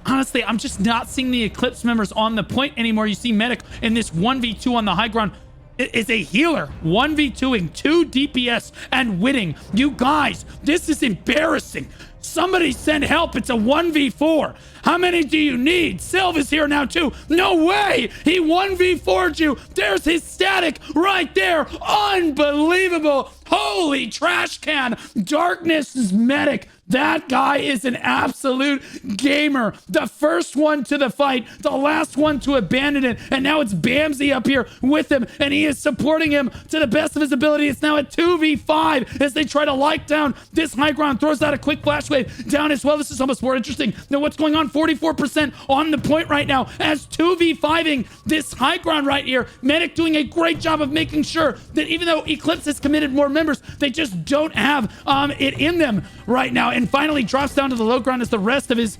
honestly, I'm just not seeing the Eclipse members on the point anymore. You see Medic in this 1v2 on the high ground. It is a healer 1v2ing 2 DPS and winning. You guys, this is embarrassing. Somebody send help. It's a 1v4. How many do you need? Sylva's here now too. No way. He 1v4'd you. There's his static right there. Unbelievable. Holy trash can. Darkness's Medic. That guy is an absolute gamer. The first one to the fight, the last one to abandon it, and now it's Bamsey up here with him, and he is supporting him to the best of his ability. It's now a 2v5 as they try to light down this high ground. Throws out a quick flash wave down as well. This is almost more interesting. Now what's going on? 44% on the point right now as 2v5ing this high ground right here. Medic doing a great job of making sure that even though Eclipse has committed more members, they just don't have it in them right now. And finally drops down to the low ground as the rest of his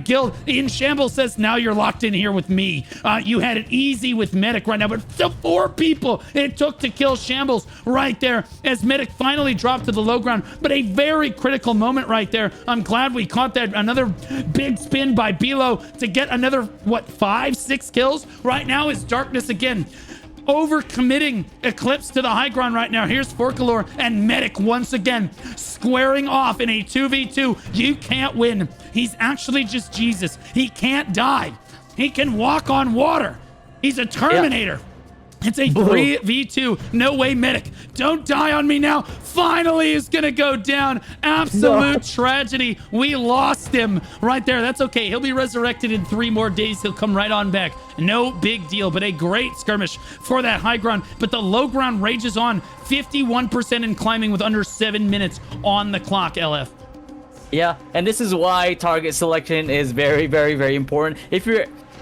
guild in shambles says, now you're locked in here with me. You had it easy with Medic right now, but still 4 people it took to kill Shambles right there as Medic finally dropped to the low ground. But a very critical moment right there. I'm glad we caught that. Another big spin by Bilo to get another, what, 5-6 kills? Right now is Darkness again overcommitting Eclipse to the high ground right now. Here's Forkalore and Medic once again squaring off in a 2v2. You can't win. He's actually just Jesus. He can't die. He can walk on water. He's a Terminator. Yeah. It's a 3v2. No way, Medic. Don't die on me now. Finally is going to go down. Absolute tragedy. We lost him right there. That's okay. He'll be resurrected in 3 more days. He'll come right on back. No big deal, but a great skirmish for that high ground. But the low ground rages on. 51% in climbing with under 7 minutes on the clock, LF.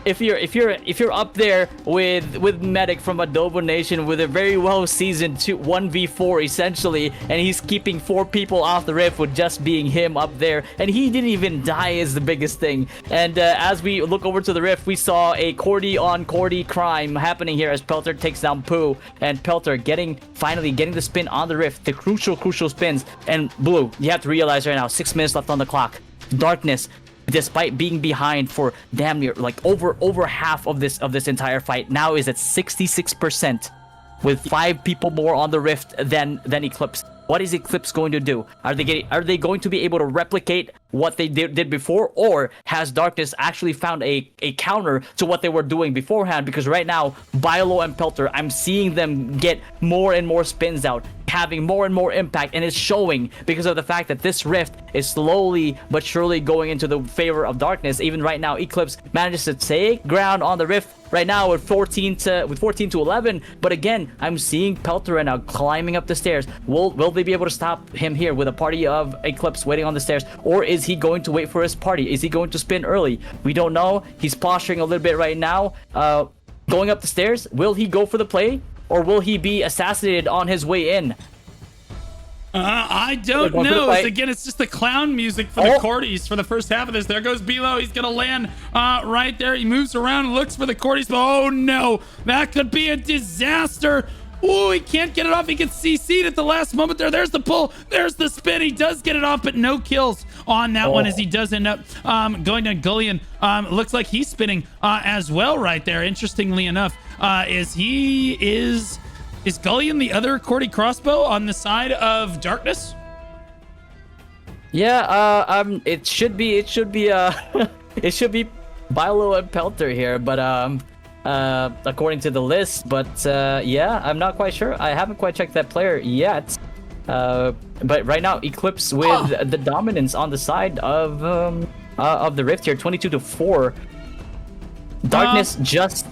if you're up there with Medic from Adobo Nation with a very well seasoned 1v4 essentially, and he's keeping 4 people off the rift with just being him up there, and he didn't even die is the biggest thing. And as we look over to the rift, we saw a Cordy on Cordy crime happening here as Pelter takes down Pooh, and Pelter finally getting the spin on the rift, the crucial spins. And Blue, you have to realize right now, 6 minutes left on the clock. Darkness, despite being behind for damn near like over half of this entire fight, now is at 66% with 5 people more on the rift than Eclipse. What is Eclipse going to do? Are they going to be able to replicate what they did before, or has Darkness actually found a counter to what they were doing beforehand? Because right now, Bilo and Pelter, I'm seeing them get more and more spins out, having more and more impact, and it's showing because of the fact that this rift is slowly but surely going into the favor of Darkness. Even right now, Eclipse manages to take ground on the rift right now with 14 to 11. But again, I'm seeing Pelter right now climbing up the stairs. Will they be able to stop him here with a party of Eclipse waiting on the stairs, or is he going to wait for his party? Is he going to spin early? We don't know. He's posturing a little bit right now, going up the stairs. Will he go for the play, or will he be assassinated on his way in? I don't know. Again, it's just the clown music for the Cordies for the first half of this. There goes Bilo. He's going to land right there. He moves around, looks for the Cordies. Oh, no. That could be a disaster. Oh, he can't get it off. He gets CC'd at the last moment there. There's the pull. There's the spin. He does get it off, but no kills on that one as he does end up going to Gullion. Looks like he's spinning as well right there. Interestingly enough, is Gullion the other Cordy crossbow on the side of Darkness? Yeah, it should be it should be Bilo and Pelter here, but according to the list, but yeah, I'm not quite sure. I haven't quite checked that player yet. But right now, Eclipse with the dominance on the side of the rift here, 22-4. Darkness just.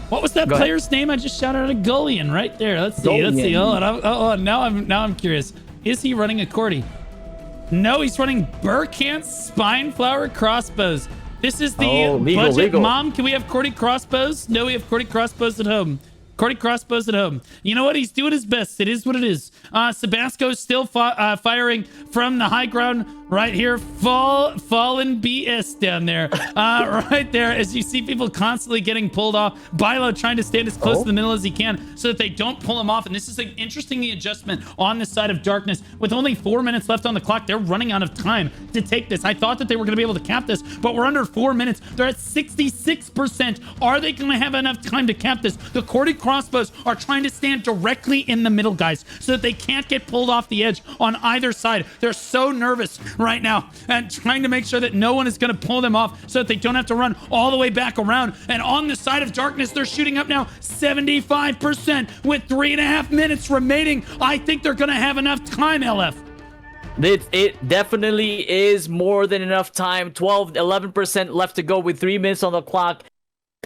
What was that player's name? I just shouted out a Gullion right there. Let's see. Let's see. Now I'm curious. Is he running a Cordy? No, he's running Burkant Spineflower crossbows. This is the budget. Legal. Mom, can we have Cordy crossbows? No, we have Cordy crossbows at home. Cordy crossbows at home. You know what? He's doing his best. It is what it is. Sabasco's still firing from the high ground right here. Fallen BS down there. Right there as you see people constantly getting pulled off. Bilo trying to stand as close to the middle as he can so that they don't pull him off. And this is an interesting adjustment on the side of Darkness. With only 4 minutes left on the clock, they're running out of time to take this. I thought that they were going to be able to cap this, but we're under 4 minutes. They're at 66%. Are they going to have enough time to cap this? The Cordy crossbows are trying to stand directly in the middle, guys, so that they can't get pulled off the edge on either side. They're so nervous right now and trying to make sure that no one is going to pull them off so that they don't have to run all the way back around. And on the side of Darkness, they're shooting up now 75% with 3.5 minutes remaining. I think they're going to have enough time, LF. It definitely is more than enough time. 11% left to go with 3 minutes on the clock.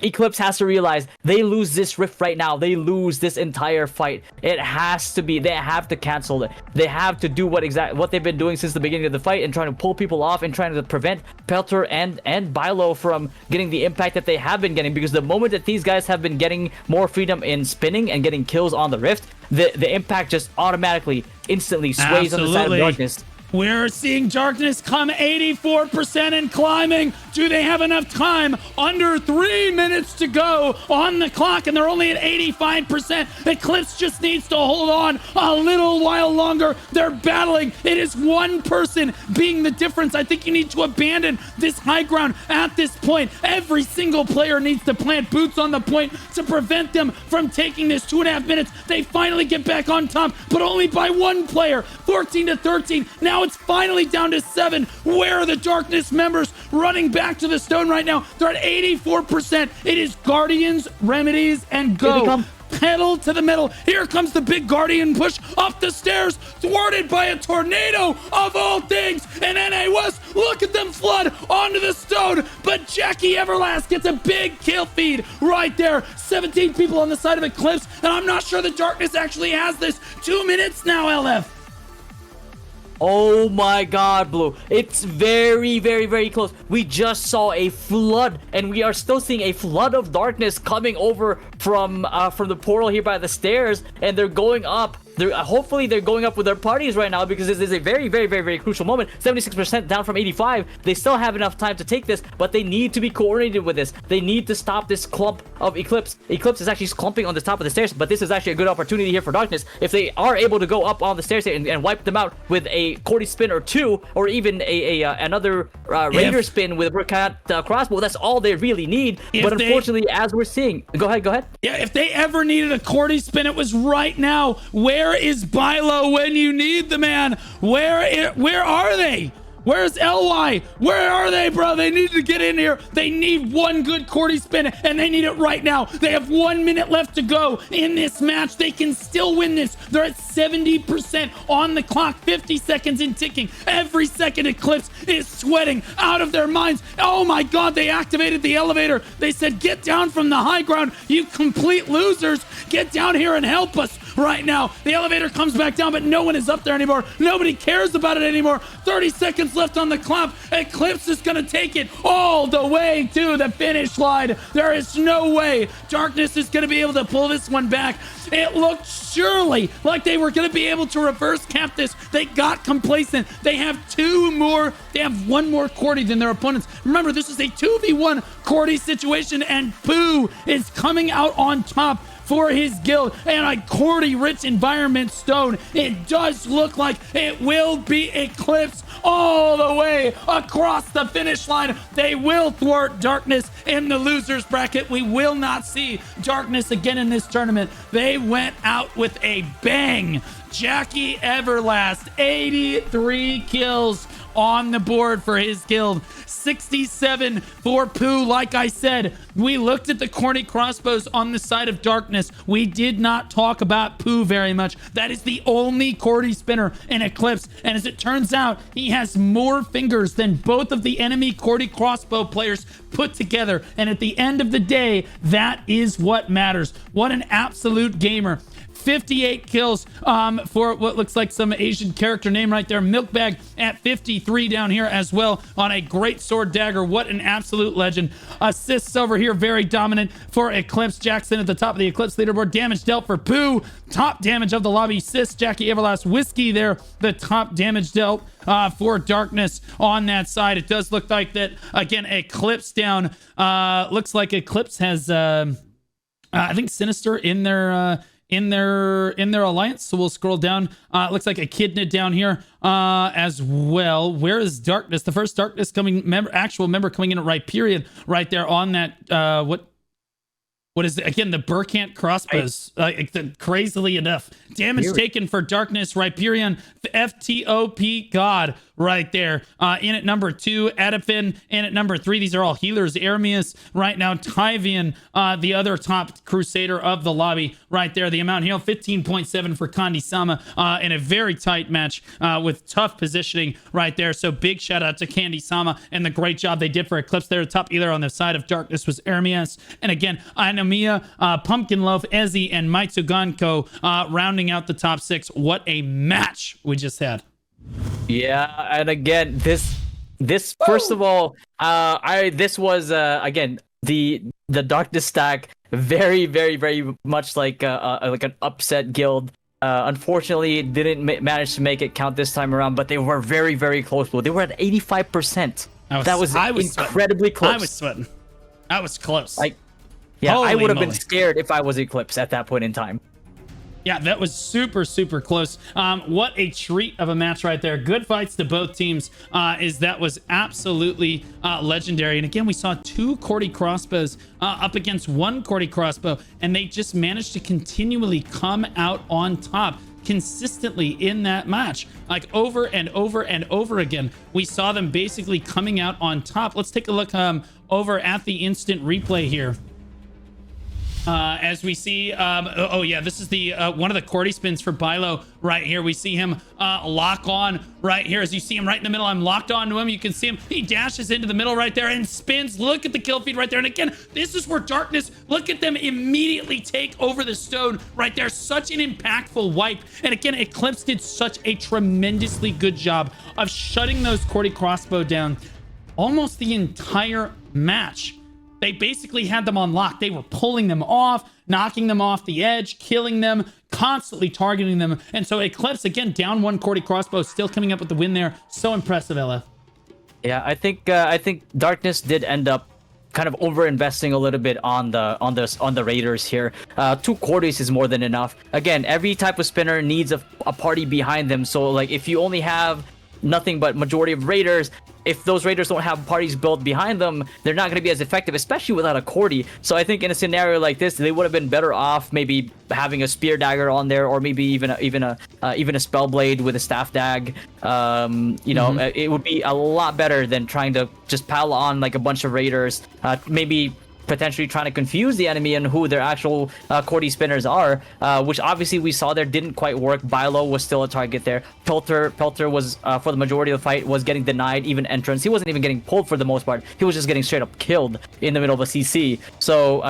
Eclipse has to realize they lose this rift right now. They lose this entire fight. It has to be. They have to cancel it. They have to do what they've been doing since the beginning of the fight and trying to pull people off and trying to prevent Pelter and Bilo from getting the impact that they have been getting. Because the moment that these guys have been getting more freedom in spinning and getting kills on the rift, the impact just automatically, instantly sways on the side of Darkness. We're seeing Darkness come 84% and climbing. Do they have enough time? Under 3 minutes to go on the clock, and they're only at 85%. Eclipse just needs to hold on a little while longer. They're battling. It is one person being the difference. I think you need to abandon this high ground at this point. Every single player needs to plant boots on the point to prevent them from taking this 2.5 minutes. They finally get back on top, but only by one player. 14-13. Now it's finally down to 7. Where are the Darkness members running back to the stone right now? They're at 84%. It is Guardians, Remedies, and Go. Pedal to the metal. Here comes the big Guardian push up the stairs, thwarted by a tornado of all things. And NA West, look at them flood onto the stone. But Jackie Everlast gets a big kill feed right there. 17 people on the side of Eclipse. And I'm not sure the Darkness actually has this. 2 minutes now, LF. Oh my god, Blue. It's very, very, very close. We just saw a flood, and we are still seeing a flood of darkness coming over from the portal here by the stairs, and they're going up. Hopefully they're going up with their parties right now, because this is a very, very, very, very crucial moment. 76% down from 85. They still have enough time to take this, but they need to be coordinated with this. They need to stop this clump of Eclipse. Eclipse is actually clumping on the top of the stairs, but this is actually a good opportunity here for Darkness. If they are able to go up on the stairs here and wipe them out with a Cordy spin or two, or even another Raider spin with Burkat crossbow, that's all they really need. But unfortunately, as we're seeing, go ahead. Yeah, if they ever needed a Cordy spin, it was right now. Where is Bilo when you need the man? Where are they? Where's LY? Where are they, bro? They need to get in here. They need one good Cordy spin, and they need it right now. They have 1 minute left to go in this match. They can still win this. They're at 70% on the clock, 50 seconds in ticking. Every second Eclipse is sweating out of their minds. Oh my God, they activated the elevator. They said, get down from the high ground, you complete losers. Get down here and help us right now. The elevator comes back down, but no one is up there anymore. Nobody cares about it anymore. 30 seconds left on the clock. Eclipse is going to take it all the way to the finish line. There is no way Darkness is going to be able to pull this one back. It looked surely like they were going to be able to reverse cap this. They got complacent. They have one more Cordy than their opponents. Remember, this is a 2v1 Cordy situation, and Pooh is coming out on top for his guild, and a Cordy-rich environment stone. It does look like it will be Eclipse all the way across the finish line. They will thwart Darkness in the losers bracket. We will not see Darkness again in this tournament. They went out with a bang. Jackie Everlast, 83 kills on the board for his guild, 67 for Pooh. Like I said, we looked at the corny crossbows on the side of Darkness. We did not talk about Pooh very much. That is the only Cordy spinner in Eclipse, and as it turns out, he has more fingers than both of the enemy Cordy crossbow players put together, and at the end of the day, that is what matters. What an absolute gamer. 58 kills for what looks like some Asian character name right there. Milkbag at 53 down here as well on a great sword dagger. What an absolute legend. Assists over here, very dominant for Eclipse. Jackson at the top of the Eclipse leaderboard. Damage dealt for Pooh. Top damage of the lobby. Sis, Jackie Everlast, Whiskey there. The top damage dealt for Darkness on that side. It does look like that, again, Eclipse down. Looks like Eclipse has, I think, Sinister in their alliance, so we'll scroll down. Looks like Echidna down here as well. Where is Darkness? The first Darkness actual member coming in at Riperion right there on that what is it? Again, the Burkant crossbows. Crazily enough, damage taken for Darkness. Riperion, FTOP God right there. In at number 2, Adafin in at number 3. These are all healers. Ermius right now. Tyvian, the other top crusader of the lobby right there. The amount healed 15.7 for Kandi-sama in a very tight match with tough positioning right there. So big shout out to Kandi-sama and the great job they did for Eclipse there. Top healer on the side of Darkness was Ermias. And again, Anamiya, Pumpkin Loaf, Ezzy, and Mitsuganko rounding out the top 6. What a match we just had. Yeah, and again, this first of all, this was again the Darkness stack, very, very, very much like an upset guild. Unfortunately, it didn't manage to make it count this time around, but they were very, very close. They were at 85%. That was incredibly close. I was sweating. I was close. Yeah, Holy I would have been moly. scared if I was Eclipse at that point in time. Yeah, that was super, super close. What a treat of a match right there. Good fights to both teams. That was absolutely legendary. And again, we saw 2 Cordy crossbows up against 1 Cordy crossbow, and they just managed to continually come out on top consistently in that match, like over and over and over again. We saw them basically coming out on top. Let's take a look over at the instant replay here. As we see, oh yeah, this is the one of the Cordy spins for Bilo right here. We see him lock on right here. As you see him right in the middle, I'm locked onto him. You can see him. He dashes into the middle right there and spins. Look at the kill feed right there. And again, this is where Darkness, look at them immediately take over the stone right there. Such an impactful wipe. And again, Eclipse did such a tremendously good job of shutting those Cordy crossbow down almost the entire match. They basically had them on lock. They were pulling them off, knocking them off the edge, killing them, constantly targeting them. And so Eclipse, again, down one Cordy crossbow, still coming up with the win there. So impressive, LF. Yeah, I think Darkness did end up kind of over investing a little bit on the Raiders here. 2 Cordys is more than enough. Again, every type of spinner needs a party behind them. So like if you only have nothing but majority of Raiders, if those Raiders don't have parties built behind them, they're not going to be as effective, especially without a Cordy. So I think in a scenario like this, they would have been better off maybe having a spear dagger on there, or maybe even a spell blade with a staff dag. It would be a lot better than trying to just pile on like a bunch of Raiders. Maybe potentially trying to confuse the enemy and who their actual Cordy spinners are, which obviously we saw there didn't quite work. Bilo was still a target there. Pelter was, for the majority of the fight, was getting denied even entrance. He wasn't even getting pulled for the most part. He was just getting straight up killed in the middle of a CC. So,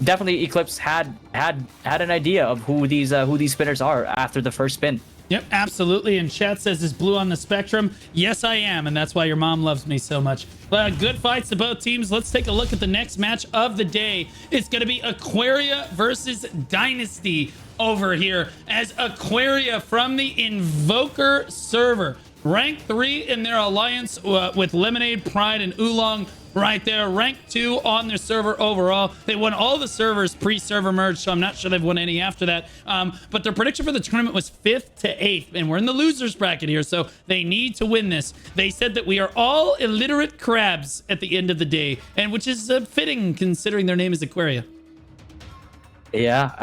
definitely Eclipse had an idea of who these spinners are after the first spin. Yep, absolutely. And chat says, is blue on the spectrum? Yes, I am. And that's why your mom loves me so much. Good fights to both teams. Let's take a look at the next match of the day. It's going to be Aquaria versus Dynasty over here, as Aquaria from the Invoker server, rank 3 in their alliance with Lemonade, Pride, and Oolong right there. Rank 2 on their server overall. They won all the servers pre-server merge, so I'm not sure they've won any after that. But their prediction for the tournament was 5th to 8th, and we're in the losers bracket here, so they need to win this. They said that we are all illiterate crabs at the end of the day, and which is fitting considering their name is Aquaria. Yeah,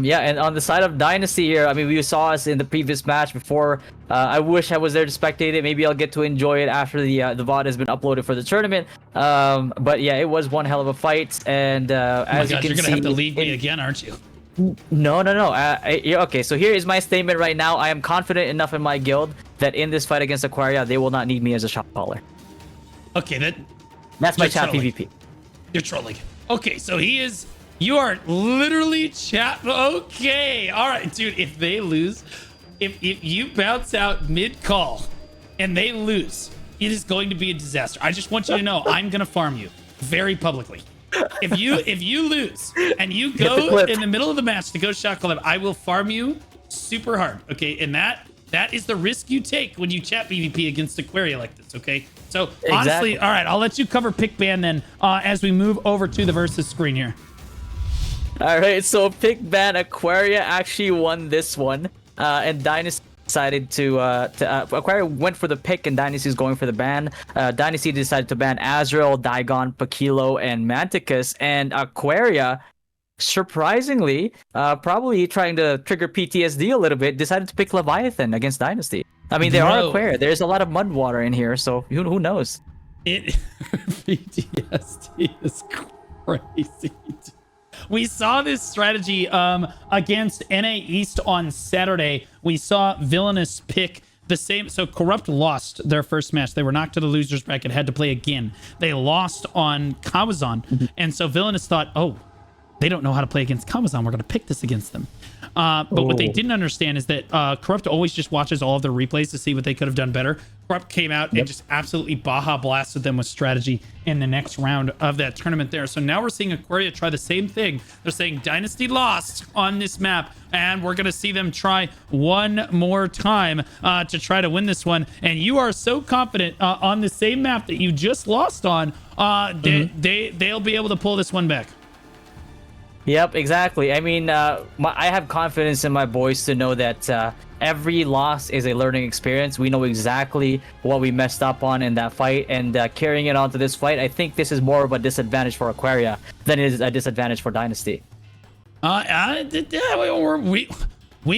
and on the side of Dynasty here, I mean, we saw us in the previous match before. I wish I was there to spectate it. Maybe I'll get to enjoy it after the VOD has been uploaded for the tournament. But yeah, it was one hell of a fight. And as you can see, you're gonna have to leave me again, aren't you? No. Okay, so here is my statement right now. I am confident enough in my guild that in this fight against Aquaria, they will not need me as a shot caller. Okay, that's my chat PvP. You're trolling. Okay, so you are literally chat. Okay, all right, dude. If they lose, if you bounce out mid call and they lose, it is going to be a disaster. I just want you to know I'm gonna farm you very publicly. If you lose and you go in the middle of the match to go shot call them, I will farm you super hard. Okay, and that is the risk you take when you chat PvP against Aquaria like this. Okay, so honestly, all right, I'll let you cover pick ban then as we move over to the versus screen here. All right, so pick ban Aquaria actually won this one, and Dynasty decided to Aquaria went for the pick, and Dynasty's going for the ban. Dynasty decided to ban Azrael, Daigon, Pakilo, and Manticus, and Aquaria, surprisingly, probably trying to trigger PTSD a little bit, decided to pick Leviathan against Dynasty. I mean, they are Aquaria. There's a lot of mud water in here, so who knows? PTSD is crazy. We saw this strategy against NA East on Saturday. We saw Villainous pick the same. So Corrupt lost their first match. They were knocked to the losers bracket, had to play again. They lost on Kawazan. And so Villainous thought, oh, they don't know how to play against Kawazan. We're going to pick this against them. But what they didn't understand is that Corrupt always just watches all of their replays to see what they could have done better. Corrupt came out and just absolutely Baja blasted them with strategy in the next round of that tournament there. So now we're seeing Aquaria try the same thing. They're saying Dynasty lost on this map, and we're going to see them try one more time to try to win this one. And you are so confident on the same map that you just lost on, they'll be able to pull this one back. Yep, exactly. I mean, I have confidence in my boys to know that every loss is a learning experience. We know exactly what we messed up on in that fight, and carrying it on to this fight, I think this is more of a disadvantage for Aquaria than it is a disadvantage for Dynasty. We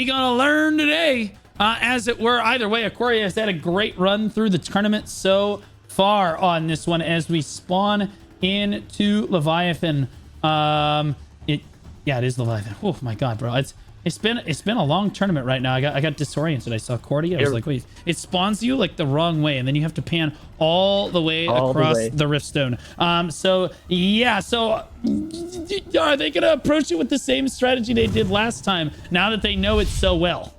gonna learn today, as it were. Either way, Aquaria has had a great run through the tournament so far on this one as we spawn into Leviathan. Yeah, it is Leviathan. Oh my god, bro. It's been a long tournament right now. I got disoriented. I saw Cordy. I was like, wait, it spawns you like the wrong way, and then you have to pan all the way across the Riftstone. So yeah, so are they gonna approach it with the same strategy they did last time now that they know it so well?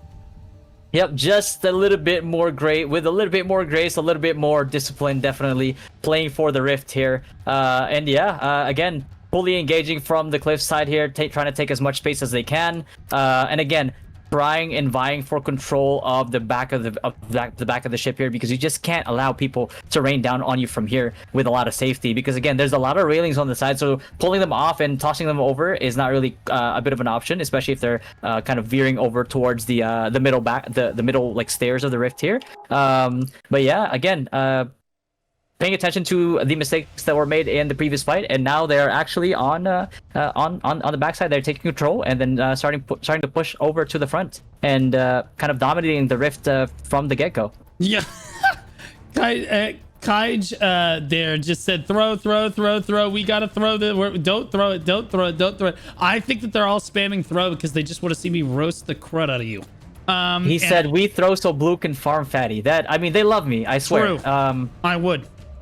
Yep, just a little bit more great, with a little bit more grace, a little bit more discipline, definitely playing for the Rift here. And yeah, again, fully engaging from the cliff side here, trying to take as much space as they can. And again, trying and vying for control of the back of the ship here, because you just can't allow people to rain down on you from here with a lot of safety, because again, there's a lot of railings on the side, so pulling them off and tossing them over is not really a bit of an option, especially if they're kind of veering over towards the middle the middle like stairs of the rift here. But yeah, again, paying attention to the mistakes that were made in the previous fight, and now they're actually on the backside. They're taking control and then starting to push over to the front and kind of dominating the rift from the get-go. Yeah. Kaij there just said throw. We gotta throw don't throw it. I think that they're all spamming throw because they just want to see me roast the crud out of you. He said we throw so Blue can farm Fatty. That, I mean, they love me, I swear. True.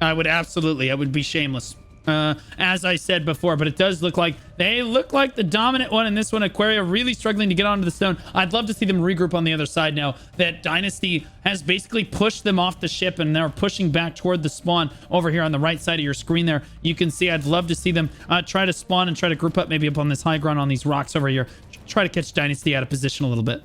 I would absolutely. I would be shameless, as I said before. But it does look like they look like the dominant one in this one. Aquaria really struggling to get onto the stone. I'd love to see them regroup on the other side now that Dynasty has basically pushed them off the ship and they're pushing back toward the spawn over here on the right side of your screen there. You can see I'd love to see them try to spawn and try to group up maybe up on this high ground on these rocks over here. Try to catch Dynasty out of position a little bit.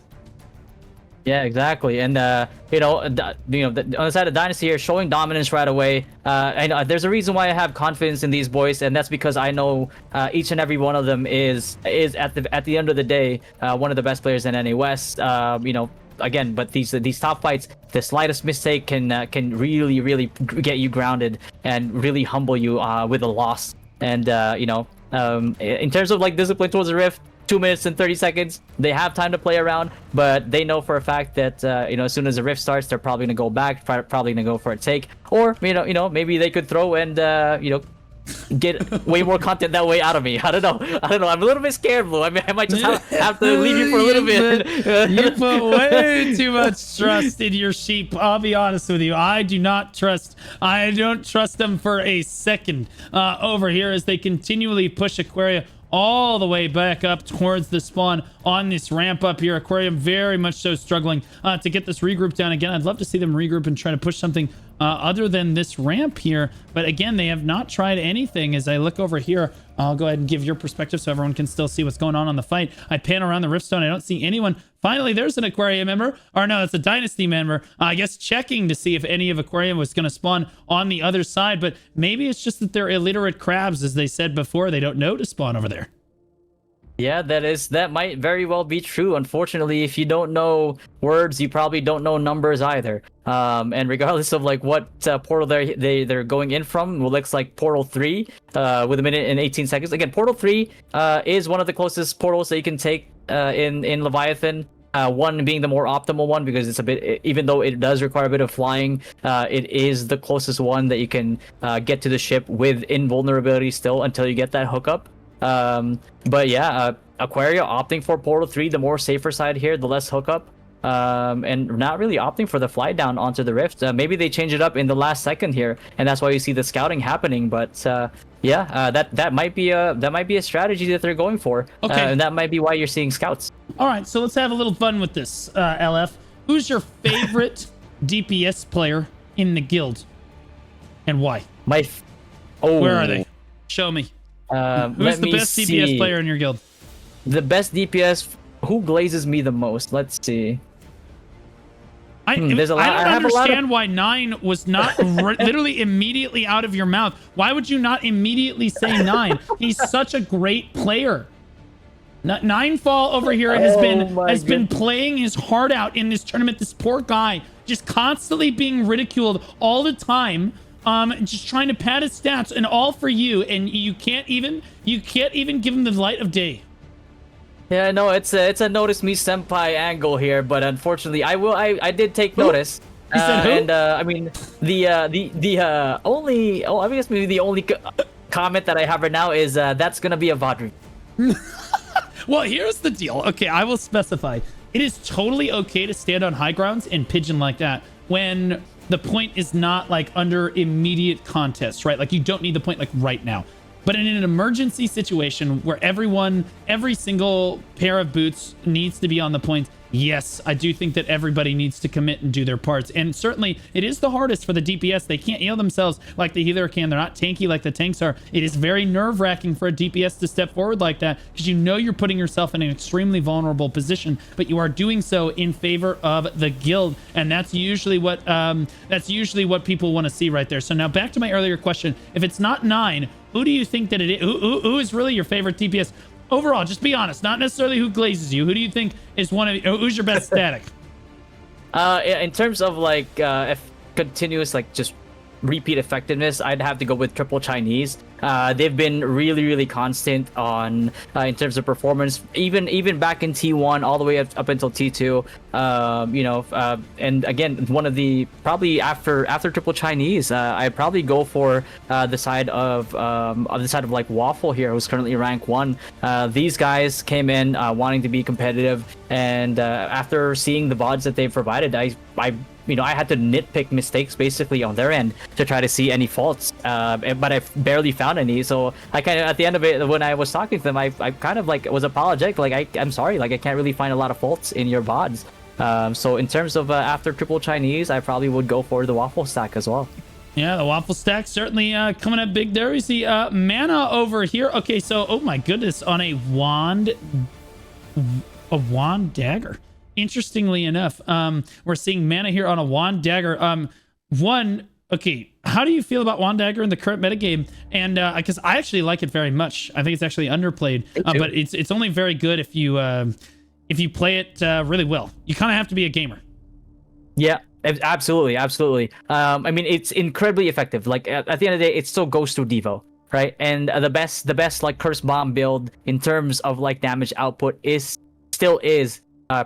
Yeah, exactly. And on the side of Dynasty here, showing dominance right away. And there's a reason why I have confidence in these boys, and that's because I know each and every one of them is at the end of the day one of the best players in NA West. Again, but these top fights, the slightest mistake can really get you grounded and really humble you with a loss. And in terms of like discipline towards the Rift, 2 minutes and 30 seconds, they have time to play around, but they know for a fact that as soon as the rift starts, they're probably gonna go back, probably gonna go for a take, or maybe they could throw and get way more content that way out of me. I don't know. I'm a little bit scared, Blue. I mean, I might just have to leave you for a little bit. You put way too much trust in your sheep. I'll be honest with you. I don't trust them for a second over here as they continually push Aquaria all the way back up towards the spawn on this ramp up here. Aquarium very much so struggling to get this regroup down again. I'd love to see them regroup and try to push something other than this ramp here, but again, they have not tried anything. As I look over here, I'll go ahead and give your perspective so everyone can still see what's going on the fight. I pan around the riftstone. I don't see anyone. Finally, there's an Aquaria member, or no, it's a Dynasty member. I guess checking to see if any of Aquaria was going to spawn on the other side, but maybe it's just that they're illiterate crabs, as they said before. They don't know to spawn over there. Yeah, that might very well be true. Unfortunately, if you don't know words, you probably don't know numbers either. And regardless of like what portal they're going in from, well, looks like portal 3 with a minute and 18 seconds. Again, portal 3 is one of the closest portals that you can take in Leviathan. One being the more optimal one, because it's a bit, even though it does require a bit of flying, it is the closest one that you can get to the ship with invulnerability still until you get that hookup. But yeah, Aquaria opting for portal 3, the more safer side here, the less hookup, and not really opting for the fly down onto the rift. Maybe they change it up in the last second here, and that's why you see the scouting happening. But that might be a strategy that they're going for. Okay. And that might be why you're seeing scouts. All right, so let's have a little fun with this, LF. Who's your favorite DPS player in the guild, and why? Where are they? Show me. Who's the best DPS player in your guild? The best DPS, who glazes me the most? Let's see. There's a lot. I don't understand why 9 was not literally immediately out of your mouth. Why would you not immediately say 9? He's such a great player. Ninefall over here has been playing his heart out in this tournament. This poor guy just constantly being ridiculed all the time. Just trying to pad his stats, and all for you, and you can't even give him the light of day. Yeah, no, it's a notice me senpai angle here, but unfortunately, I did take notice. You said who? And I mean, the only, I guess maybe the only comment that I have right now is that's gonna be a VOD. Well, here's the deal. Okay, I will specify. It is totally okay to stand on high grounds and pigeon like that when the point is not like under immediate contest, right? Like you don't need the point like right now. But in an emergency situation where every single pair of boots needs to be on the point, yes, I do think that everybody needs to commit and do their parts. And certainly, it is the hardest for the DPS. They can't heal themselves like the healer can. They're not tanky like the tanks are. It is very nerve-wracking for a DPS to step forward like that because you know you're putting yourself in an extremely vulnerable position, but you are doing so in favor of the guild, and that's usually what people want to see right there. So now back to my earlier question: if it's not 9, who do you think that it is? Who is really your favorite DPS? Overall, just be honest, not necessarily who glazes you. Who do you think is who's your best static? In terms of like continuous like just repeat effectiveness, I'd have to go with Triple Chinese. They've been really constant on in terms of performance, even back in T1 all the way up until T2. And again, one of the probably after Triple Chinese, I'd probably go for the side of like Waffle here, who's currently rank 1. These guys came in wanting to be competitive, and after seeing the VODs that they've provided, I had to nitpick mistakes basically on their end to try to see any faults, but I barely found any. So I kind of, at the end of it, when I was talking to them, I kind of like was apologetic, like I'm sorry, like I can't really find a lot of faults in your VODs. So in terms of after Triple Chinese, I probably would go for the Waffle stack as well. Yeah, the Waffle stack certainly coming up big there. We see Mana over here. Okay, so oh my goodness, on a wand dagger. Interestingly enough, we're seeing Mana here on a wand dagger. Okay, how do you feel about wand dagger in the current metagame? And because I actually like it very much. I think it's actually underplayed, but it's only very good if you play it really well. You kind of have to be a gamer. Yeah, absolutely. I mean, it's incredibly effective. Like at the end of the day, it still goes to Devo, right? And the best like Curse Bomb build in terms of like damage output still is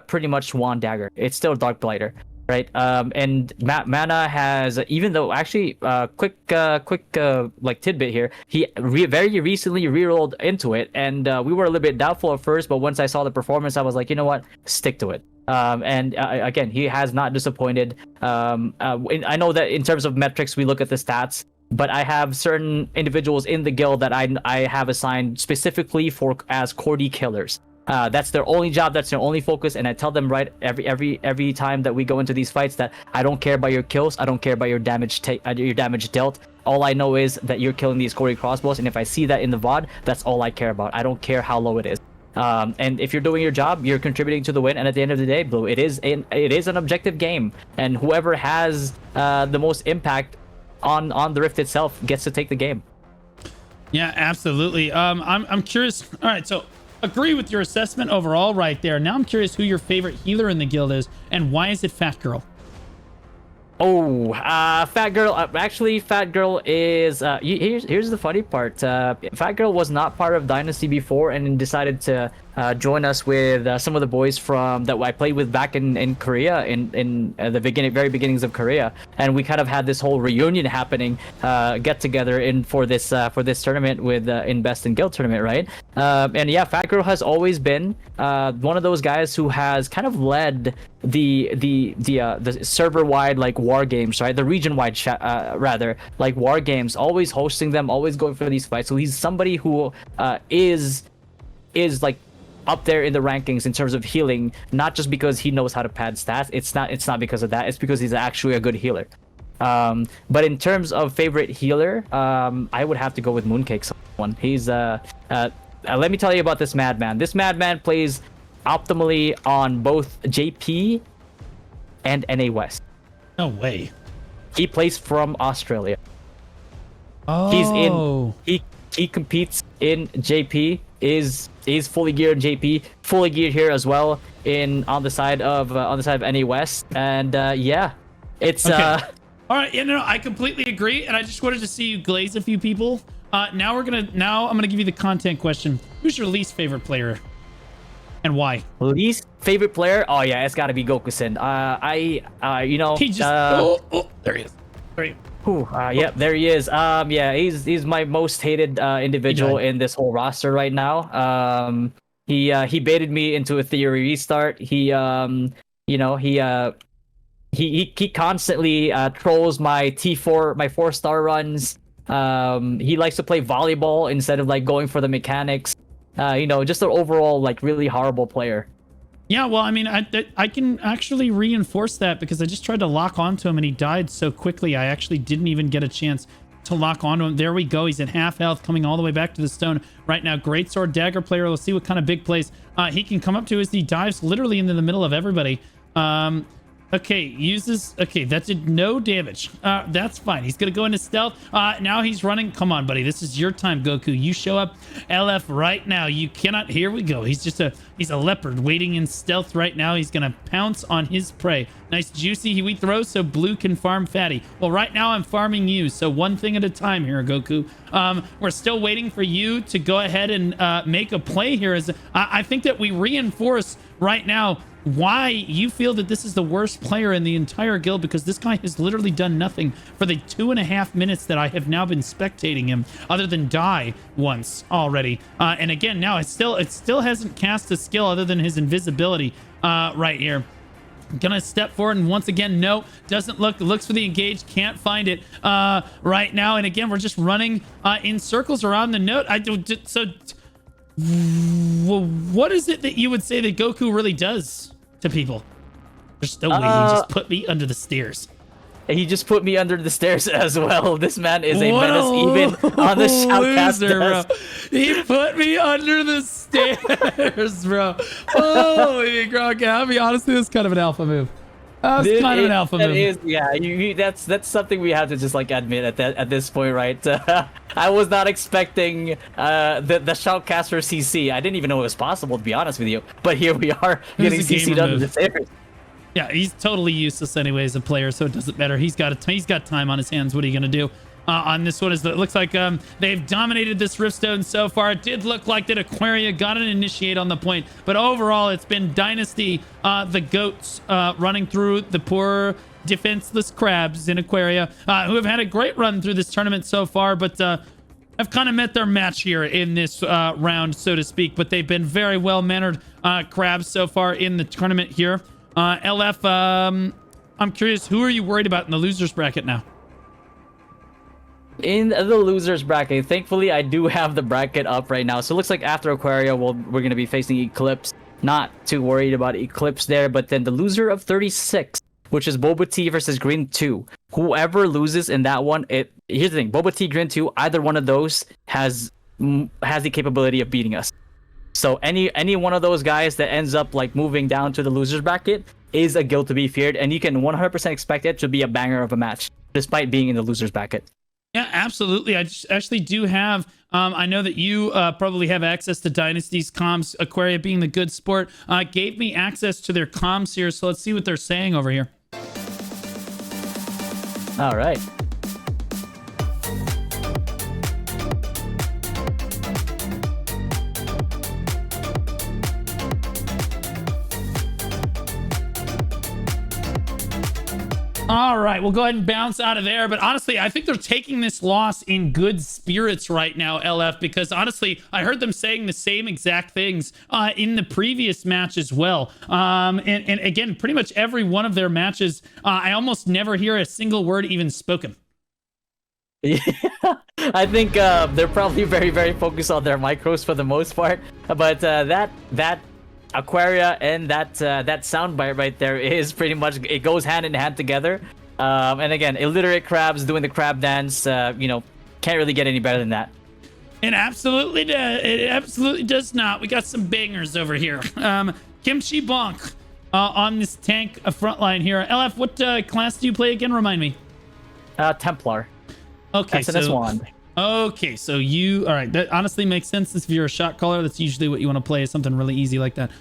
pretty much Wand Dagger. It's still Dark Blighter, right? And Mana has, even though actually, quick like tidbit here, he very recently rerolled into it, and we were a little bit doubtful at first, but once I saw the performance, I was like, you know what, stick to it. And again, he has not disappointed. I know that in terms of metrics, we look at the stats, but I have certain individuals in the guild that I have assigned specifically as Cordy killers. That's their only job, that's their only focus, and I tell them right every time that we go into these fights that I don't care about your kills, I don't care about your damage dealt. All I know is that you're killing these Cordy crossbows, and if I see that in the VOD, that's all I care about. I don't care how low it is. And if you're doing your job, you're contributing to the win, and at the end of the day, Blue, it is an objective game, and whoever has the most impact on the Rift itself gets to take the game. Yeah, absolutely. I'm curious. All right, so agree with your assessment overall right there. Now I'm curious who your favorite healer in the guild is, and why is it Fat Girl? Oh, Fat Girl. Actually, Fat Girl is. Here's the funny part. Fat Girl was not part of Dynasty before, and decided to join us with some of the boys that I played with back in Korea, in the very beginnings of Korea, and we kind of had this whole reunion happening, get together for this tournament with in Best in Guild tournament, right? And yeah, Fat Girl has always been one of those guys who has kind of led the server-wide like war games, right? The region-wide rather, like war games, always hosting them, always going for these fights. So he's somebody who is like up there in the rankings in terms of healing, not just because he knows how to pad stats. It's not because of that. It's because he's actually a good healer. But in terms of favorite healer, I would have to go with Mooncake. One. He's let me tell you about this madman. This madman plays optimally on both JP and NA West. No way. He plays from Australia. Oh. He competes in JP. Is fully geared in JP, fully geared here as well on the side of NA West, and yeah, it's okay. All right, yeah, no, I completely agree, and I just wanted to see you glaze a few people. Now I'm gonna give you the content question. Who's your least favorite player, and why? Least favorite player? Oh yeah, it's got to be Goku-san. He just there he is. There he is. Yep, there he is. Yeah, he's my most hated individual in this whole roster right now. He baited me into a theory restart. He constantly trolls my T4, my 4-star runs. He likes to play volleyball instead of like going for the mechanics. Just an overall like really horrible player. Yeah, well, I mean, I can actually reinforce that because I just tried to lock onto him and he died so quickly. I actually didn't even get a chance to lock onto him. There we go. He's at half health, coming all the way back to the stone right now. Great sword dagger player. Let's see what kind of big plays he can come up to as he dives literally into the middle of everybody. Okay, that did no damage. That's fine. He's gonna go into stealth. Now he's running. Come on, buddy. This is your time, Goku. You show up LF right now. You cannot. Here we go. He's a leopard waiting in stealth right now. He's gonna pounce on his prey. Nice juicy we throw so Blue can farm Fatty. Well, right now I'm farming you, so one thing at a time here, Goku. We're still waiting for you to go ahead and make a play here. I think that we reinforce right now why you feel that this is the worst player in the entire guild, because this guy has literally done nothing for the 2.5 minutes that I have now been spectating him, other than die once already. And again, now it still hasn't cast a skill other than his invisibility right here. Gonna step forward and once again, no, doesn't looks for the engage, can't find it right now. And again, we're just running in circles around the note. What is it that you would say that Goku really does to people? There's no way he just put me under the stairs. He just put me under the stairs as well. This man is a menace even on the shoutcast desk. Bro. He put me under the stairs, bro. Holy Gronk. I'll be honest, this is kind of an alpha move. That's kind of an alpha move. That's something we have to just like admit at this point, right? I was not expecting the shoutcaster CC. I didn't even know it was possible, to be honest with you. But here we are getting CC'd under the stairs. Yeah, he's totally useless anyway as a player, so it doesn't matter. He's got time on his hands. What are you gonna do? On this one, it looks like they've dominated this Riftstone so far. It did look like that Aquaria got an initiate on the point, but overall it's been Dynasty, the goats, running through the poor defenseless crabs in Aquaria, who have had a great run through this tournament so far, but have kind of met their match here in this round, so to speak. But they've been very well-mannered crabs so far in the tournament here. LF, I'm curious, who are you worried about in the losers bracket now? In the losers bracket, thankfully I do have the bracket up right now, so it looks like after Aquaria we're going to be facing Eclipse. Not too worried about Eclipse there, but then the loser of 36, which is Boba Tea versus Green 2. Whoever loses in that one, here's the thing, Boba Tea, Green 2, either one of those has the capability of beating us. So any one of those guys that ends up like moving down to the losers bracket is a guild to be feared, and you can 100% expect it to be a banger of a match, despite being in the losers bracket. Yeah, absolutely. I actually do have, I know that you probably have access to Dynasty's comms. Aquaria, being the good sport, gave me access to their comms here. So let's see what they're saying over here. All right. All right, we'll go ahead and bounce out of there. But honestly, I think they're taking this loss in good spirits right now, LF, because honestly, I heard them saying the same exact things in the previous match as well. And again, pretty much every one of their matches, I almost never hear a single word even spoken. Yeah, I think they're probably very, very focused on their micros for the most part. But that Aquaria and that soundbite right there is pretty much, it goes hand in hand together. And again, illiterate crabs doing the crab dance, can't really get any better than that. It absolutely does. It absolutely does not. We got some bangers over here. Kimchi Bonk on this tank frontline here. LF, what class do you play again? Remind me. Templar. Okay, SNS wand. Okay, so you, all right, that honestly makes sense. If you're a shot caller, that's usually what you want to play, is something really easy like that.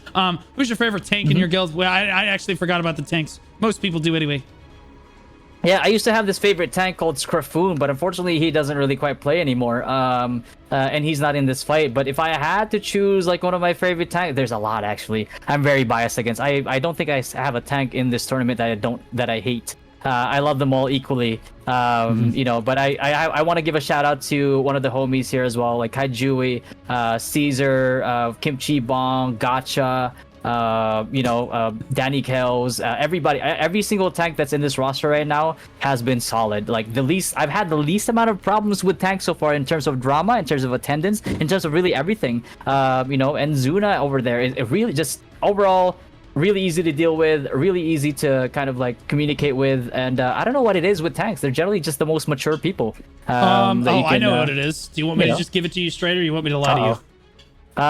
Who's your favorite tank in your guild? Well, I actually forgot about the tanks. Most people do anyway. Yeah, I used to have this favorite tank called Scraffoon, but unfortunately he doesn't really quite play anymore. And he's not in this fight. But if I had to choose like one of my favorite tanks, there's a lot actually. I'm very biased against. I don't think I have a tank in this tournament that I hate. I love them all equally. You know, but I want to give a shout out to one of the homies here as well, like Kaijui, Caesar, Kimchi Bong, Gacha. You know, Danny Kells, everybody, every single tank that's in this roster right now has been solid. Like I've had the least amount of problems with tanks so far in terms of drama, in terms of attendance, in terms of really everything. You know, and Zuna over there, it really just overall really easy to deal with, really easy to kind of like communicate with, and I don't know what it is with tanks. They're generally just the most mature people. I know what it is. Do you want me to just give it to you straight, or you want me to lie to you? Do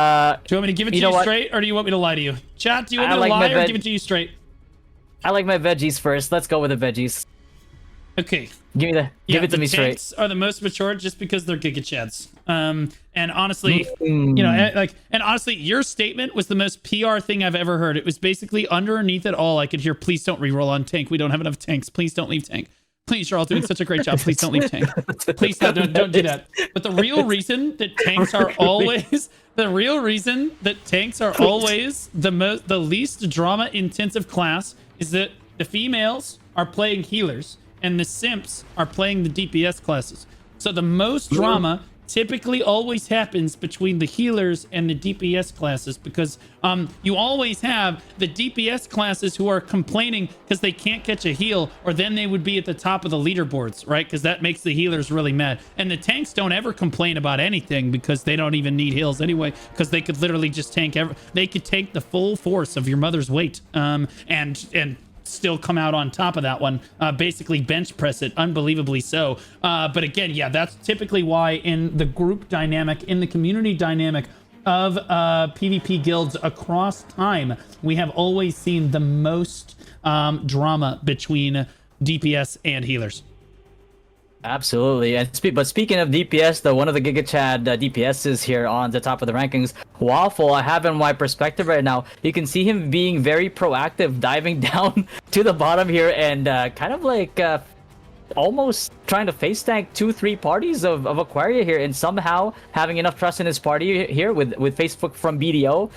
you want me to give it to you straight, or do you want me to lie to you? Chat, do you want me to lie or give it to you straight? I like my veggies first. Let's go with the veggies. Okay. Give it to me straight. Tanks are the most mature just because they're Giga Chads. And honestly, you know, and honestly, your statement was the most PR thing I've ever heard. It was basically underneath it all, I could hear, please don't reroll on tank. We don't have enough tanks. Please don't leave tank. Please, you're all doing such a great job. Please don't leave tank. Please don't do that. But the real reason that tanks are always the least drama intensive class is that the females are playing healers and the simps are playing the DPS classes. So the most drama typically always happens between the healers and the DPS classes, because you always have the DPS classes who are complaining because they can't catch a heal, or then they would be at the top of the leaderboards, right? Because that makes the healers really mad. And the tanks don't ever complain about anything because they don't even need heals anyway, because they could literally just tank they could take the full force of your mother's weight and still come out on top of that one, basically bench press it unbelievably so. But again, yeah, that's typically why in the group dynamic, in the community dynamic of PvP guilds across time, we have always seen the most drama between DPS and healers. Absolutely. And but speaking of DPS, though, one of the Giga Chad DPSs here on the top of the rankings, Waffle, I have in my perspective right now, you can see him being very proactive, diving down to the bottom here and kind of like almost trying to face tank 2-3 parties of Aquaria here, and somehow having enough trust in his party here with Facebook from BDO.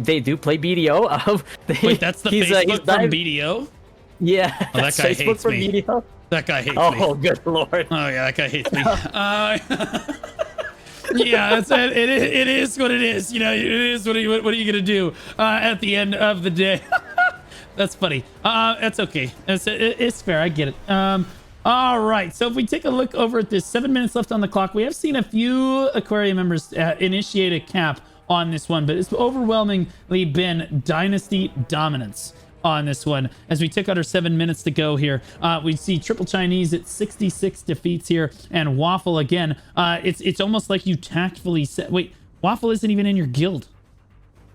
They do play BDO. Wait, that's the Facebook from BDO? Yeah, oh, that guy Facebook hates from me. BDO. That guy hates me. Oh, good lord. Oh, yeah, that guy hates me. Yeah, it is what it is. You know, it is what are you going to do at the end of the day? That's funny. That's okay. It's fair. I get it. All right. So if we take a look over at this, 7 minutes left on the clock. We have seen a few Aquaria members initiate a cap on this one, but it's overwhelmingly been Dynasty dominance on this one. As we took under 7 minutes to go here, we see Triple Chinese at 66 defeats here, and Waffle again. It's almost like you tactfully said, wait, Waffle isn't even in your guild.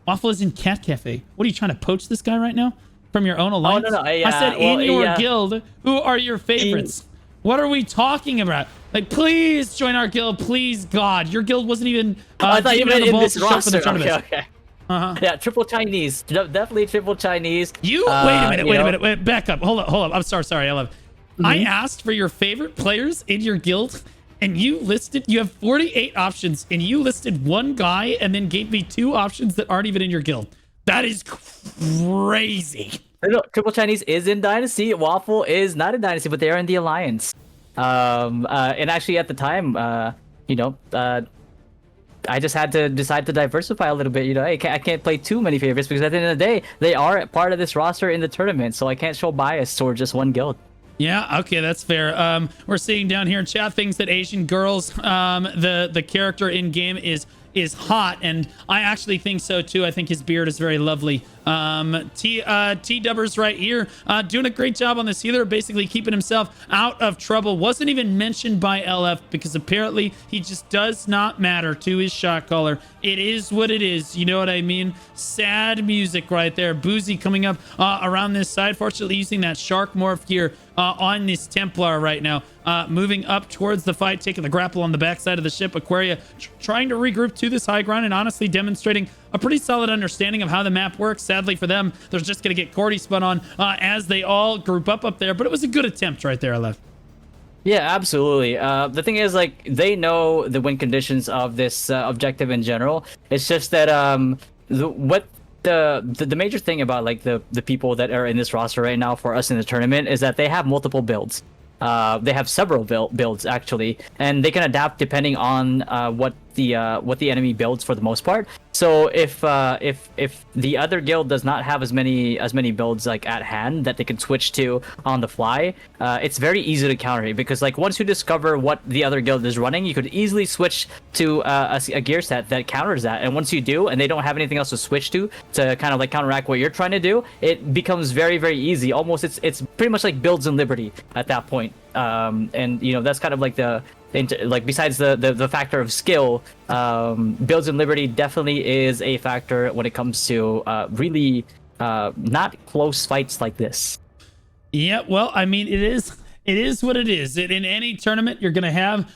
Waffle is in Cat Cafe. What are you trying to poach this guy right now from your own alliance? Oh, no. I said in your guild. Who are your favorites? What are we talking about? Like, please join our guild, please, God. Your guild wasn't even. I thought you meant in this roster. Okay. Uh-huh. Yeah, triple Chinese. Definitely triple Chinese. Wait a minute. Back up. Hold up. I'm sorry. I love. I asked for your favorite players in your guild, and you have 48 options, and you listed one guy and then gave me 2 options that aren't even in your guild. That is crazy. No, triple Chinese is in Dynasty. Waffle is not in Dynasty, but they are in the Alliance. And actually at the time, I just had to decide to diversify a little bit. You know, I can't play too many favorites because at the end of the day, they are part of this roster in the tournament, so I can't show bias toward just one guild. Yeah, okay, that's fair. We're seeing down here in chat things that Asian girls, the character in game is hot, and I actually think so too. I think his beard is very lovely. T-Dubbers right here doing a great job on this healer, basically keeping himself out of trouble. Wasn't even mentioned by LF because apparently he just does not matter to his shot caller. It is what it is, you know what I mean? Sad music right there. Boozy coming up around this side, fortunately using that shark morph here on this Templar right now. Moving up towards the fight, taking the grapple on the backside of the ship. Aquaria trying to regroup to this high ground and honestly demonstrating a pretty solid understanding of how the map works. Sadly for them, they're just going to get Cordy spun on as they all group up there. But it was a good attempt right there, Aleph. Yeah, absolutely. The thing is, like, they know the win conditions of this objective in general. It's just that what the major thing about like the people that are in this roster right now for us in the tournament is that they have multiple builds. They have several builds actually, and they can adapt depending on what the enemy builds for the most part. So if the other guild does not have as many builds like at hand that they can switch to on the fly, it's very easy to counter it, because like once you discover what the other guild is running, you could easily switch to a gear set that counters that. And once you do, and they don't have anything else to switch to kind of like counteract what you're trying to do, it becomes very, very easy. Almost it's pretty much like builds in Liberty at that point. And you know, that's kind of like like besides the factor of skill, builds in Liberty definitely is a factor when it comes to really not close fights like this. Yeah, well, I mean, it is what it is. In any tournament, you're going to have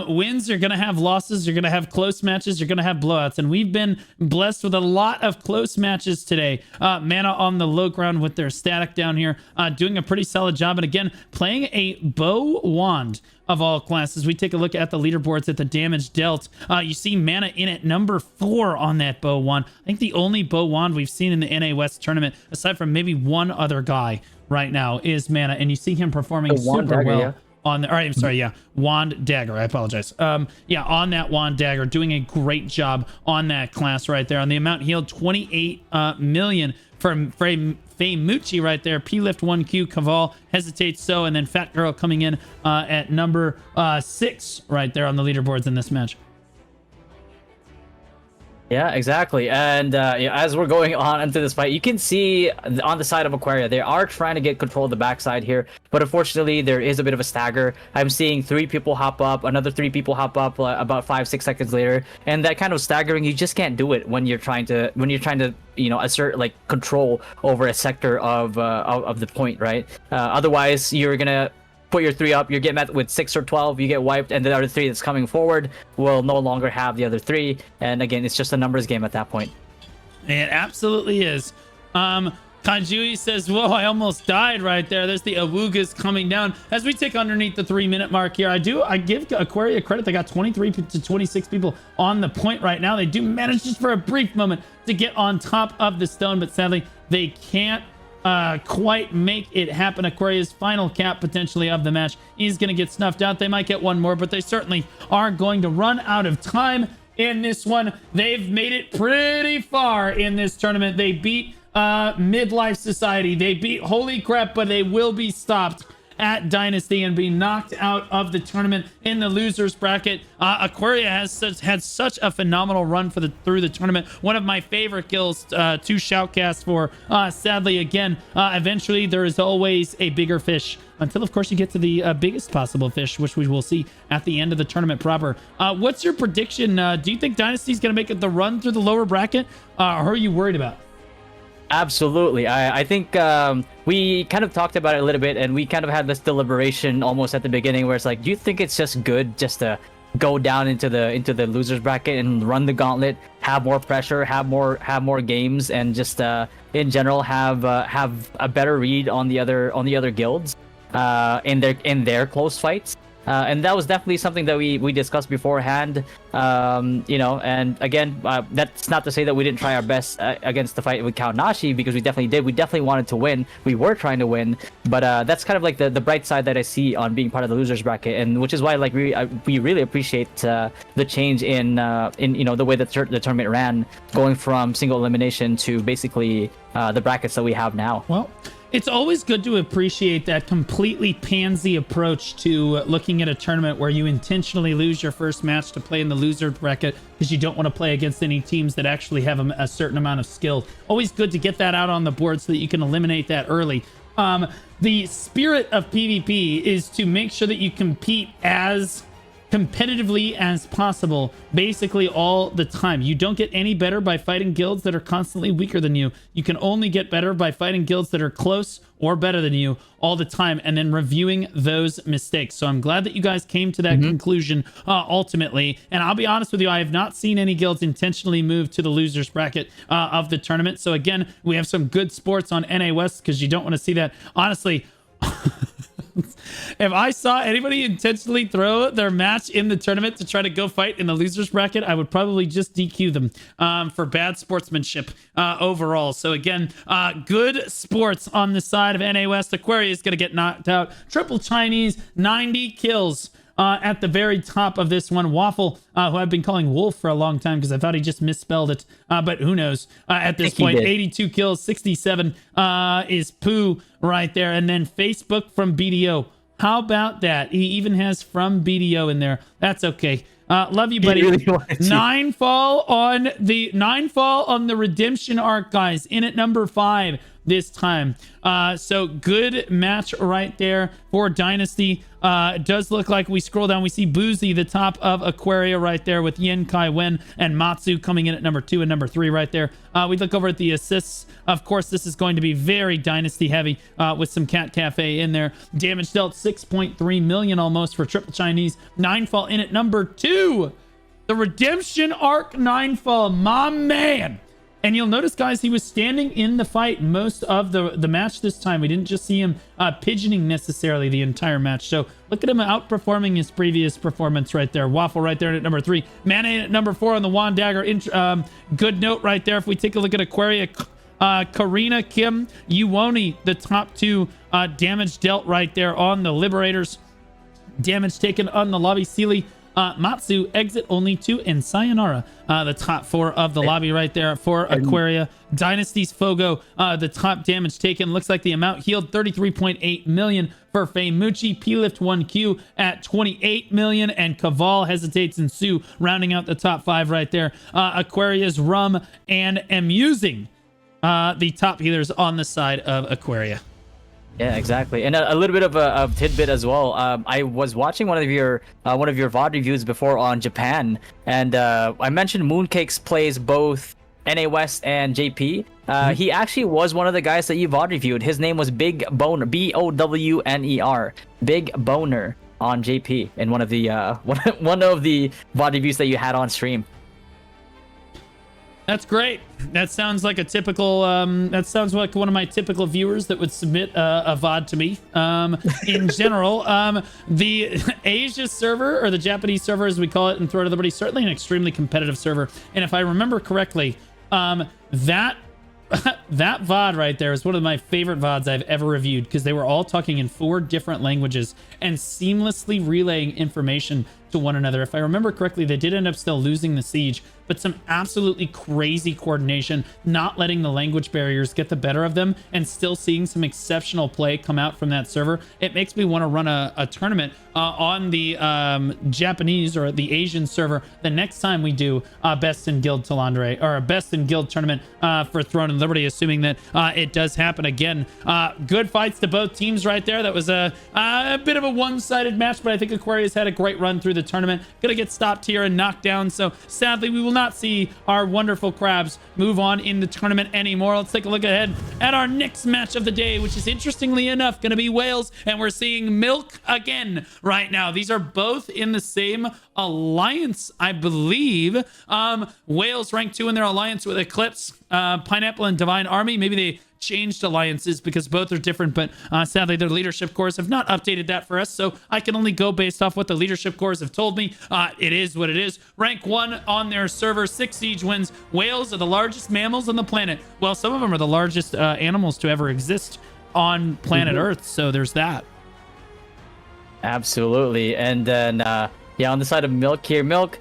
wins, you're going to have losses, you're going to have close matches, you're going to have blowouts. And we've been blessed with a lot of close matches today. Mana on the low ground with their static down here, doing a pretty solid job. And again, playing a bow wand of all classes. We take a look at the leaderboards at the damage dealt. You see Mana in at number 4 on that bow wand. I think the only bow wand we've seen in the NA West tournament, aside from maybe one other guy right now, is Mana, and you see him performing super well on the, all right, I'm sorry, yeah, wand dagger, I apologize. Yeah, on that wand dagger, doing a great job on that class right there. On the amount healed, 28 million from Feimuchi right there. P-lift 1Q, Caval hesitates so, and then Fat Girl coming in at number 6 right there on the leaderboards in this match. Yeah, exactly. And as we're going on into this fight, you can see on the side of Aquaria, they are trying to get control of the backside here. But unfortunately, there is a bit of a stagger. I'm seeing 3 people hop up, another 3 people hop up about 5-6 seconds later. And that kind of staggering, you just can't do it when you're trying to, you know, assert like control over a sector of the point, right? Otherwise, you're gonna put your 3 up, you get met with 6 or 12, you get wiped, and the other 3 that's coming forward will no longer have the other 3. And again, it's just a numbers game at that point. It absolutely is. Kanjui says, whoa, I almost died right there. There's the Awugas coming down. As we tick underneath the 3-minute mark here, I give Aquaria credit. They got 23 to 26 people on the point right now. They do manage just for a brief moment to get on top of the stone, but sadly, they can't quite make it happen. Aquaria's final cap potentially of the match is going to get snuffed out. They might get one more, but they certainly are going to run out of time in this one. They've made it pretty far in this tournament. They beat Midlife Society. They beat Holy Crap, but they will be stopped at Dynasty and be knocked out of the tournament in the losers bracket. Aquaria has had such a phenomenal run through the tournament. One of my favorite kills to shoutcast for. Sadly, again, eventually there is always a bigger fish until, of course, you get to the biggest possible fish, which we will see at the end of the tournament proper. What's your prediction? Do you think Dynasty's going to make it the run through the lower bracket? Or are you worried about? Absolutely. I think we kind of talked about it a little bit, and we kind of had this deliberation almost at the beginning where it's like, do you think it's just good just to go down into the losers bracket and run the gauntlet, have more pressure, have more games, and just in general have a better read on the other guilds in their close fights? And that was definitely something that we discussed beforehand, you know, and again, that's not to say that we didn't try our best against the fight with Kaonashi, because we definitely did. We definitely wanted to win. We were trying to win, but that's kind of like the bright side that I see on being part of the losers bracket, and which is why like we really appreciate the change in you know, the way that the tournament ran, going from single elimination to basically the brackets that we have now. Well, it's always good to appreciate that completely pansy approach to looking at a tournament where you intentionally lose your first match to play in the loser bracket because you don't want to play against any teams that actually have a certain amount of skill. Always good to get that out on the board so that you can eliminate that early. The spirit of PvP is to make sure that you compete as competitively as possible basically all the time. You don't get any better by fighting guilds that are constantly weaker than you. You can only get better by fighting guilds that are close or better than you all the time, and then reviewing those mistakes. So I'm glad that you guys came to that conclusion ultimately. And I'll be honest with you, I have not seen any guilds intentionally move to the losers bracket of the tournament. So again, we have some good sports on NA West, because you don't want to see that. Honestly, If I saw anybody intentionally throw their match in the tournament to try to go fight in the losers bracket, I would probably just DQ them for bad sportsmanship overall. So again, good sports on the side of NA West. Aquaria is going to get knocked out. Triple Chinese, 90 kills. At the very top of this one, Waffle, who I've been calling Wolf for a long time because I thought he just misspelled it, but who knows? At this point, 82 kills, 67 is Pooh right there, and then Facebook from BDO. How about that? He even has from BDO in there. That's okay. Love you, buddy. Really nine fall on the redemption arc, guys. In at number 5 this time. So good match right there for Dynasty. It does look like we scroll down, we see Boozy, the top of Aquaria right there with Yin, Kai Wen, and Matsu coming in at number 2 and number 3 right there. We look over at the assists. Of course, this is going to be very Dynasty heavy with some Cat Cafe in there. Damage dealt 6.3 million almost for Triple Chinese. 9 fall in at number 2. The Redemption Arc 9 fall, my man. And you'll notice, guys, he was standing in the fight most of the match this time. We didn't just see him pigeoning necessarily the entire match. So look at him outperforming his previous performance right there. Waffle right there at number 3. Mana at number 4 on the Wand Dagger. Good note right there. If we take a look at Aquaria, Karina, Kim, Yuoni, the top 2 damage dealt right there on the Liberators. Damage taken on the lobby. Sealy, Matsu, exit only 2, and Sayonara, the top 4 of the lobby right there for Aquaria. Dynasty's Fogo, the top damage taken. Looks like the amount healed, 33.8 million for Feimuchi. P-Lift 1Q at 28 million, and Kaval hesitates and Sue rounding out the top 5 right there. Aquaria's Rum and Amusing, the top healers on the side of Aquaria. Yeah, exactly. And a little bit of a tidbit as well. I was watching one of your VOD reviews before on Japan, and I mentioned Mooncakes plays both NA West and JP. He actually was one of the guys that you VOD reviewed. His name was Big Boner, Bowner, Big Boner on JP in one of the one of the VOD reviews that you had on stream. That's great. That sounds like a typical, that sounds like one of my typical viewers that would submit a VOD to me. In general, the Asia server, or the Japanese server as we call it in Throne of Liberty, certainly an extremely competitive server. And if I remember correctly, that VOD right there is one of my favorite VODs I've ever reviewed, because they were all talking in 4 different languages and seamlessly relaying information to one another. If I remember correctly, they did end up still losing the siege, but some absolutely crazy coordination, not letting the language barriers get the better of them, and still seeing some exceptional play come out from that server. It makes me want to run a tournament on the Japanese or the Asian server the next time we do Best in Guild Talandre, or a Best in Guild tournament for Throne and Liberty, assuming that it does happen again. Good fights to both teams right there. That was a bit of a one-sided match, but I think Aquaria's had a great run through the tournament. Gonna get stopped here and knocked down, so sadly we will not see our wonderful crabs move on in the tournament anymore. Let's take a look ahead at our next match of the day, which is interestingly enough gonna be Whalez, and we're seeing Milk again right now. These are both in the same alliance, I believe. Whalez ranked 2 in their alliance with Eclipse, Pineapple, and Divine Army. Maybe they changed alliances because both are different, but sadly their leadership cores have not updated that for us, so I can only go based off what the leadership cores have told me. It is what it is. Rank 1 on their server, 6 siege wins. Whales are the largest mammals on the planet. Well, some of them are the largest animals to ever exist on planet Earth, so there's that. Absolutely. And then yeah, on the side of Milk here, Milk,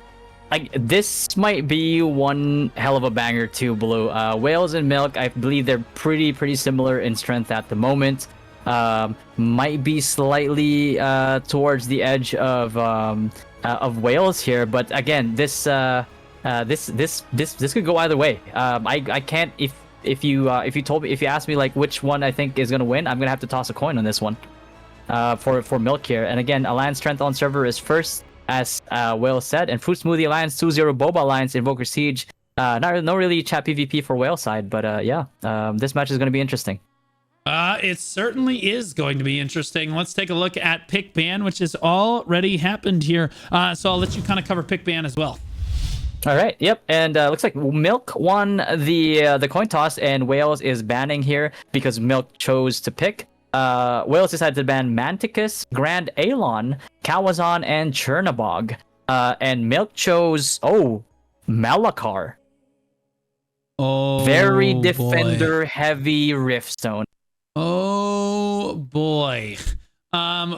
this might be one hell of a banger too, Blue. Whalez and Milk, I believe they're pretty similar in strength at the moment. Might be slightly towards the edge of Whalez here, but again, this could go either way. I can't, if you ask me like which one I think is gonna win, I'm gonna have to toss a coin on this one for Milk here. And again, Alliance strength on server is first, as Whalez said, and Fruit Smoothie Alliance, 2-0 Boba Alliance, Invoker Siege. No really chat PvP for Whale side, but yeah, this match is going to be interesting. It certainly is going to be interesting. Let's take a look at pick ban, which has already happened here. So I'll let you kind of cover pick ban as well. All right. Yep. And looks like Milk won the coin toss, and Whalez is banning here because Milk chose to pick. Whalez decided to ban Manticus, Grand Alon, Kawazan, and Chernabog. And Milk chose Malakar. Oh, Very boy. defender heavy Riftstone. Oh boy.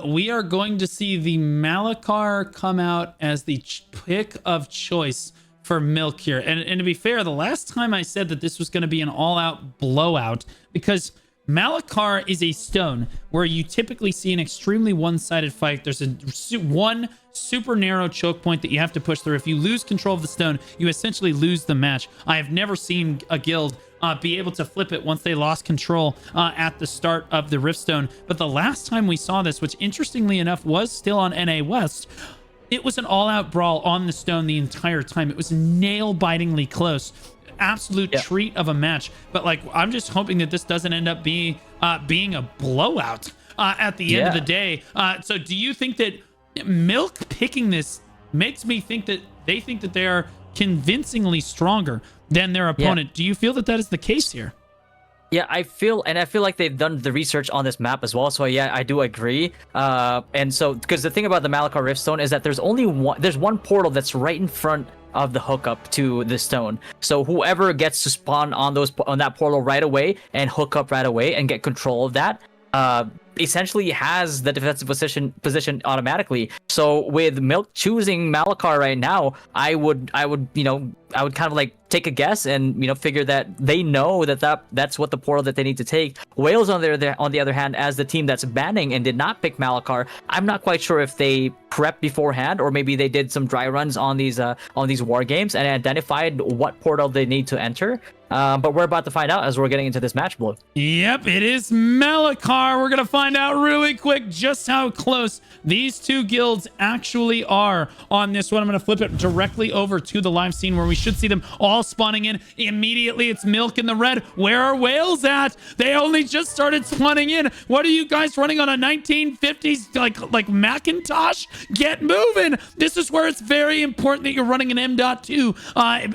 We are going to see the Malakar come out as the pick of choice for Milk here. And to be fair, the last time I said that this was going to be an all-out blowout, because Malakar is a stone where you typically see an extremely one-sided fight. There's one super narrow choke point that you have to push through. If you lose control of the stone, you essentially lose the match. I have never seen a guild be able to flip it once they lost control at the start of the Riftstone. But the last time we saw this, which interestingly enough was still on NA West, it was an all-out brawl on the stone the entire time. It was nail-bitingly close. Absolute treat of a match. But like, I'm just hoping that this doesn't end up being a blowout at the end of the day. So do you think that Milk picking this makes me think that they think that they are convincingly stronger than their opponent? Do you feel that that is the case here? Yeah, I feel like they've done the research on this map as well. So yeah, I do agree. And so, because the thing about the Malakar Riftstone is that there's one portal that's right in front of the hookup to the stone. So whoever gets to spawn on that portal right away and hook up right away and get control of that, essentially has the defensive position automatically. So with Milk choosing Malakar right now, I would kind of like take a guess and figure that they know that's what the portal that they need to take. Whalez on the other hand, as the team that's banning and did not pick Malakar, I'm not quite sure if they prepped beforehand or maybe they did some dry runs on these war games and identified what portal they need to enter. But we're about to find out as we're getting into this match, Blue. Yep, it is Malakar. We're going to find out really quick just how close these two guilds actually are on this one. I'm going to flip it directly over to the live scene where we should see them all spawning in immediately. It's Milk in the red. Where are Whalez at? They only just started spawning in. What are you guys running on a 1950s like Macintosh? Get moving. This is where it's very important that you're running an M.2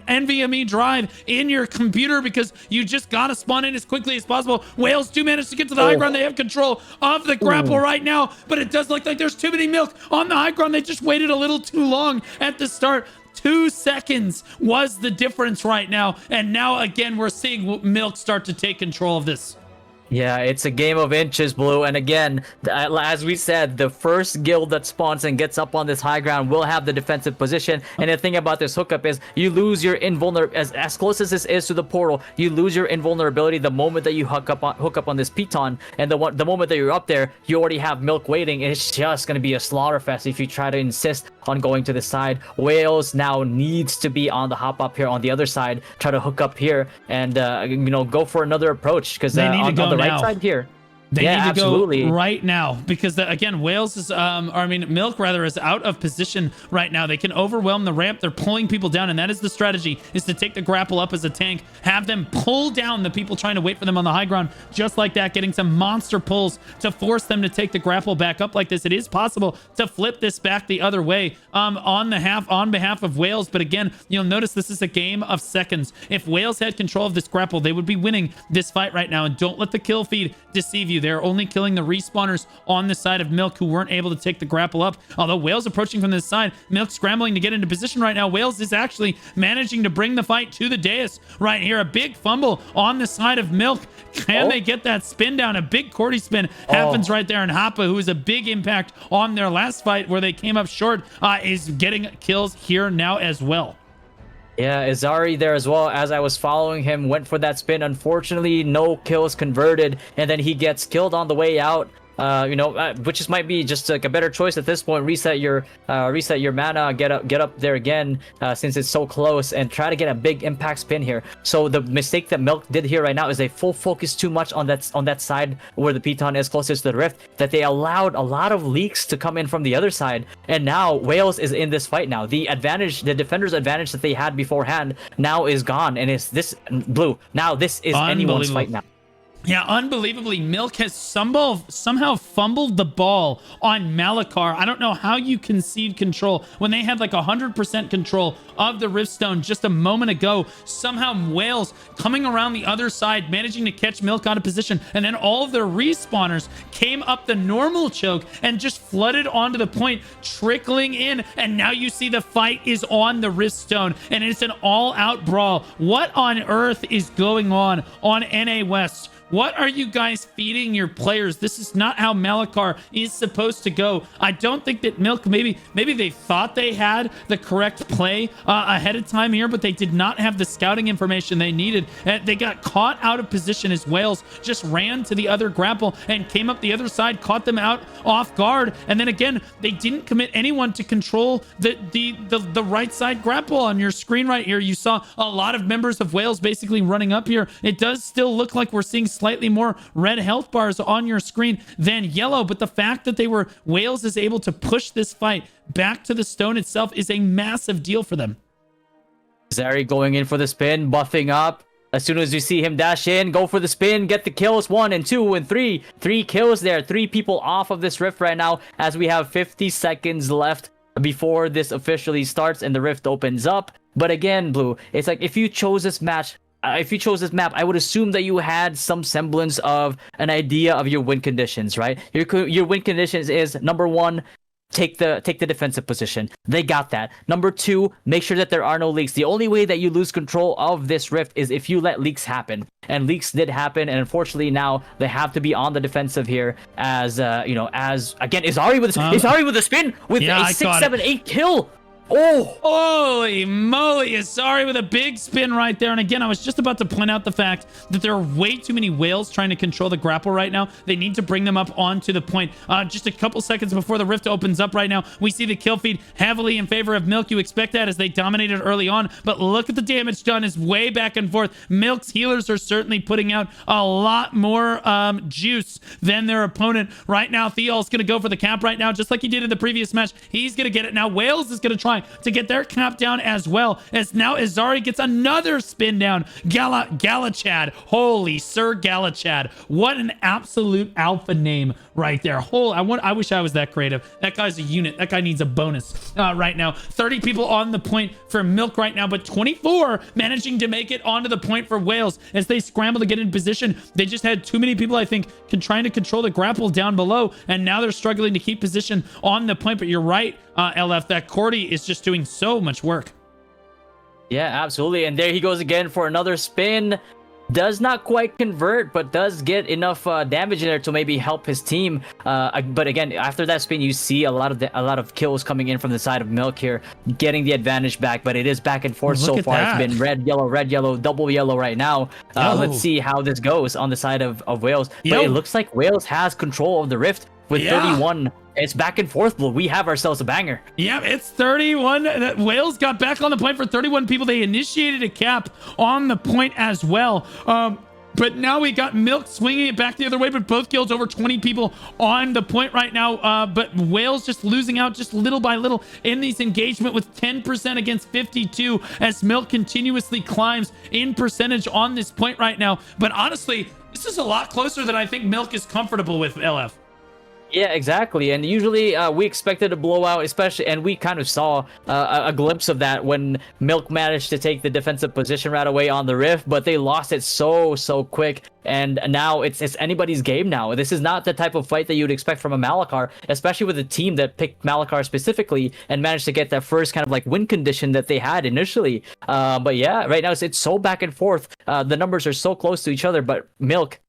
NVMe drive in your computer, because you just gotta spawn in as quickly as possible. Whalez do manage to get to the high ground. They have control of the grapple right now, but it does look like there's too many Milk on the high ground. They just waited a little too long at the start. 2 seconds was the difference right now, and now again we're seeing Milk start to take control of this. Yeah, it's a game of inches, Blue. And again, as we said, the first guild that spawns and gets up on this high ground will have the defensive position. And the thing about this hookup is you lose your invulnerability. As close as this is to the portal, you lose your invulnerability the moment that you hook up on this piton. And the moment that you're up there, you already have Milk waiting. And it's just going to be a slaughter fest if you try to insist on going to the side. Whalez now needs to be on the hop up here on the other side, try to hook up here and go for another approach, because on the right side here. They need to go right now, because again, Whalez is, Milk rather is out of position right now. They can overwhelm the ramp. They're pulling people down, and that is the strategy, is to take the grapple up as a tank, have them pull down the people trying to wait for them on the high ground, just like that, getting some monster pulls to force them to take the grapple back up like this. It is possible to flip this back the other way on behalf of Whalez, but again, you'll notice this is a game of seconds. If Whalez had control of this grapple, they would be winning this fight right now, and don't let the kill feed deceive you. They're only killing the respawners on the side of Milk who weren't able to take the grapple up. Although Whalez approaching from this side, Milk scrambling to get into position right now. Whalez is actually managing to bring the fight to the dais right here. A big fumble on the side of Milk. Can they get that spin down? A big Cordy spin happens right there, and Hapa, who is a big impact on their last fight where they came up short, is getting kills here now as well. Yeah, Izari there as well. As I was following him, went for that spin. Unfortunately, no kills converted, and then he gets killed on the way out. Which might be just like a better choice at this point. Reset your mana, get up there again, since it's so close, and try to get a big impact spin here. So the mistake that Milk did here right now is they full focus too much on that side where the piton is closest to the rift, that they allowed a lot of leaks to come in from the other side. And now Whalez is in this fight now. The defender's advantage that they had beforehand now is gone, and it's this Blue. Now this is anyone's fight now. Yeah, unbelievably, Milk has somehow fumbled the ball on Malachar. I don't know how you concede control when they had like 100% control of the Riftstone just a moment ago. Somehow Whalez coming around the other side, managing to catch Milk out of position, and then all of their respawners came up the normal choke and just flooded onto the point, trickling in, and now you see the fight is on the Riftstone, and it's an all-out brawl. What on earth is going on NA West? What are you guys feeding your players? This is not how Malachar is supposed to go. I don't think that Milk, maybe they thought they had the correct play ahead of time here, but they did not have the scouting information they needed. They got caught out of position as Whalez just ran to the other grapple and came up the other side, caught them out off guard. And then again, they didn't commit anyone to control the right side grapple. On your screen right here, you saw a lot of members of Whalez basically running up here. It does still look like we're seeing slightly more red health bars on your screen than yellow, but the fact that Whalez is able to push this fight back to the stone itself is a massive deal for them. Zeri going in for the spin, buffing up. As soon as you see him dash in, go for the spin, get the kills. 1 and 2 and 3. 3 kills there. 3 people off of this rift right now as we have 50 seconds left before this officially starts and the rift opens up. But again, Blue, it's like if you chose this map, I would assume that you had some semblance of an idea of your win conditions, right? Your win conditions is number 1, take the defensive position. They got that. Number 2, make sure that there are no leaks. The only way that you lose control of this rift is if you let leaks happen, and leaks did happen. And unfortunately, now they have to be on the defensive here. As as again, Izari with a spin with a 6, 7, 8 kill. Oh, holy moly, sorry, with a big spin right there. And again, I was just about to point out the fact that there are way too many Whalez trying to control the grapple right now. They need to bring them up onto the point. Just a couple seconds before the rift opens up right now, we see the kill feed heavily in favor of Milk. You expect that as they dominated early on, but look at the damage done is way back and forth. Milk's healers are certainly putting out a lot more juice than their opponent right now. Theol's going to go for the cap right now, just like he did in the previous match. He's going to get it now. Whalez is going to try to get their cap down as well, as now Izari gets another spin down. Galachad, holy Sir Galachad, what an absolute alpha name right there. I wish I was that creative. That guy's a unit. That guy needs a bonus right now. 30 people on the point for Milk right now, but 24 managing to make it onto the point for Whalez as they scramble to get in position. They just had too many people, I think, trying to control the grapple down below, and now they're struggling to keep position on the point. But you're right, LF, that Cordy is just doing so much work. Yeah, absolutely. And there he goes again for another spin. Does not quite convert, but does get enough damage in there to maybe help his team. But again, after that spin, you see a lot of kills coming in from the side of Milk here, getting the advantage back. But it is back and forth so far. It's been red, yellow, double yellow right now. Let's see how this goes on the side of Whalez. But it looks like Whalez has control of the rift with 31. It's back and forth, Blue. We have ourselves a banger. Yeah, it's 31. Whalez got back on the point for 31 people. They initiated a cap on the point as well. But now we got Milk swinging it back the other way, but both kills over 20 people on the point right now. But Whalez just losing out just little by little in these engagement with 10% against 52 as Milk continuously climbs in percentage on this point right now. But honestly, this is a lot closer than I think Milk is comfortable with, LF. Yeah, exactly. And usually we expected a blowout, especially, and we kind of saw a glimpse of that when Milk managed to take the defensive position right away on the rift, but they lost it so quick. And now it's anybody's game now. This is not the type of fight that you'd expect from a Malachar, especially with a team that picked Malachar specifically and managed to get that first kind of like win condition that they had initially. But yeah, right now it's so back and forth. The numbers are so close to each other, but Milk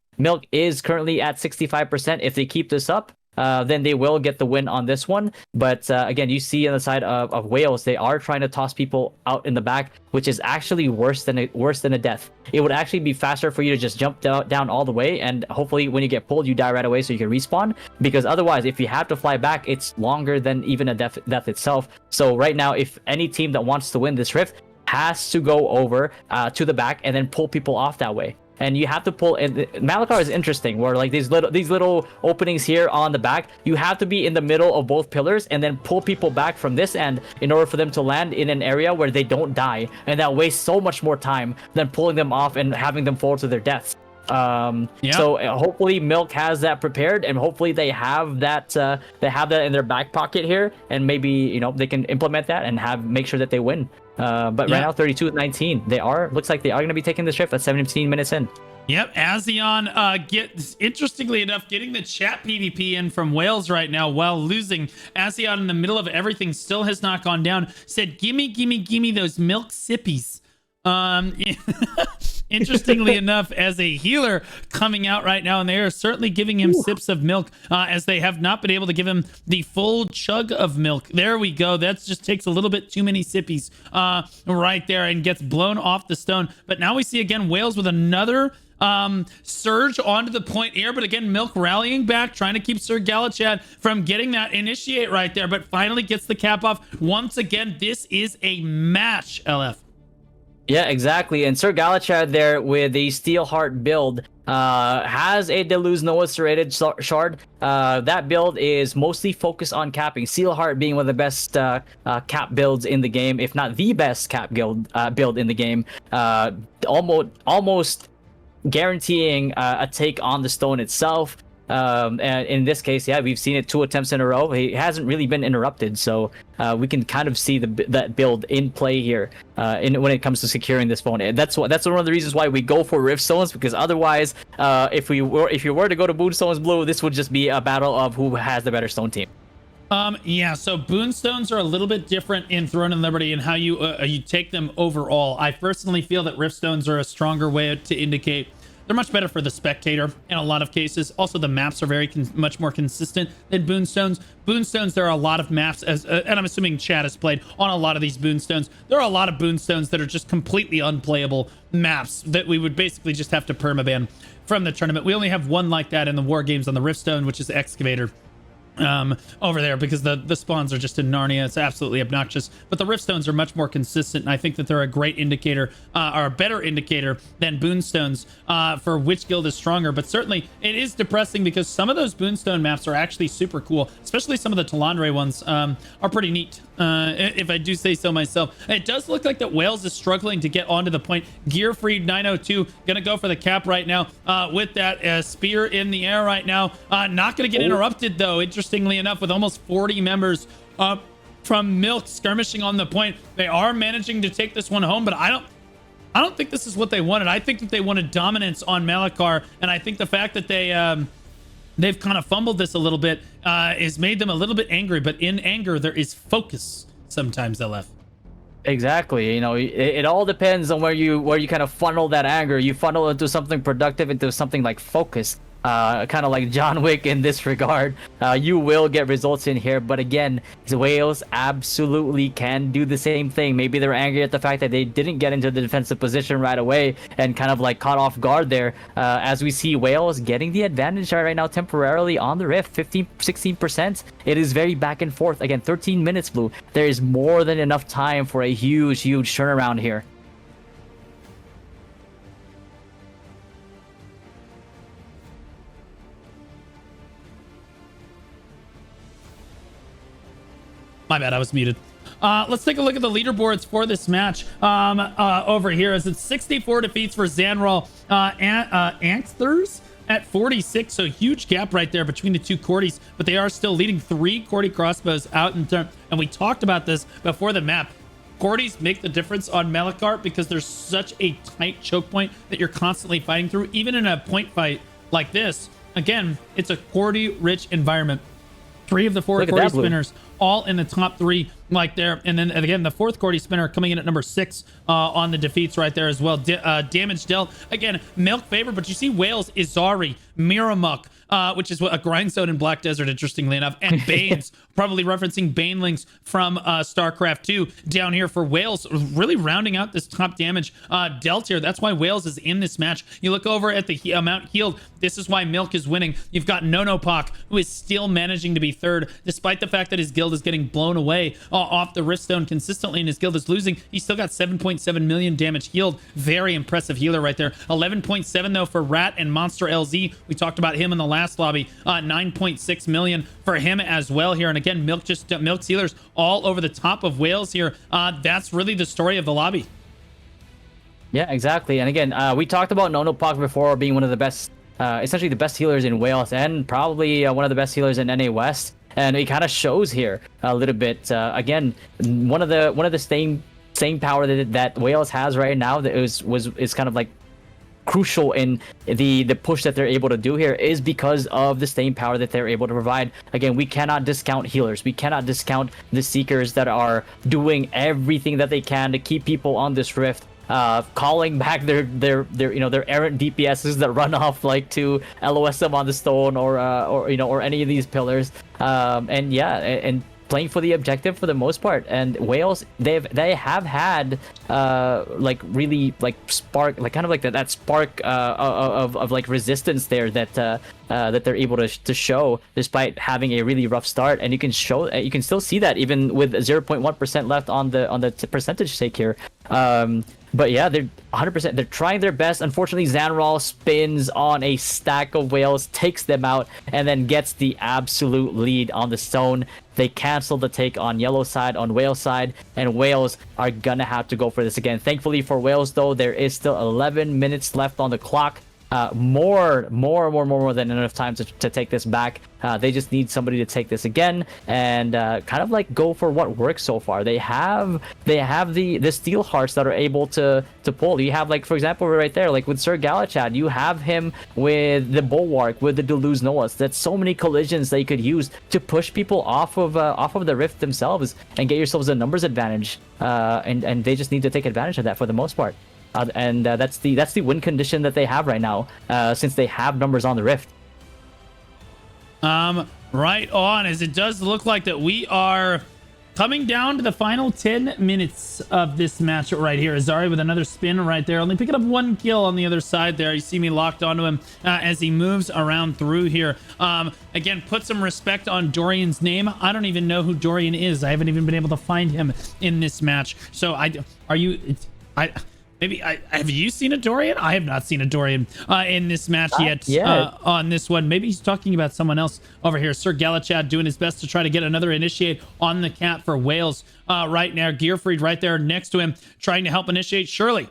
is currently at 65%. If they keep this up, then they will get the win on this one. But again, you see on the side of Whalez, they are trying to toss people out in the back, which is actually worse than a death. It would actually be faster for you to just jump down all the way, and hopefully when you get pulled, you die right away so you can respawn. Because otherwise, if you have to fly back, it's longer than even a death itself. So right now, if any team that wants to win this rift has to go over to the back and then pull people off that way. And you have to pull. Malachar is interesting, where like these little openings here on the back, you have to be in the middle of both pillars and then pull people back from this end in order for them to land in an area where they don't die, and that wastes so much more time than pulling them off and having them fall to their deaths. So hopefully Milk has that prepared, and hopefully they have that in their back pocket here, and maybe they can implement that and make sure that they win. But right now 32-19, looks like they are going to be taking the shift at 17 minutes in. Yep, Azion gets, interestingly enough, getting the chat PvP in from Whalez right now while losing. Azion in the middle of everything still has not gone down. Said, gimme those milk sippies. Interestingly enough, as a healer coming out right now, and they are certainly giving him sips of milk, as they have not been able to give him the full chug of milk. There we go. That just takes a little bit too many sippies right there and gets blown off the stone. But now we see again Whalez with another surge onto the point here, but again Milk rallying back, trying to keep Sir Galachad from getting that initiate right there, but finally gets the cap off. Once again, this is a match, LF. Yeah, exactly. And Sir Galachad there with the Steelheart build has a Deluse Noah serrated shard. That build is mostly focused on capping. Steelheart being one of the best cap builds in the game, if not the best cap build in the game. Almost guaranteeing a take on the stone itself. And in this case, we've seen it 2 attempts in a row. He hasn't really been interrupted, so we can kind of see that build in play here when it comes to securing this phone. And that's one of the reasons why we go for Rift Stones, because otherwise, if you were to go to Boonstones Blue, this would just be a battle of who has the better stone team. So Boonstones are a little bit different in Throne and Liberty and how you take them overall. I personally feel that Riftstones are a stronger way to indicate they're much better for the spectator in a lot of cases. Also, the maps are very much more consistent than Boonstones. Boonstones, there are a lot of maps, and I'm assuming Chad has played on a lot of these Boonstones. There are a lot of Boonstones that are just completely unplayable maps that we would basically just have to permaban from the tournament. We only have one like that in the War Games on the Riftstone, which is Excavator. Over there, because the spawns are just in Narnia. It's absolutely obnoxious, but the Riftstones are much more consistent, and I think that they're a great indicator, or a better indicator than Boonstones for which guild is stronger. But certainly it is depressing because some of those Boonstone maps are actually super cool, especially some of the Talandre ones are pretty neat, if I do say so myself. It does look like that Whalez is struggling to get onto the point. Gearfried 902 gonna go for the cap right now with that spear in the air right now. Not gonna get interrupted though, interestingly enough, with almost 40 members from Milk skirmishing on the point. They are managing to take this one home, but I don't think this is what they wanted. I think that they wanted dominance on Malachar, and I think the fact that they've kind of fumbled this a little bit has made them a little bit angry. But in anger, there is focus sometimes, LF. Exactly. It all depends on where you kind of funnel that anger. You funnel into something productive, into something like focus. Kind of like John Wick in this regard. You will get results in here, but again, Whalez absolutely can do the same thing. Maybe they're angry at the fact that they didn't get into the defensive position right away and kind of like caught off guard there. As we see Whalez getting the advantage right now temporarily on the Rift, 16%. It is very back and forth. Again, 13 minutes, Blue. There is more than enough time for a huge turnaround here. My bad, I was muted. Let's take a look at the leaderboards for this match over here, as it's 64 defeats for Zanral Anthers at 46. So huge gap right there between the two Cordys, but they are still leading 3 Cordy crossbows out in turn. And we talked about this before the map. Cordys make the difference on Malachar because there's such a tight choke point that you're constantly fighting through. Even in a point fight like this, again, it's a Cordy rich environment. 3 of the 4 Cordy spinners all in the top 3 like there. And then again, the 4th Cordy spinner coming in at number 6 on the defeats right there as well. Damage dealt. Again, Milk favor, but you see Whalez, Izari, Miramuk, which is a grindstone in Black Desert, interestingly enough, and Banes, probably referencing Banelings from StarCraft 2 down here for Whalez, really rounding out this top damage dealt here. That's why Whalez is in this match. You look over at the amount healed. This is why Milk is winning. You've got Nonopak, who is still managing to be 3rd, despite the fact that his guild is getting blown away off the Riftstone consistently, and his guild is losing. He's still got 7.7 million damage healed. Very impressive healer right there. 11.7 though for Rat and Monster LZ. We talked about him in the last lobby. 9.6 million for him as well here. And again, Milk's healers all over the top of Whalez here. That's really the story of the lobby. Yeah, exactly. And again, we talked about Nonopog before being one of the best, essentially the best healers in Wales, and probably one of the best healers in NA West. And it kind of shows here a little bit. Again, one of the staying power that Wales has right now that is kind of like crucial in the push that they're able to do here is because of the staying power that they're able to provide. Again, we cannot discount healers. We cannot discount the seekers that are doing everything that they can to keep people on this rift. Calling back their their errant DPSs that run off like to LOS them on the stone or any of these pillars. And yeah, and playing for the objective for the most part. And Wales, they have had like really like spark, like kind of like that spark of like resistance there that that they're able to show despite having a really rough start. And you can still see that even with 0.1% left on the percentage stake here. But yeah, they're 100%. They're trying their best. Unfortunately, Zanral spins on a stack of Whales, takes them out, and then gets the absolute lead on the stone. They cancel the take on yellow side, on Wales side, and Wales are gonna have to go for this again. Thankfully for Wales, though, there is still 11 minutes left on the clock. More than enough time to take this back. They just need somebody to take this again and kind of like go for what works so far. They have the steel hearts that are able to pull. You have, like, for example, right there, like with Sir Galachad, you have him with the Bulwark, with the Deleuze Noahs. That's so many collisions that you could use to push people off of the rift themselves and get yourselves a numbers advantage. And they just need to take advantage of that for the most part. And that's the win condition that they have right now, since they have numbers on the rift. Right on, as it does look like that we are coming down to the final 10 minutes of this match right here. Azari with another spin right there, only picking up one kill on the other side there. You see me locked onto him as he moves around through here. Again, put some respect on Dorian's name. I don't even know who Dorian is. I haven't even been able to find him in this match. So have you seen a Dorian? I have not seen a Dorian in this match yet. On this one. Maybe he's talking about someone else over here. Sir Galachad doing his best to try to get another initiate on the cap for Wales right now. Gearfried right there next to him, trying to help initiate. Surely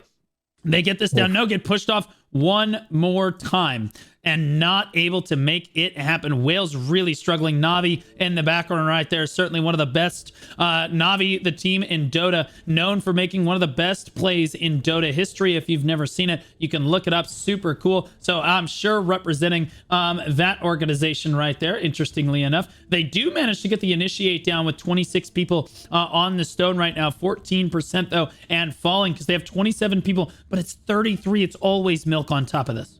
they get this down. No, get pushed off one more time and not able to make it happen. Wales really struggling. Navi in the background right there, certainly one of the best. Navi, the team in Dota, known for making one of the best plays in Dota history. If you've never seen it, you can look it up. Super cool. So I'm sure representing that organization right there. Interestingly enough, they do manage to get the initiate down with 26 people on the stone right now. 14% though, and falling because they have 27 people, but it's 33. It's always Milk on top of this.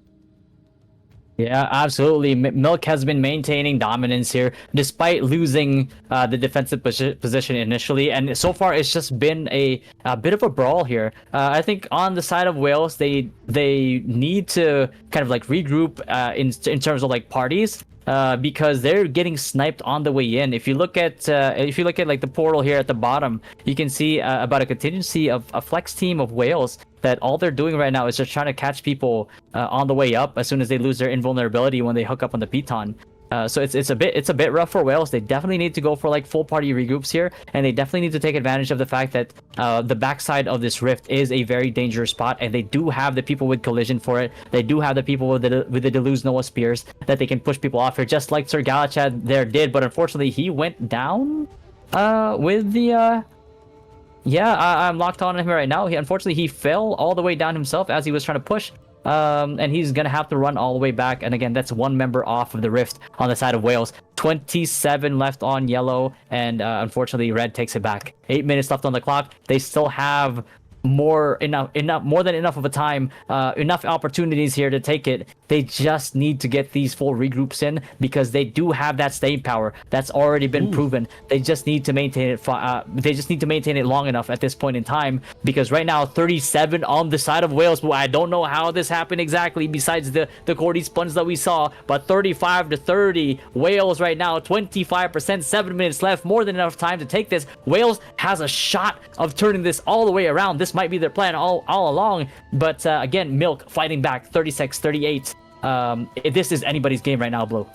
Yeah, absolutely. Milk has been maintaining dominance here despite losing the defensive position initially, and so far it's just been a bit of a brawl here. I think on the side of Wales, they need to kind of like regroup in terms of like parties. Because they're getting sniped on the way in. If you look at like the portal here at the bottom, you can see about a contingency of a flex team of Wales that all they're doing right now is just trying to catch people on the way up as soon as they lose their invulnerability when they hook up on the piton. So it's a bit rough for Wales. They definitely need to go for like full party regroups here, and they definitely need to take advantage of the fact that the backside of this rift is a very dangerous spot, and they do have the people with collision for it. They do have the people with the Deleuze Noah spears that they can push people off here, just like Sir Galachad there did. But unfortunately, he went down with the. I'm locked on him right now. Unfortunately, he fell all the way down himself as he was trying to push. And he's gonna have to run all the way back. And again, that's one member off of the rift on the side of Wales. 27 left on yellow, and unfortunately, red takes it back. 8 minutes left on the clock. They still have more than enough of a time, enough opportunities here to take it. They just need to get these full regroups in because they do have that staying power that's already been proven. They just need to maintain it. They just need to maintain it long enough at this point in time, because right now 37 on the side of Wales. I don't know how this happened exactly, besides the Cordy sponge that we saw, but 35 to 30 Wales right now, 25%, 7 minutes left, more than enough time to take this. Wales has a shot of turning this all the way around. This might be their plan all along, but again, Milk fighting back, 36, 38. This is anybody's game right now, Blue.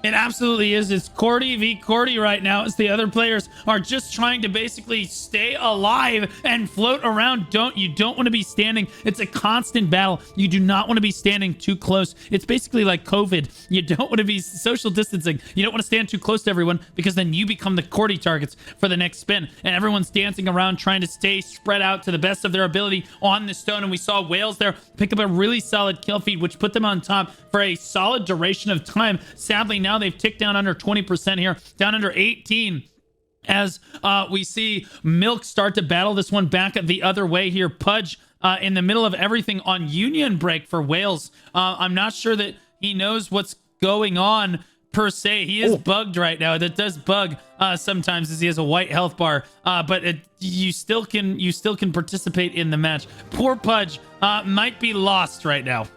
It absolutely is. It's Cordy v. Cordy right now, as the other players are just trying to basically stay alive and float around. You don't want to be standing. It's a constant battle. You do not want to be standing too close. It's basically like COVID. You don't want to be social distancing. You don't want to stand too close to everyone, because then you become the Cordy targets for the next spin. And everyone's dancing around trying to stay spread out to the best of their ability on the stone. And we saw Whalez there pick up a really solid kill feed, which put them on top for a solid duration of time. Sadly, now they've ticked down under 20% here, down under 18, as we see Milk start to battle this one back the other way here. Pudge in the middle of everything on Union break for Whalez. I'm not sure that he knows what's going on per se. He is bugged right now. That does bug sometimes, as he has a white health bar, but you still can participate in the match. Poor Pudge might be lost right now.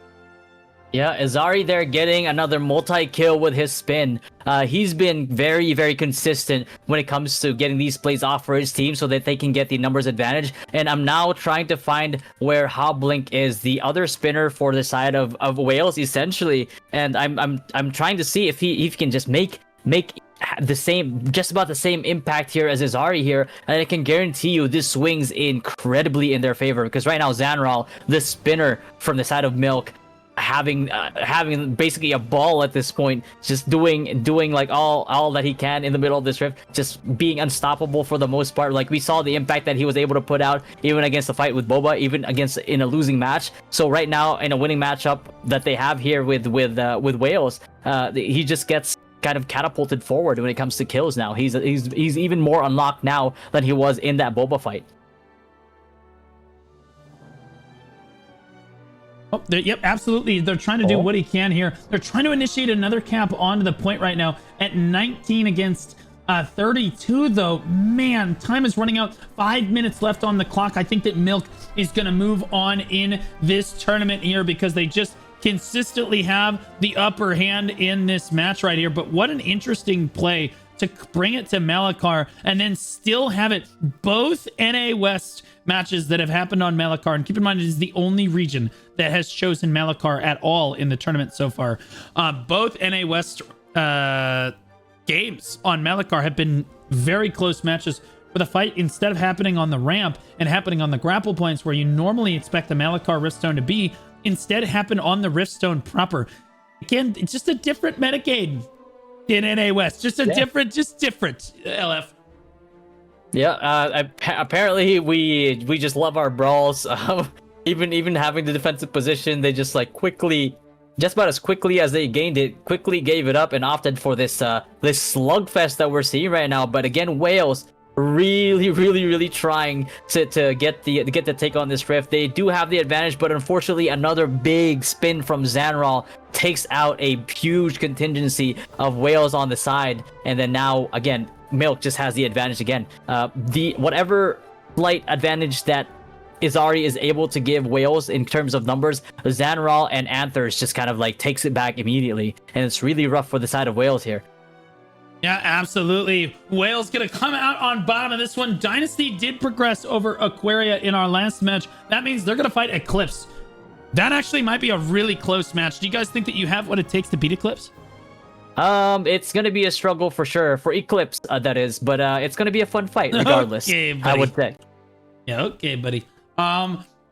Yeah, Azari there getting another multi-kill with his spin. He's been very, very consistent when it comes to getting these plays off for his team so that they can get the numbers advantage. And I'm now trying to find where Hoblink is, the other spinner for the side of Whalez, essentially. And I'm trying to see if he can just make the same, just about the same impact here as Azari here, and I can guarantee you this swings incredibly in their favor, because right now Zanral, the spinner from the side of Milk, having basically a ball at this point, just doing like all that he can in the middle of this rift, just being unstoppable for the most part. Like, we saw the impact that he was able to put out even against the fight with Boba, even against in a losing match. So right now in a winning matchup that they have here with Whalez, he just gets kind of catapulted forward when it comes to kills now. He's even more unlocked now than he was in that Boba fight. Oh, yep, absolutely. They're trying to do what he can here. They're trying to initiate another cap onto the point right now at 19 against 32, though. Man, time is running out. 5 minutes left on the clock. I think that Milk is going to move on in this tournament here, because they just consistently have the upper hand in this match right here. But what an interesting play to bring it to Malachar and then still have it both NA West matches that have happened on Malachar. And keep in mind, it is the only region that has chosen Malachar at all in the tournament so far. Both NA West games on Malachar have been very close matches, where the fight, instead of happening on the ramp and happening on the grapple points where you normally expect the Malachar Riftstone to be, instead happened on the Riftstone proper. Again, it's just a different metagame in NA West. Just different, LF. Yeah, apparently we just love our brawls. Even having the defensive position, they just like just about as quickly as they gained it, quickly gave it up and opted for this slugfest that we're seeing right now. But again, Whalez really trying to get the take on this rift. They do have the advantage, but unfortunately another big spin from Zanral takes out a huge contingency of Whalez on the side. And then now again, Milk just has the advantage again. The whatever slight advantage that Azari is able to give Whalez in terms of numbers, Zanral and Anthers just kind of like takes it back immediately, and it's really rough for the side of Whalez here. Yeah, absolutely. Whalez gonna come out on bottom of this one. Dynasty did progress over Aquaria in our last match. That means they're gonna fight Eclipse. That actually might be a really close match. Do you guys think that you have what it takes to beat Eclipse? It's gonna be a struggle for sure for Eclipse, that is, but it's gonna be a fun fight regardless. Okay, buddy. I would say. Yeah, okay, buddy.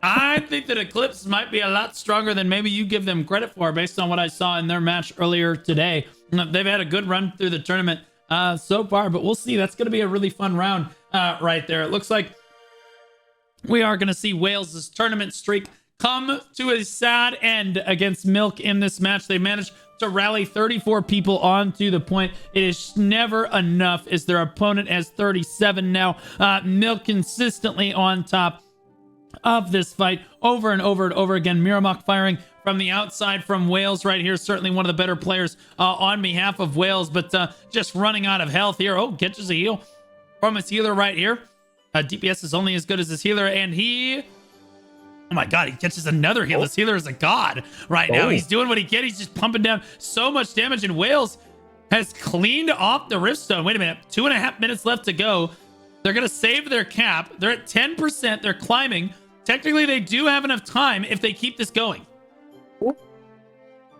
I think that Eclipse might be a lot stronger than maybe you give them credit for, based on what I saw in their match earlier today. They've had a good run through the tournament so far, but we'll see. That's going to be a really fun round right there. It looks like we are going to see Whalez' tournament streak come to a sad end against Milk in this match. They managed to rally 34 people onto the point. It is never enough, as their opponent has 37 now. Milk consistently on top of this fight over and over and over again. Miramok firing from the outside from Whalez right here. Certainly one of the better players on behalf of Whalez, but just running out of health here. Oh, catches a heal from his healer right here. DPS is only as good as his healer, and he... Oh my god, he catches another heal. This healer is a god right now. He's doing what he can. He's just pumping down so much damage, and Whalez has cleaned off the Riftstone. Wait a minute. 2.5 minutes left to go. They're going to save their cap. They're at 10%. They're climbing. Technically, they do have enough time if they keep this going.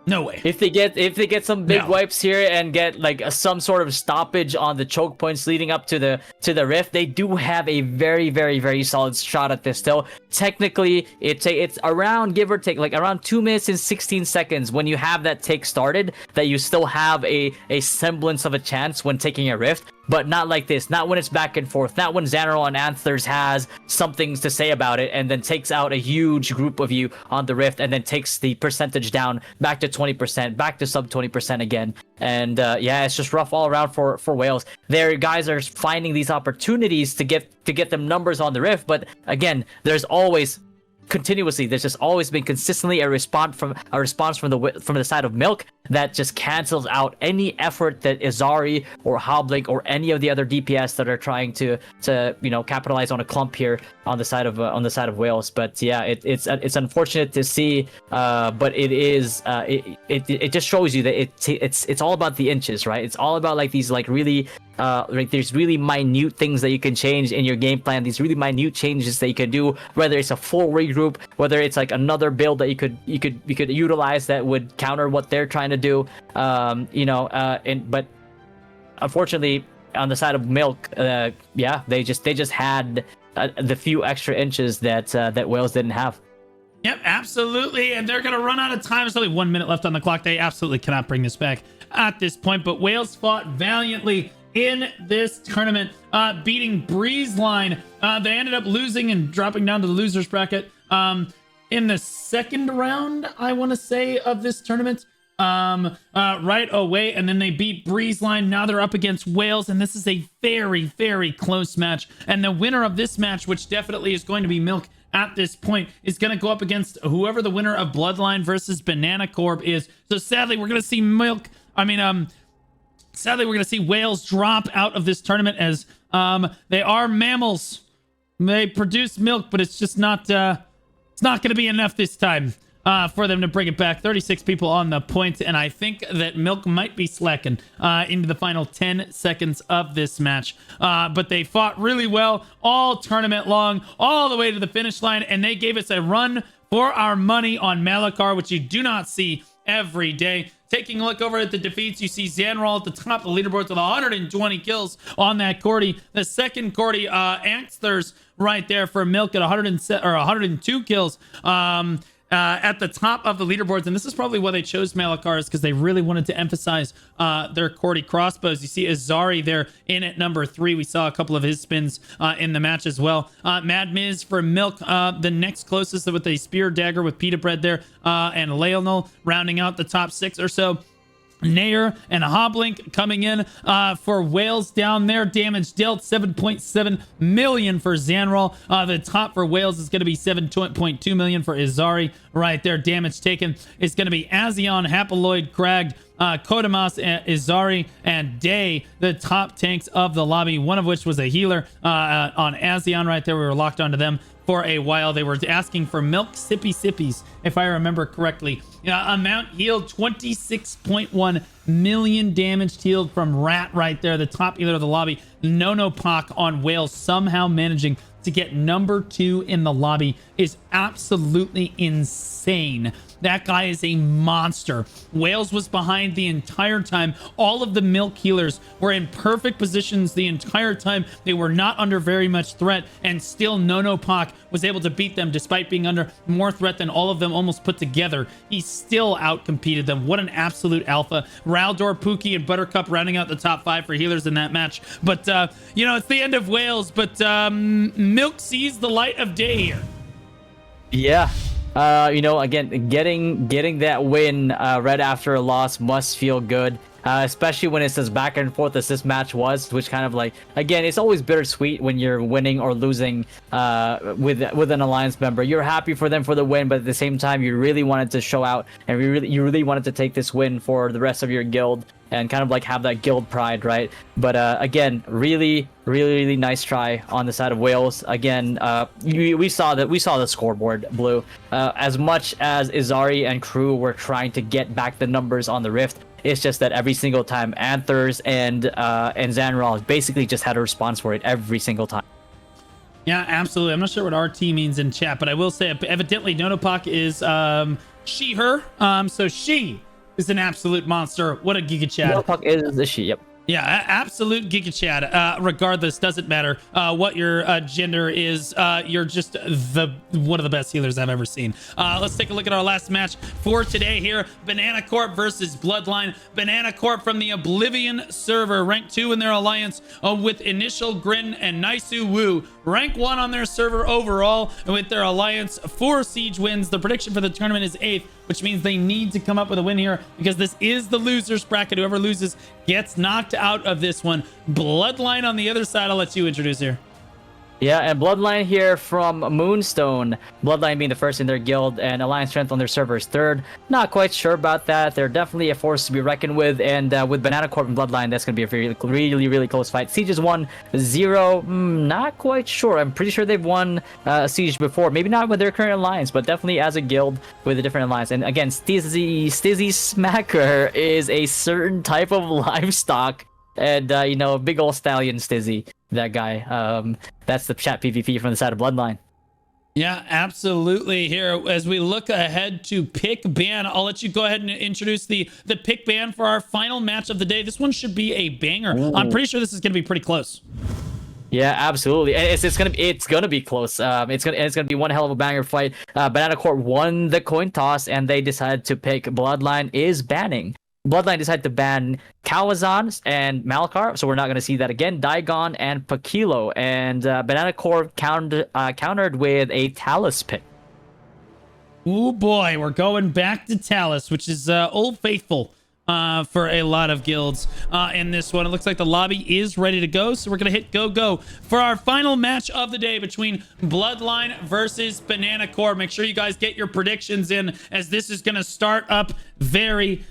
No way. If they get some big No. wipes here and get like some sort of stoppage on the choke points leading up to the rift, they do have a very, very, very solid shot at this. Still, technically, it's around, give or take, like around 2 minutes and 16 seconds when you have that take started, that you still have a semblance of a chance when taking a rift. But not like this, not when it's back and forth, not when Xanarl and Anthers has something to say about it and then takes out a huge group of you on the rift and then takes the percentage down back to 20%, back to sub 20% again. And yeah, it's just rough all around for Whalez. Their guys are finding these opportunities to get them numbers on the rift, but again, there's just always been consistently a response from the side of Milk that just cancels out any effort that Izari or Hoblink or any of the other DPS that are trying to capitalize on a clump here on the side of Whalez. But yeah, it's unfortunate to see, but it just shows you that it's all about the inches, right? It's all about like these like really there's really minute things that you can change in your game plan, these really minute changes that you can do, whether it's a full regroup, whether it's like another build that you could utilize that would counter what they're trying to do, but unfortunately on the side of Milk, they just had the few extra inches that Whalez didn't have. Yep, absolutely. And they're going to run out of time. There's only 1 minute left on the clock. They absolutely cannot bring this back at this point. But Whalez fought valiantly in this tournament, beating Breezeline. They ended up losing and dropping down to the losers bracket in the second round, I want to say, of this tournament. Right away, and then they beat Breezeline. Now they're up against Whalez, and this is a very, very close match. And the winner of this match, which definitely is going to be Milk at this point, is going to go up against whoever the winner of Bloodline versus Banana Corp is. So sadly, we're going to see sadly, we're going to see Whalez drop out of this tournament, as they are mammals. They produce milk, but it's just not it's not going to be enough this time for them to bring it back. 36 people on the point, and I think that Milk might be slacking into the final 10 seconds of this match. But they fought really well all tournament long, all the way to the finish line, and they gave us a run for our money on Malachar, which you do not see every day. Taking a look over at the defeats, you see Xanarl at the top of the leaderboards with 120 kills on that Cordy. The second Cordy, Anthers, right there for Milk at 102 kills. At the top of the leaderboards, and this is probably why they chose Malachar, is because they really wanted to emphasize their Cordy crossbows. You see Izari there in at number 3. We saw a couple of his spins in the match as well. Mad Miz for Milk, the next closest with a spear dagger with pita bread there, and Leonel rounding out the top 6 or so. Nair and Hoblink coming in for Whalez down there. Damage dealt 7.7 million for Xanarl. The top for Whalez is going to be 7.2 million for Izari right there. Damage taken is going to be Azion, Hapaloid, Crag, Kodamas, Izari, and Day, the top tanks of the lobby, one of which was a healer on Azion right there. We were locked onto them for a while. They were asking for Milk Sippy Sippies, if I remember correctly. Amount healed, 26.1 million damage healed from Rat right there, the top healer of the lobby. Nono Pak on Whalez, somehow managing to get number 2 in the lobby is absolutely insane. That guy is a monster. Whalez was behind the entire time. All of the Milk healers were in perfect positions the entire time. They were not under very much threat, and still Nono Pak was able to beat them despite being under more threat than all of them almost put together. He still outcompeted them. What an absolute alpha. Raldor, Pookie, and Buttercup rounding out the top 5 for healers in that match. But, it's the end of Whalez, but Milk sees the light of day here. Yeah. Again, getting that win right after a loss must feel good, especially when it's as back and forth as this match was, which kind of like, again, it's always bittersweet when you're winning or losing with an alliance member. You're happy for them for the win, but at the same time, you really wanted to show out, and you really wanted to take this win for the rest of your guild and kind of like have that guild pride, right? But again, really nice try on the side of Whalez. Again, we saw the scoreboard, Blue. As much as Izari and crew were trying to get back the numbers on the Rift, it's just that every single time Anthers and Xanarl basically just had a response for it every single time. Yeah, absolutely. I'm not sure what RT means in chat, but I will say evidently Nonopak is she, her. So she is an absolute monster. What a Giga Chad. Yellow Puck is the she. Yep. Yeah, absolute Giga Chad. Regardless, doesn't matter what your gender is. You're just one of the best healers I've ever seen. Let's take a look at our last match for today here. Banana Corp versus Bloodline. Banana Corp from the Oblivion server, rank 2 in their alliance with Initial Grin and Naisu Wu. Rank 1 on their server overall with their alliance. 4 siege wins. The prediction for the tournament is 8th, which means they need to come up with a win here because this is the losers bracket. Whoever loses gets knocked out of this one. Bloodline on the other side. I'll let you introduce here. Yeah, and Bloodline here from Moonstone. Bloodline being the first in their guild, and Alliance Strength on their server is 3rd. Not quite sure about that. They're definitely a force to be reckoned with, and with Banana Corp and Bloodline, that's going to be a really close fight. Siege is 1-0. Not quite sure. I'm pretty sure they've won Siege before. Maybe not with their current alliance, but definitely as a guild with a different alliance. And again, Stizzy Smacker is a certain type of livestock. And, big old stallion Stizzy, that guy. That's the chat PvP from the side of Bloodline. Yeah, absolutely. Here, as we look ahead to pick ban, I'll let you go ahead and introduce the pick ban for our final match of the day. This one should be a banger. Ooh. I'm pretty sure this is going to be pretty close. Yeah, absolutely. It's gonna be close. It's gonna be one hell of a banger fight. Banana Corp won the coin toss, and they decided to pick Bloodline is banning. Bloodline decided to ban Kawazan and Malkar, so we're not going to see that again. Daigon and Pakilo, and Banana Corp countered with a Talus pick. Oh boy, we're going back to Talus, which is Old Faithful for a lot of guilds in this one. It looks like the lobby is ready to go, so we're going to hit go for our final match of the day between Bloodline versus Banana Corp. Make sure you guys get your predictions in, as this is going to start up very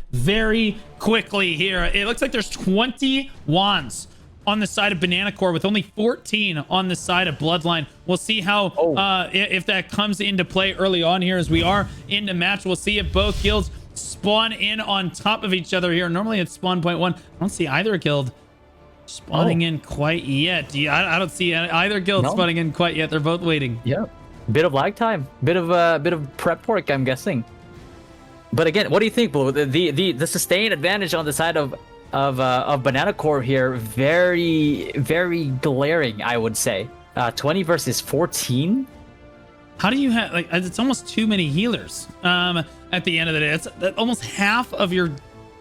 quickly here. It looks like there's 20 wands on the side of Banana Corp with only 14 on the side of Bloodline. We'll see how if that comes into play early on here as we are in the match. We'll see if both guilds spawn in on top of each other here. Normally it's spawn point 1. I don't see either guild spawning in quite yet. I don't see either guild spawning in quite yet. They're both waiting. Yeah, bit of lag time, bit of prep work, I'm guessing. But again, what do you think, Blue? The sustained advantage on the side of Banana Corp here, very glaring, I would say. 20 versus 14. How do you have, like, it's almost too many healers at the end of the day. It's almost half of your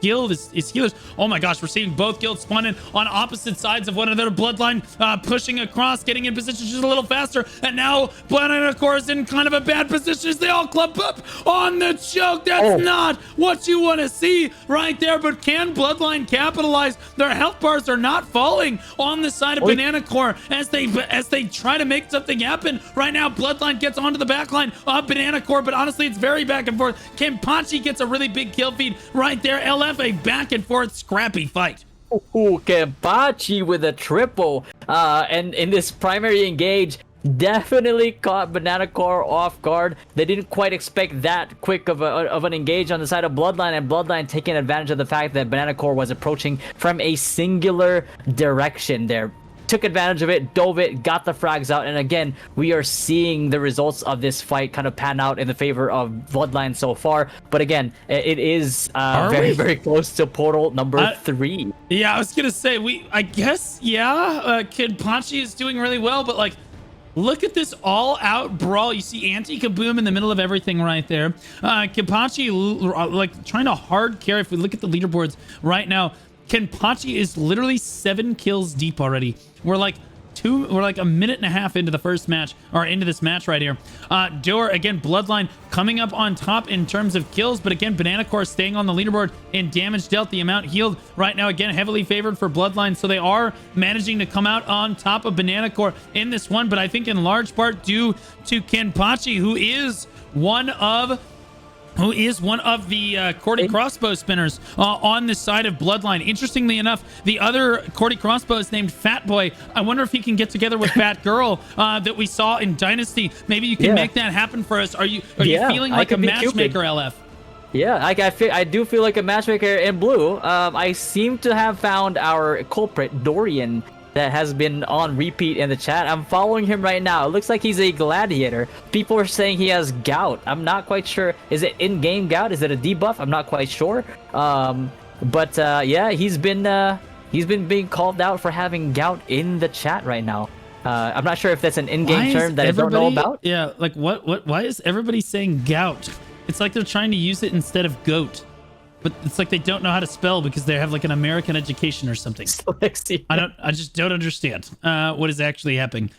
guild is healers. Oh my gosh, we're seeing both guilds spawn in on opposite sides of one another. Bloodline pushing across, getting in position just a little faster, and now Banana Corp is in kind of a bad position as they all clump up on the choke. That's not what you want to see right there, but can Bloodline capitalize? Their health bars are not falling on the side of Banana Corp as they try to make something happen. Right now, Bloodline gets onto the back line of Banana Corp, but honestly, it's very back and forth. Kenpachi gets a really big kill feed right there. LF, a back and forth scrappy fight. Ooh, Kenpachi with a triple. And in this primary engage, definitely caught Banana Corp off guard. They didn't quite expect that quick of an engage on the side of Bloodline, and Bloodline taking advantage of the fact that Banana Corp was approaching from a singular direction there. Took advantage of it, dove it, got the frags out, and again, we are seeing the results of this fight kind of pan out in the favor of Bloodline so far. But again, it is very close to portal number 3. Yeah, I was gonna say, I guess, Kenpachi is doing really well, but like, look at this all-out brawl. You see Anti-Kaboom in the middle of everything right there. Kenpachi, like, trying to hard carry. If we look at the leaderboards right now, Kenpachi is literally 7 kills deep already. We're like a minute and a half into the first match, or into this match right here. Door, again, Bloodline coming up on top in terms of kills, but again, Banana Corp staying on the leaderboard in damage dealt, the amount healed right now, again, heavily favored for Bloodline, so they are managing to come out on top of Banana Corp in this one, but I think in large part due to Kenpachi, who is one of the Cordy crossbow spinners on the side of Bloodline. Interestingly enough, the other Cordy crossbow is named Fat Boy. I wonder if he can get together with Fat Girl that we saw in Dynasty. Maybe you can make that happen for us. Are you feeling like a matchmaker, LF? Yeah, I do feel like a matchmaker in blue. I seem to have found our culprit, Dorian, that has been on repeat in the chat. I'm following him right now. It looks like he's a gladiator. People are saying he has gout. I'm not quite sure. Is it in-game gout? Is it a debuff? I'm not quite sure. But yeah, he's been being called out for having gout in the chat right now. I'm not sure if that's an in-game term that I don't know about. Yeah, like what? Why is everybody saying gout? It's like they're trying to use it instead of goat. But it's like they don't know how to spell because they have like an American education or something. I just don't understand what is actually happening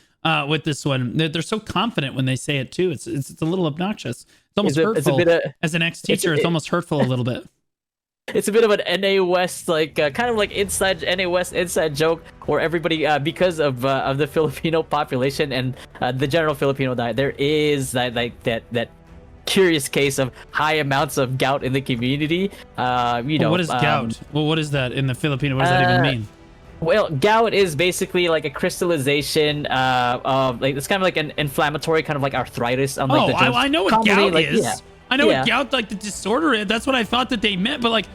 with this one. They're so confident when they say it too. It's a little obnoxious. It's almost hurtful. As an ex-teacher, it's almost hurtful a little bit. It's a bit of an NA West, like kind of like NA West inside joke, where everybody, because of the Filipino population and the general Filipino diet, there is that curious case of high amounts of gout in the community. What is gout? Well, what is that in the Filipino? What does that even mean? Well, gout is basically like a crystallization of like it's kind of like an inflammatory kind of like arthritis. On, like, I know what gout is. Yeah. I know what gout, like the disorder is. That's what I thought that they meant. But like,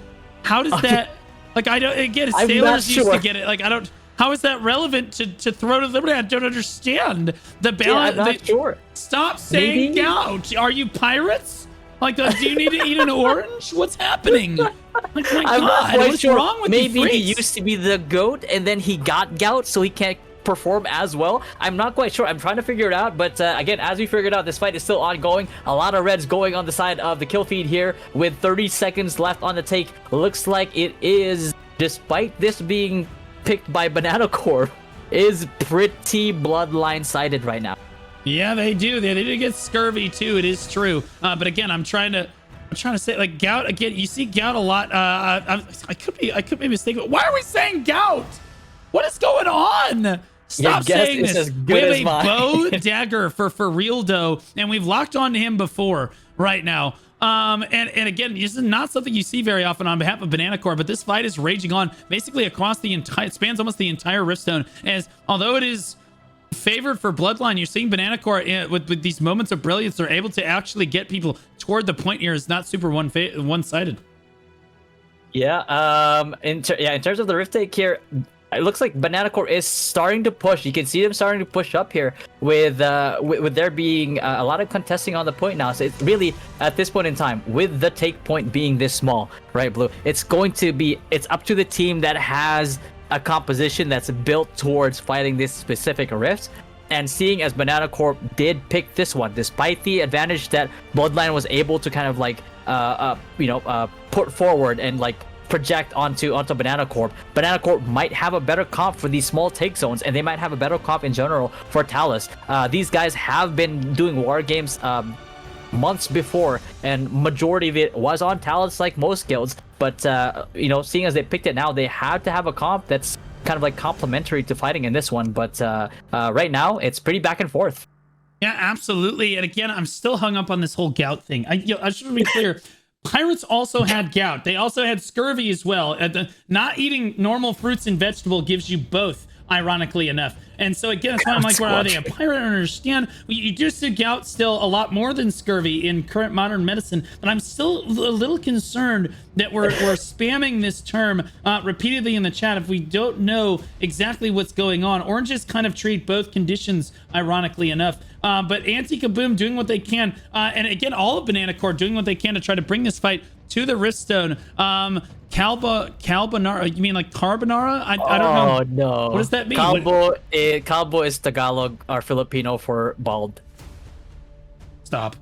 how does that? Like, I don't. Again, sailors used to get it. Like, I don't. How is that relevant to Throne of Liberty? I don't understand the balance. Yeah, I'm not sure. Stop saying gout. Are you pirates? Like, do you need to eat an orange? What's happening? Like, my God, what's wrong with Maybe you? He used to be the goat, and then he got gout, so he can't perform as well. I'm not quite sure. I'm trying to figure it out, but again, as we figured out, this fight is still ongoing. A lot of reds going on the side of the kill feed here with 30 seconds left on the take. Looks like it is, despite this being picked by Banana Corp, is pretty Bloodline sided right now. Yeah, they do. They did get scurvy too. It is true. But again, I'm trying to say, like, gout. Again, you see gout a lot. I could be mistaken. Why are we saying gout? What is going on? Stop saying this. We have a bow dagger for real dough, and we've locked on to him before right now. And again, this is not something you see very often on behalf of Banana Corp, but this fight is raging on basically across the entire, it spans almost the entire Riftstone, as although it is favored for Bloodline, you're seeing Banana Corp with these moments of brilliance, they're able to actually get people toward the point here. It's not super one-sided. Yeah, in terms of the Rift take here, it looks like Banana Corp is starting to push. You can see them starting to push up here with there being a lot of contesting on the point now. So it's really, at this point in time, with the take point being this small, right, Blue, it's up to the team that has a composition that's built towards fighting this specific rift. And seeing as Banana Corp did pick this one, despite the advantage that Bloodline was able to kind of like put forward and like project onto Banana Corp. Banana Corp might have a better comp for these small take zones, and they might have a better comp in general for Talus. These guys have been doing war games months before, and majority of it was on Talus, like most guilds. But seeing as they picked it now, they had to have a comp that's kind of like complementary to fighting in this one. But right now, it's pretty back and forth. Yeah, absolutely. And again, I'm still hung up on this whole gout thing. I should be clear. Pirates also had gout. They also had scurvy as well. Not eating normal fruits and vegetable gives you both, ironically enough. And so again, that's why I'm like, where are they a pirate? I don't understand. You do see gout still a lot more than scurvy in current modern medicine, but I'm still a little concerned that we're spamming this term repeatedly in the chat if we don't know exactly what's going on. Oranges kind of treat both conditions, ironically enough. But Anti-Kaboom doing what they can, and again, all of Banana Corp doing what they can to try to bring this fight to the Riftstone. Carbonara, you mean like carbonara? I don't know. Oh no. What does that mean? Calbo is Tagalog or Filipino for bald. Stop.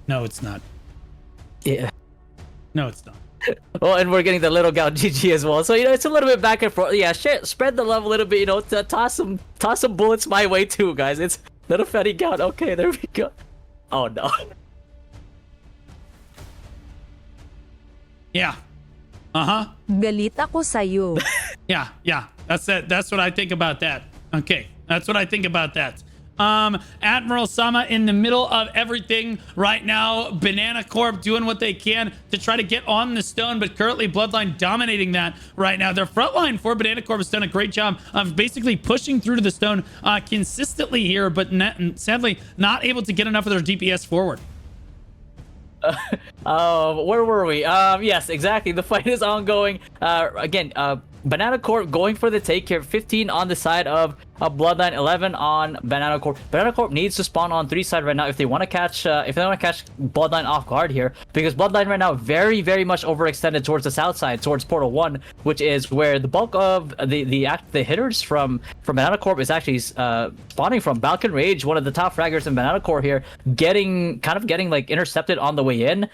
No, it's not. Yeah. No, it's not. Well, and we're getting the little gout GG as well. So, it's a little bit back and forth. Yeah, spread the love a little bit, toss some bullets my way too, guys. It's little fatty gout. Okay, there we go. Oh no. Yeah. Uh-huh. Galit ako sa'yo. Yeah. That's it. That's what I think about that. Okay. That's what I think about that. Admiral Sama in the middle of everything right now. Banana Corp doing what they can to try to get on the stone, but currently Bloodline dominating that right now. Their front line for Banana Corp has done a great job of basically pushing through to the stone consistently here, but sadly not able to get enough of their DPS forward. Where were we? Yes, exactly. The fight is ongoing. Again, Banana Corp going for the take here. 15 on the side of Bloodline, 11 on Banana Corp. Banana Corp needs to spawn on 3 side right now if they want to catch Bloodline off guard here, because Bloodline right now very, very much overextended towards the south side, towards Portal 1, which is where the bulk of the hitters from Banana Corp is actually spawning from. Balkan Rage, one of the top fraggers in Banana Corp here, getting like intercepted on the way in,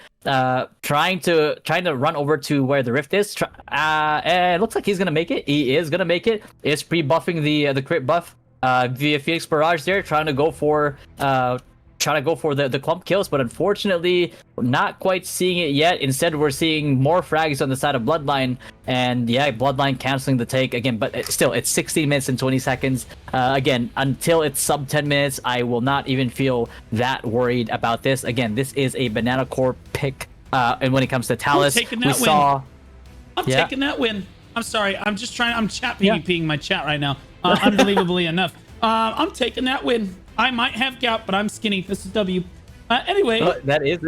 trying to run over to where the rift is, and it looks like he's gonna make it. He is gonna make it. Is pre-buffing the crit buff via Phoenix Barrage there, trying to go for the clump kills, but unfortunately not quite seeing it yet. Instead, we're seeing more frags on the side of Bloodline, and yeah, Bloodline canceling the take again, but still it's 16 minutes and 20 seconds. Again, until it's sub 10 minutes, I will not even feel that worried about this. Again, this is a Banana Corp pick, and when it comes to Talus, I'm taking that win. I'm sorry, I'm chat PvPing my chat right now, unbelievably enough. I'm taking that win. I might have gout, but I'm skinny. This is W. Anyway, that is.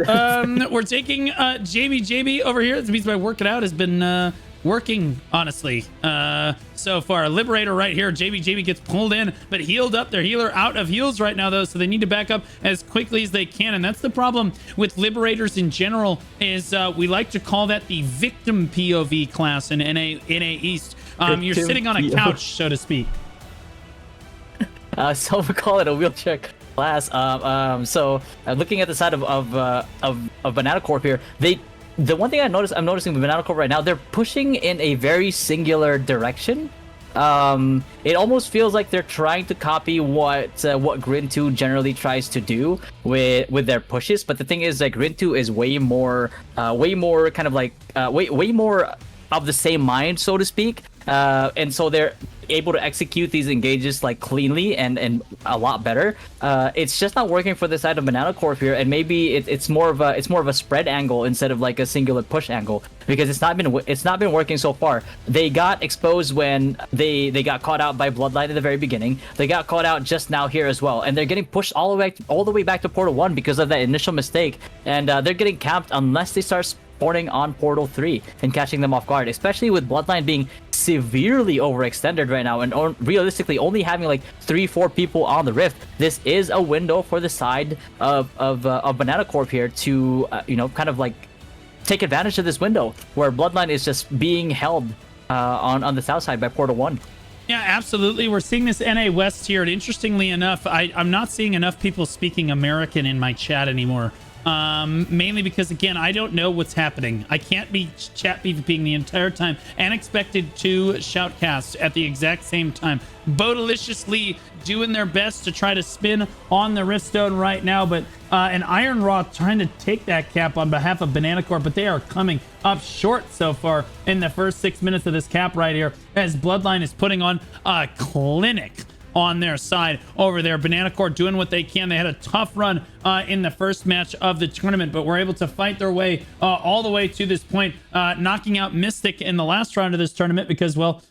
We're taking JB over here. This means my working out has been working, honestly, so far. Liberator right here. JB gets pulled in, but healed up. Their healer out of heals right now, though, so they need to back up as quickly as they can. And that's the problem with Liberators in general, is we like to call that the victim POV class in NA East. You're sitting on a couch, so to speak. So we call it a wheelchair class. So looking at the side of Banana Corp here, the one thing I'm noticing with Banana Corp right now, they're pushing in a very singular direction. It almost feels like they're trying to copy what Grin 2 generally tries to do with their pushes. But the thing is, like, Grin 2 is way more kind of like way more of the same mind, so to speak. And so they're able to execute these engages like cleanly and a lot better. It's just not working for the side of Banana Corp here, and maybe it's more of a spread angle instead of like a singular push angle, because it's not been working so far. They got exposed when they got caught out by Bloodline in the very beginning. They got caught out just now here as well, and they're getting pushed all the way back to Portal 1 because of that initial mistake, and they're getting camped unless they start spawning on Portal 3 and catching them off guard, especially with Bloodline being severely overextended right now and realistically only having like 3-4 people on the rift. This is a window for the side of Banana Corp here to kind of like take advantage of this window where Bloodline is just being held on the south side by Portal 1. Yeah, absolutely. We're seeing this NA West here, and interestingly enough, I'm not seeing enough people speaking American in my chat anymore. Mainly because, again, I don't know what's happening. I can't be chat PvPing the entire time and expected to shoutcast at the exact same time. Bodaliciously doing their best to try to spin on the Riftstone right now, but an Iron Raw trying to take that cap on behalf of Banana Corp, but they are coming up short so far in the first 6 minutes of this cap right here, as Bloodline is putting on a clinic on their side over there. Banana Corp doing what they can. They had a tough run in the first match of the tournament, but were able to fight their way all the way to this point, knocking out Mystic in the last round of this tournament because, well,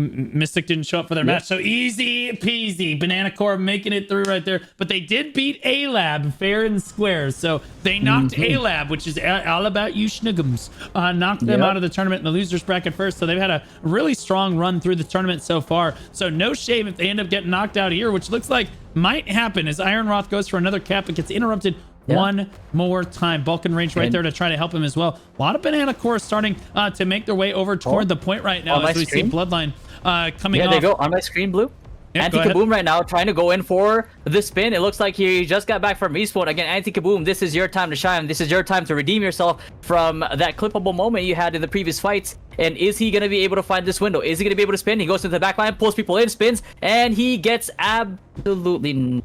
Mystic didn't show up for their match. So easy peasy. Banana Corp making it through right there. But they did beat A-Lab fair and square. So they knocked A-Lab, which is all about you schnuggums. Knocked them out of the tournament in the losers bracket first. So they've had a really strong run through the tournament so far. So no shame if they end up getting knocked out here, which looks like might happen as Iron Roth goes for another cap and gets interrupted one more time. Balkan Rage right there to try to help him as well. A lot of Banana Corp starting to make their way over toward the point right now as we see Bloodline coming off. There they go on my screen, Blue. Yep, Anti-Kaboom right now trying to go in for the spin. It looks like he just got back from respawn. Again, Anti-Kaboom, this is your time to shine. This is your time to redeem yourself from that clippable moment you had in the previous fights. And is he going to be able to find this window? Is he going to be able to spin? He goes into the back line, pulls people in, spins, and he gets absolutely...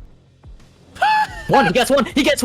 He gets one. He got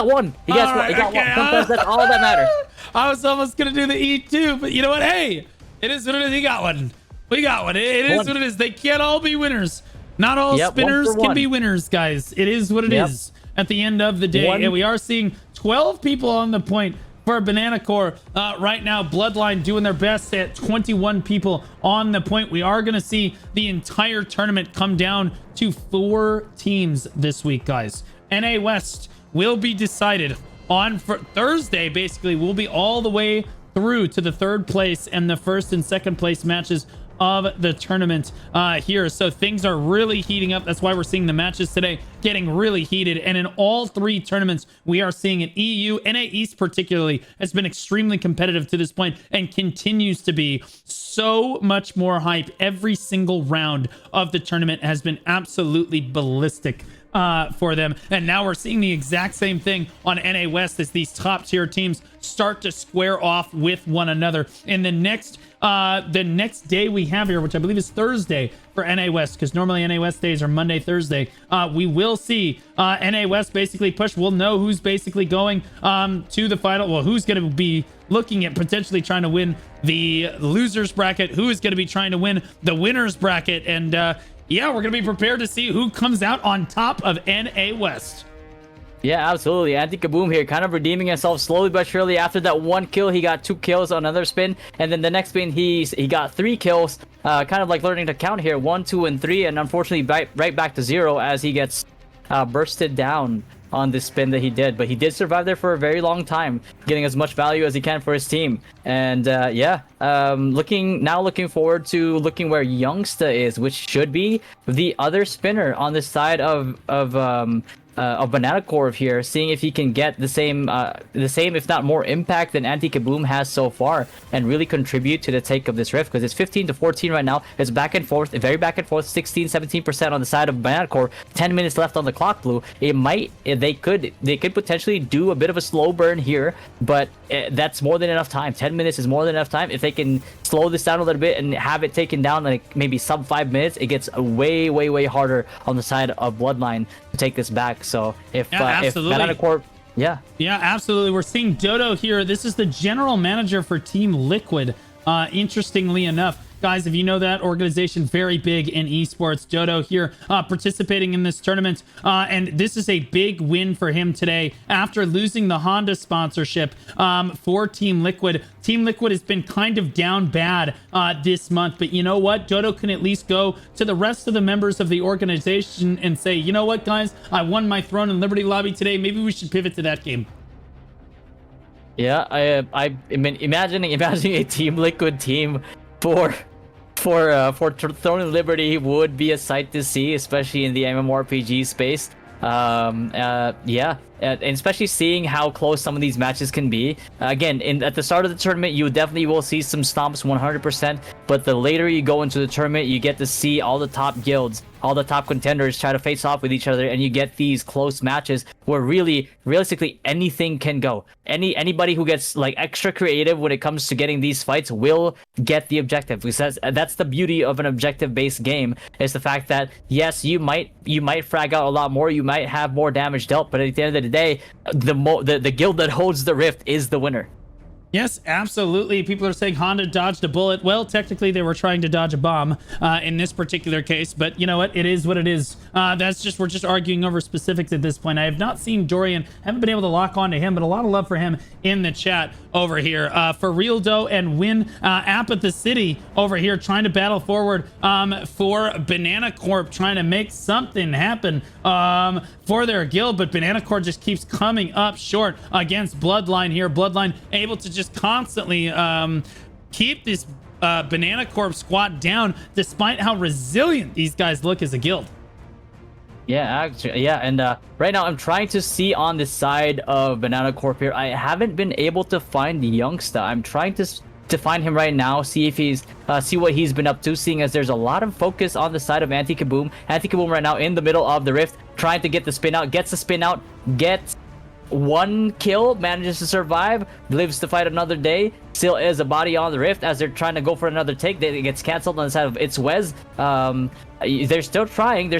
one. He got one. Sometimes that's all that matters. I was almost gonna do the E2, but you know what? Hey, it is what it is. He got one. We got one. It is what it is. They can't all be winners. Not all spinners can be winners, guys. It is what it is at the end of the day. And we are seeing 12 people on the point for Banana Corp right now. Bloodline doing their best at 21 people on the point. We are going to see the entire tournament come down to 4 teams this week, guys. NA West will be decided on Thursday. Basically, we'll be all the way through to the 3rd place and the 1st and 2nd place matches of the tournament here. So things are really heating up. That's why we're seeing the matches today getting really heated. And in all three tournaments, we are seeing an EU, NA East particularly, has been extremely competitive to this point and continues to be. So much more hype. Every single round of the tournament has been absolutely ballistic for them. And now we're seeing the exact same thing on NA West as these top tier teams start to square off with one another. In the next day we have here, which I believe is Thursday for NA West, because normally NA West days are Monday, Thursday, we will see NA West basically push. We'll know who's basically going to the final. Well, who's going to be looking at potentially trying to win the losers bracket, who is going to be trying to win the winners bracket, and yeah, we're going to be prepared to see who comes out on top of NA West. Yeah, absolutely. Anti-Kaboom here kind of redeeming himself slowly but surely. After that one kill, he got 2 kills on another spin. And then the next spin, he got 3 kills. Kind of like learning to count here. 1, 2, and 3. And unfortunately, right back to 0 as he gets bursted down on this spin that he did. But he did survive there for a very long time, getting as much value as he can for his team. And yeah, looking forward to looking where Youngsta is, which should be the other spinner on this side of Banana Corp here, seeing if he can get the same, if not more impact than Anti-Kaboom has so far, and really contribute to the take of this rift, because it's 15-14 right now. It's back and forth, very back and forth, 16-17% on the side of Banana Corp. 10 minutes left on the clock, Blue. They could potentially do a bit of a slow burn here, but that's more than enough time. 10 minutes is more than enough time. If they can slow this down a little bit and have it taken down like maybe sub 5 minutes, it gets way harder on the side of Bloodline to take this back. So if Banana Corp, yeah, absolutely. We're seeing Dodo here. This is the general manager for Team Liquid. Interestingly enough, guys, if you know that organization, very big in esports. Dodo here participating in this tournament, and this is a big win for him today after losing the Honda sponsorship for Team Liquid. Team Liquid has been kind of down bad this month, but you know what? Dodo can at least go to the rest of the members of the organization and say, you know what, guys? I won my Throne and Liberty lobby today. Maybe we should pivot to that game. Yeah, I mean, imagining a Team Liquid team for Throne and Liberty would be a sight to see, especially in the mmorpg space. Yeah, and especially seeing how close some of these matches can be. Again, at the start of the tournament, you definitely will see some stomps 100%, but the later you go into the tournament, you get to see all the top guilds, all the top contenders try to face off with each other, and you get these close matches where really, realistically, anything can go. Anybody who gets like extra creative when it comes to getting these fights will get the objective, because that's the beauty of an objective-based game, is the fact that yes, you might frag out a lot more, you might have more damage dealt, but at the end of the day, the guild that holds the rift is the winner. Yes, absolutely. People are saying Honda dodged a bullet. Well, technically, they were trying to dodge a bomb in this particular case, but you know what? It is what it is. We're just arguing over specifics at this point. I have not seen Dorian. Haven't been able to lock onto him, but a lot of love for him in the chat over here. For Real Dough and Win App at the City over here, trying to battle forward for Banana Corp, trying to make something happen for their guild, but Banana Corp just keeps coming up short against Bloodline here. Bloodline able to just constantly keep this Banana Corp squad down, despite how resilient these guys look as a guild. Yeah, actually, yeah, and right now I'm trying to see on the side of Banana Corp here. I haven't been able to find Youngsta. I'm trying to find him right now, see if he's see what he's been up to, seeing as there's a lot of focus on the side of Anti-Kaboom. Anti-Kaboom right now in the middle of the rift, trying to get the spin out, gets the spin out, gets 1 kill, manages to survive, lives to fight another day. Still is a body on the rift as they're trying to go for another take. It gets canceled on the side of It's Whalez. They're still trying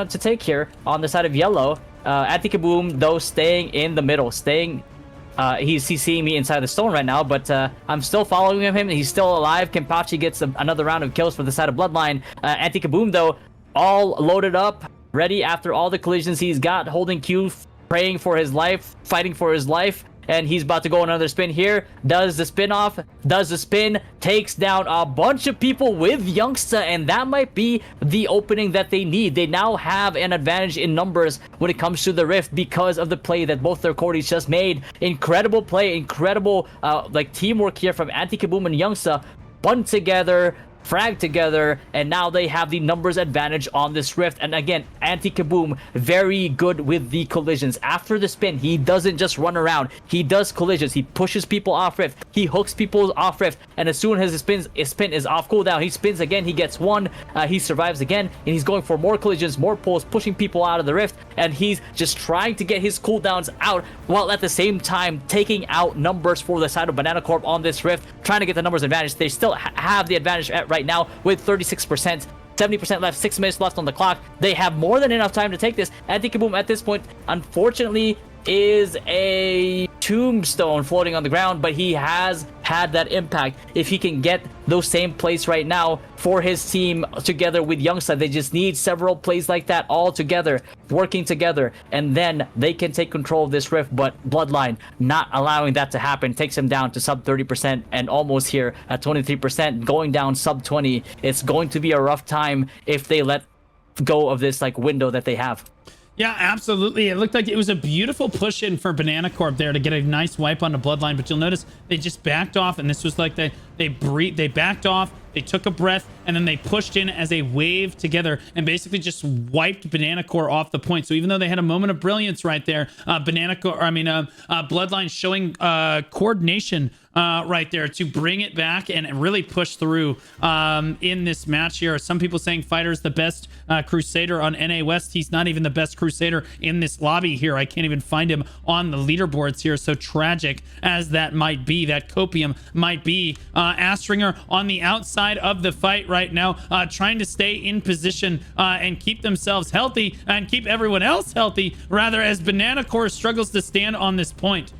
to take here on the side of yellow. Anti-Kaboom though staying in the middle, he's seeing me inside the stone right now, but I'm still following him. He's still alive. Kenpachi gets another round of kills for the side of Bloodline. Anti-Kaboom though, all loaded up, ready after all the collisions he's got, holding Q, praying for his life, fighting for his life, and he's about to go another spin here. Does the spin off, does the spin, takes down a bunch of people with Youngsta, and that might be the opening that they need. They now have an advantage in numbers when it comes to the rift because of the play that both their Cordies just made. Incredible play, incredible like teamwork here from Anti-Kaboom and Youngsta. Bun together, frag together, and now they have the numbers advantage on this rift. And again, Anti-Kaboom very good with the collisions. After the spin, he doesn't just run around, he does collisions, he pushes people off rift, he hooks people off rift, and as soon as his spin is off cooldown, he spins again, he gets one, he survives again, and he's going for more collisions, more pulls, pushing people out of the rift, and he's just trying to get his cooldowns out while at the same time taking out numbers for the side of Banana Corp on this rift, trying to get the numbers advantage. They still have the advantage right now with 36%. 70% left, 6 minutes left on the clock. They have more than enough time to take this. Anti-Kaboom at this point, unfortunately, is a tombstone floating on the ground, but he has had that impact. If he can get those same plays right now for his team together with Youngsta, they just need several plays like that all together, working together, and then they can take control of this rift. But Bloodline not allowing that to happen takes him down to sub 30% and almost here at 23%, going down sub 20. It's going to be a rough time if they let go of this like window that they have. Yeah, absolutely. It looked like it was a beautiful push in for Banana Corp there to get a nice wipe onto Bloodline, but you'll notice they just backed off, and this was like they backed off, they took a breath, and then they pushed in as a wave together and basically just wiped Banana Corp off the point. So even though they had a moment of brilliance right there, Bloodline showing coordination right there to bring it back and really push through in this match here. Some people saying Fighter's the best Crusader on NA West. He's not even the best Crusader in this lobby here. I can't even find him on the leaderboards here. So tragic as that might be, that copium might be. Astringer on the outside of the fight right now, trying to stay in position and keep themselves healthy and keep everyone else healthy, rather, as Banana Corp struggles to stand on this point.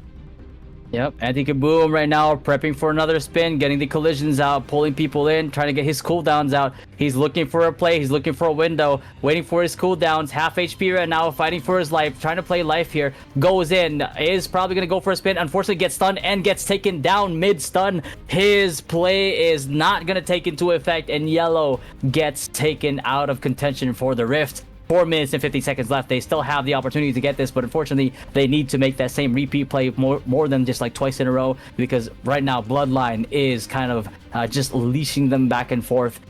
Yep, Anti-Kaboom right now prepping for another spin, getting the collisions out, pulling people in, trying to get his cooldowns out. He's looking for a play, he's looking for a window, waiting for his cooldowns, half HP right now, fighting for his life, trying to play life here. Goes in, is probably going to go for a spin, unfortunately gets stunned and gets taken down mid-stun. His play is not going to take into effect, and Yellow gets taken out of contention for the Rift. 4 minutes and 50 seconds left. They still have the opportunity to get this, but unfortunately they need to make that same repeat play more than just like twice in a row, because right now Bloodline is kind of just leashing them back and forth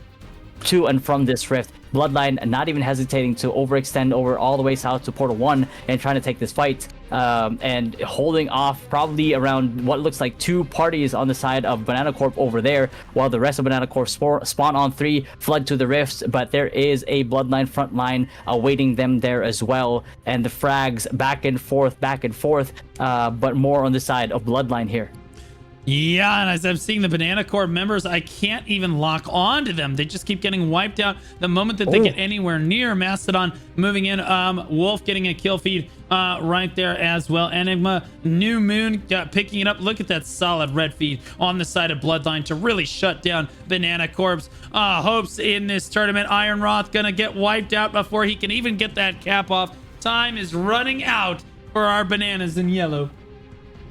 to and from this rift. Bloodline not even hesitating to overextend over all the way south to Portal 1 and trying to take this fight, and holding off probably around what looks like 2 parties on the side of Banana Corp over there, while the rest of Banana Corp spawn on 3, flood to the rifts. But there is a Bloodline front line awaiting them there as well, and the frags back and forth, but more on the side of Bloodline here. Yeah, and as I'm seeing the Banana Corp members, I can't even lock on to them. They just keep getting wiped out the moment that they get anywhere near. Mastodon moving in. Wolf getting a kill feed right there as well. Enigma, New Moon picking it up. Look at that solid red feed on the side of Bloodline to really shut down Banana Corp's hopes in this tournament. Iron Roth gonna get wiped out before he can even get that cap off. Time is running out for our bananas in yellow.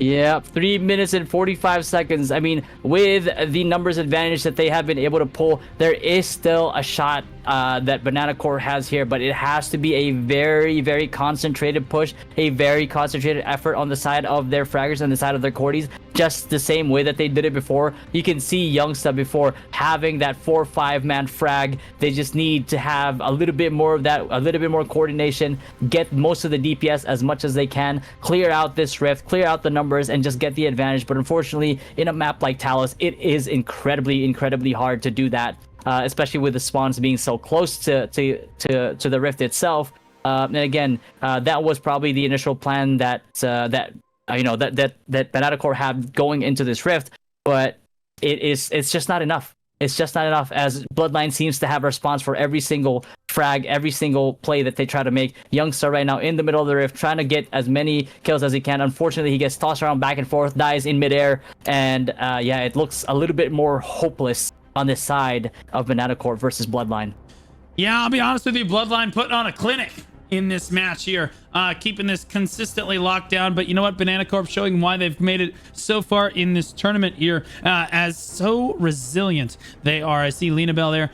Yeah, 3 minutes and 45 seconds. I mean, with the numbers advantage that they have been able to pull, there is still a shot that Banana Corp has here, but it has to be a very, very concentrated push, a very concentrated effort on the side of their fraggers and the side of their Cordies, just the same way that they did it before. You can see Youngsta before having that 4-5 man frag. They just need to have a little bit more of that, a little bit more coordination, get most of the DPS as much as they can, clear out this rift, clear out the numbers, and just get the advantage. But unfortunately, in a map like Talos, it is incredibly hard to do that. Especially with the spawns being so close to the rift itself. And again, that was probably the initial plan that Banana Corp had going into this rift, but it's just not enough. It's just not enough, as Bloodline seems to have a response for every single frag, every single play that they try to make. Youngsta right now in the middle of the rift, trying to get as many kills as he can. Unfortunately, he gets tossed around back and forth, dies in midair, and yeah, it looks a little bit more hopeless on this side of Banana Corp versus Bloodline. Yeah, I'll be honest with you, Bloodline put on a clinic in this match here. keeping this consistently locked down. But you know what? Banana Corp showing why they've made it so far in this tournament here as so resilient they are. I see Lena Bell there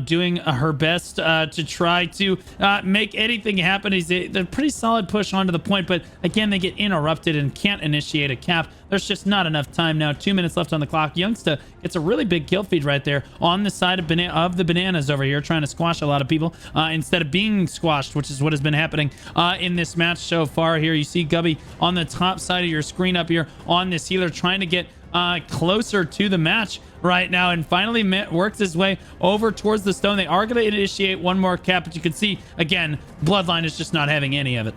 doing her best to try to make anything happen. They're pretty solid push onto the point, but again, they get interrupted and can't initiate a cap. There's just not enough time now. 2 minutes left on the clock. Youngsta gets a really big kill feed right there on the side of the bananas over here, trying to squash a lot of people instead of being squashed, which is what has been happening in this match so far here. You see Gubby on the top side of your screen up here on this healer, trying to get closer to the match right now, and finally works his way over towards the stone. They are going to initiate one more cap, but you can see, again, Bloodline is just not having any of it.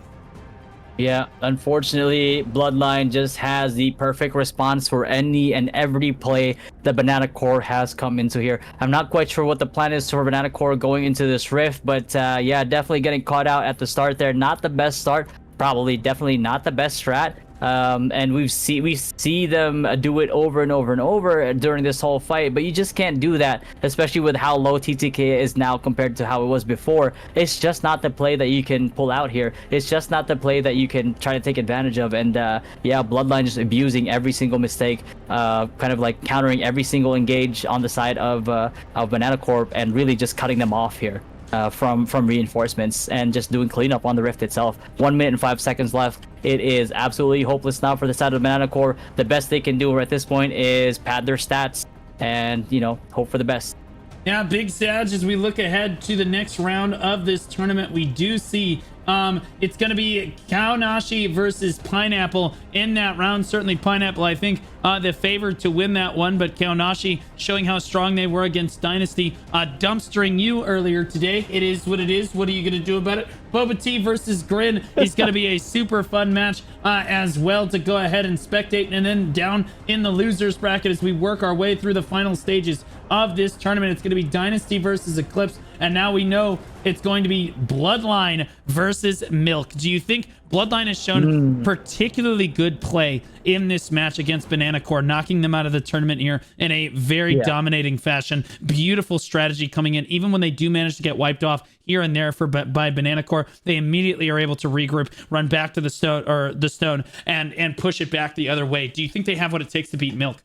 Yeah, unfortunately, Bloodline just has the perfect response for any and every play that Banana Corp has come into here. I'm not quite sure what the plan is for Banana Corp going into this rift, but yeah, definitely getting caught out at the start there. Not the best start, probably definitely not the best strat. And we see them do it over and over and over during this whole fight, but you just can't do that, especially with how low TTK is now compared to how it was before. It's just not the play that you can pull out here. It's just not the play that you can try to take advantage of. And yeah, Bloodline just abusing every single mistake, kind of like countering every single engage on the side of Banana Corp, and really just cutting them off here. From reinforcements and just doing cleanup on the rift itself. 1 minute and 5 seconds left. It is absolutely hopeless now for the side of Banana Corp. The best they can do at this point is pad their stats and, you know, hope for the best. Yeah, big Sag, as we look ahead to the next round of this tournament, we do see it's going to be Kaonashi versus Pineapple in that round. Certainly Pineapple, I think, the favorite to win that one, but Kaonashi showing how strong they were against Dynasty, dumpstering you earlier today. It is what it is. What are you going to do about it? Boba Tea versus Grin is going to be a super fun match as well to go ahead and spectate. And then down in the losers bracket, as we work our way through the final stages of this tournament, it's going to be Dynasty versus Eclipse. And now we know it's going to be Bloodline versus Milk. Do you think Bloodline has shown particularly good play in this match against Banana Corp, knocking them out of the tournament here in a very dominating fashion? Beautiful strategy coming in. Even when they do manage to get wiped off here and there by Banana Corp, they immediately are able to regroup, run back to the stone, and push it back the other way. Do you think they have what it takes to beat Milk?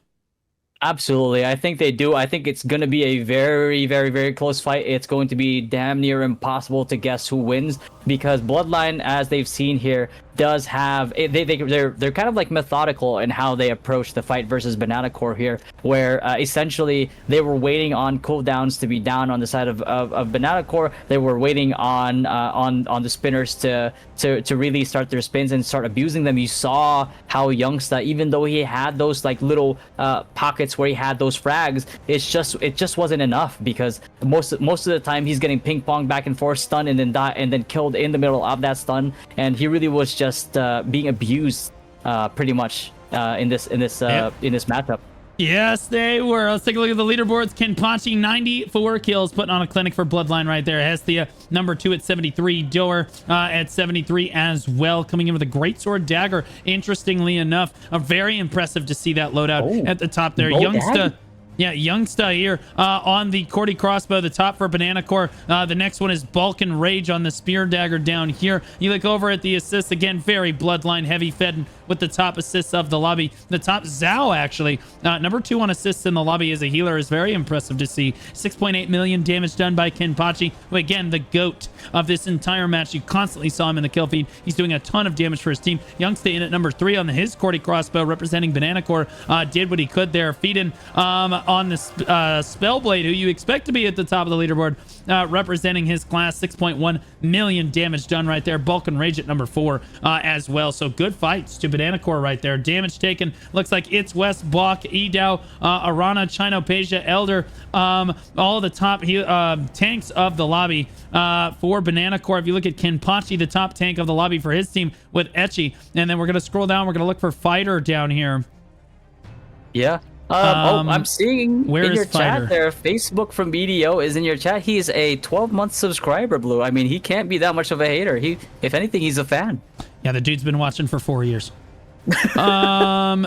Absolutely. I think they do. I think it's going to be a very, very, very close fight. It's going to be damn near impossible to guess who wins, because Bloodline, as they've seen here, does have they're kind of like methodical in how they approach the fight versus Banana Corp here, where essentially they were waiting on cooldowns to be down on the side of Banana Corp. They were waiting on the spinners to really start their spins and start abusing them. You saw how Youngsta, even though he had those like little pockets where he had those frags, it just wasn't enough, because most of the time he's getting ping pong back and forth, stunned, and then and then killed in the middle of that stun, and he really was just being abused pretty much in this matchup. Yes, they were. Let's take a look at the leaderboards. Kenpachi, 94 kills, putting on a clinic for Bloodline right there. Hestia, number 2 at 73. Doer at 73 as well, coming in with a great sword dagger. Interestingly enough, very impressive to see that loadout at the top there. Youngsta. Yeah, Youngsta here on the Cordy crossbow, the top for Banana Corp. The next one is Balkan Rage on the spear dagger down here. You look over at the assists again, very Bloodline heavy fed with the top assists of the lobby. The top Zhao, actually, number 2 on assists in the lobby as a healer, is very impressive to see. 6.8 million damage done by Kenpachi, who again, the GOAT of this entire match. You constantly saw him in the kill feed. He's doing a ton of damage for his team. Youngsta in at number 3 on his Cordy crossbow, representing Banana Corp. Did what he could there. Feedin on the Spellblade, who you expect to be at the top of the leaderboard, representing his class. 6.1 million damage done right there. Balkan Rage at number 4 as well. So good fights to Banana Corp right there. Damage taken. Looks like it's West, Bach, Edao, Arana, Chinopesia, Elder, all the top tanks of the lobby for Banana Corp. If you look at Kenpachi, the top tank of the lobby for his team with Echi. And then we're going to scroll down. We're going to look for Fighter down here. Yeah. I'm seeing in your Fighter? chat there, Facebook from BDO is in your chat. He's a 12-month subscriber, Blue. I mean, he can't be that much of a hater. If anything, he's a fan. Yeah, the dude's been watching for 4 years. Yeah,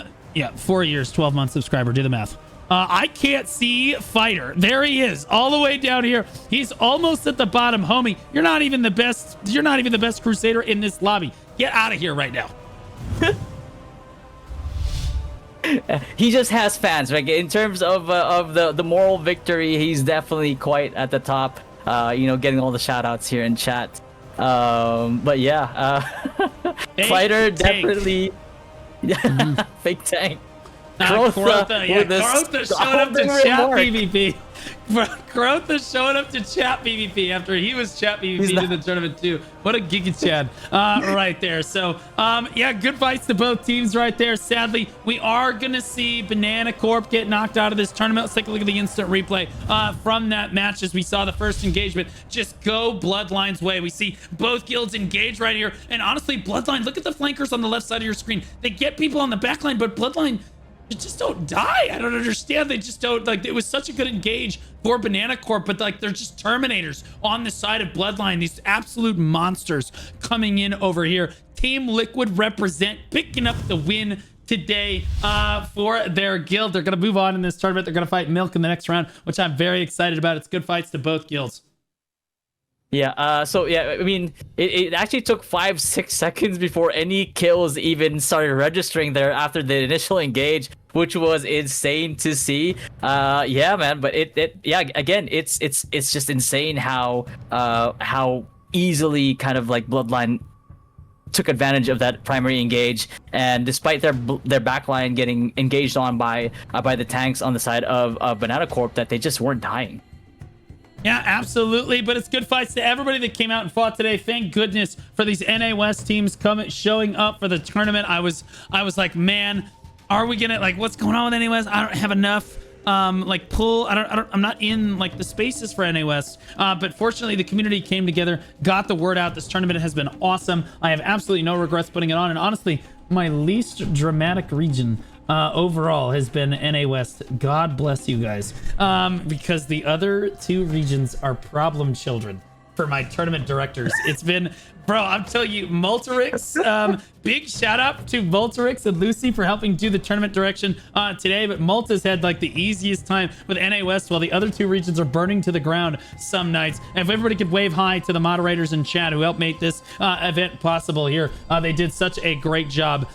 4 years, 12-month subscriber. Do the math. I can't see Fighter. There he is, all the way down here. He's almost at the bottom. Homie, you're not even the best. You're not even the best Crusader in this lobby. Get out of here right now. He just has fans. Like in terms of the moral victory, he's definitely quite at the top. Getting all the shout outs here in chat. But yeah, Fighter tank. Definitely fake tank. Crotha showed up to chat PvP. Crotha showing up to chat PvP after he was chat PvP in the tournament too. What a Giga Chad right there. So yeah, good fights to both teams right there. Sadly, we are gonna see Banana Corp get knocked out of this tournament. Let's take a look at the instant replay from that match as we saw the first engagement just go Bloodline's way. We see both guilds engage right here, and honestly, Bloodline, look at the flankers on the left side of your screen. They get people on the back line, but Bloodline just don't die. I don't understand. They just don't, like, it was such a good engage for Banana Corp, but like they're just Terminators on the side of Bloodline. These absolute monsters coming in over here. Team Liquid represent, picking up the win today for their guild. They're going to move on in this tournament. They're going to fight Milk in the next round, which I'm very excited about. It's good fights to both guilds. Yeah, so yeah, I mean, it actually took 5-6 seconds before any kills even started registering there after the initial engage, which was insane to see. Yeah, man, but again, it's just insane how easily kind of like Bloodline took advantage of that primary engage, and despite their backline getting engaged on by the tanks on the side of Banana Corp, that they just weren't dying. Yeah, absolutely. But it's good fights to everybody that came out and fought today. Thank goodness for these NA West teams showing up for the tournament. I was like, man, are we gonna, like, what's going on with NA West? I don't have enough pull. I'm not in like the spaces for NA West. But fortunately the community came together, got the word out. This tournament has been awesome. I have absolutely no regrets putting it on. And honestly, my least dramatic region overall has been NA West. God bless you guys, because the other two regions are problem children for my tournament directors. It's been, bro, I'm telling you, Multirix, big shout out to Multirix and Lucy for helping do the tournament direction today. But Malta's had like the easiest time with NA West while the other two regions are burning to the ground some nights. And if everybody could wave hi to the moderators in chat who helped make this event possible here, they did such a great job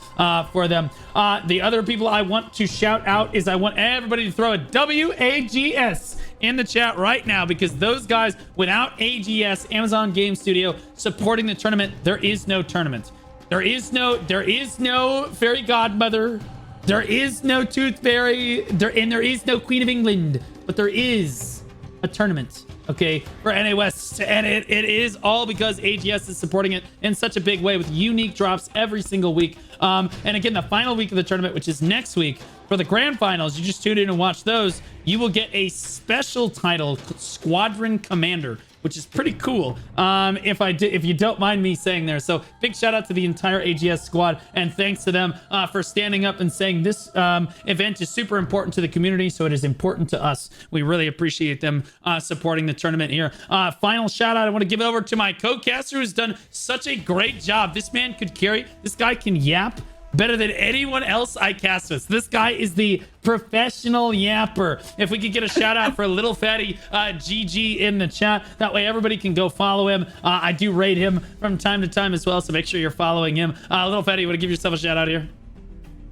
for them. The other people I want to shout out is I want everybody to throw a WAGS in the chat right now, because those guys, without AGS, Amazon Game Studio, supporting the tournament, there is no tournament. There is no fairy godmother. There is no tooth fairy. There is no Queen of England, but there is a tournament, okay, for NA West, and it is all because AGS is supporting it in such a big way with unique drops every single week. And again, the final week of the tournament, which is next week, for the grand finals, you just tune in and watch those. You will get a special title, Squadron Commander, which is pretty cool. If you don't mind me saying there. So big shout out to the entire AGS squad, and thanks to them for standing up and saying this event is super important to the community, so it is important to us. We really appreciate them supporting the tournament here. Final shout out, I want to give it over to my co-caster who's done such a great job. This man could carry, this guy can yap better than anyone else I cast with. This guy is the professional yapper. If we could get a shout out for Little Fatty GG in the chat, that way everybody can go follow him. I do raid him from time to time as well, so make sure you're following him. Little Fatty, you want to give yourself a shout out here?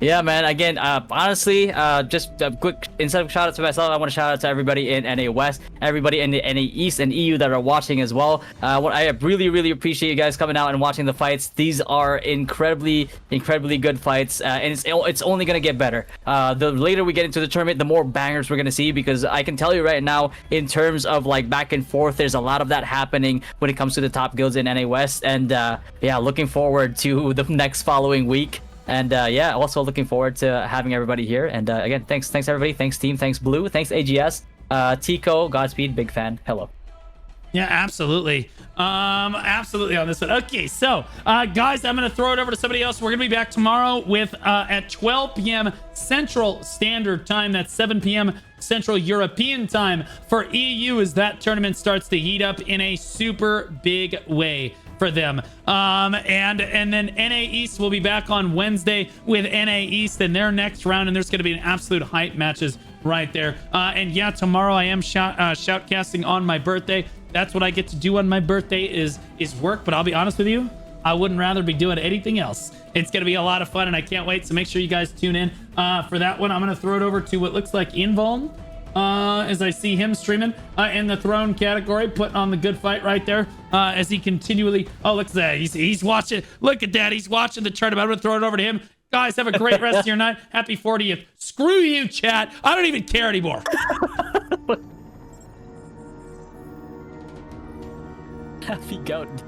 Yeah, man. Again, honestly, just a quick instead of shout out to myself, I want to shout out to everybody in NA West, everybody in the NA East and EU that are watching as well. I really appreciate you guys coming out and watching the fights. These are incredibly good fights, and it's only gonna get better. The later we get into the tournament, the more bangers we're gonna see, because I can tell you right now, in terms of like back and forth, there's a lot of that happening when it comes to the top guilds in NA West, and yeah, looking forward to the next following week. And yeah, also looking forward to having everybody here. And again, thanks everybody. Thanks team. Thanks Blue. Thanks AGS. Tico, Godspeed, big fan. Hello. Yeah, absolutely. Absolutely on this one. Okay, so guys, I'm gonna throw it over to somebody else. We're gonna be back tomorrow with at 12 p.m. Central Standard Time. That's 7 p.m. Central European Time for EU, as that tournament starts to heat up in a super big way for them. And then NA East will be back on Wednesday with NA East in their next round, and there's going to be an absolute hype matches right there. And yeah, tomorrow I am shoutcasting on my birthday. That's what I get to do on my birthday is work. But I'll be honest with you, I wouldn't rather be doing anything else. It's going to be a lot of fun, and I can't wait. So make sure you guys tune in for that one. I'm going to throw it over to what looks like Invuln. As I see him streaming in the throne category, putting on the good fight right there as he continually... Oh, look at that. He's watching. Look at that. He's watching the tournament. I'm going to throw it over to him. Guys, have a great rest of your night. Happy 40th. Screw you, chat. I don't even care anymore. Happy goat.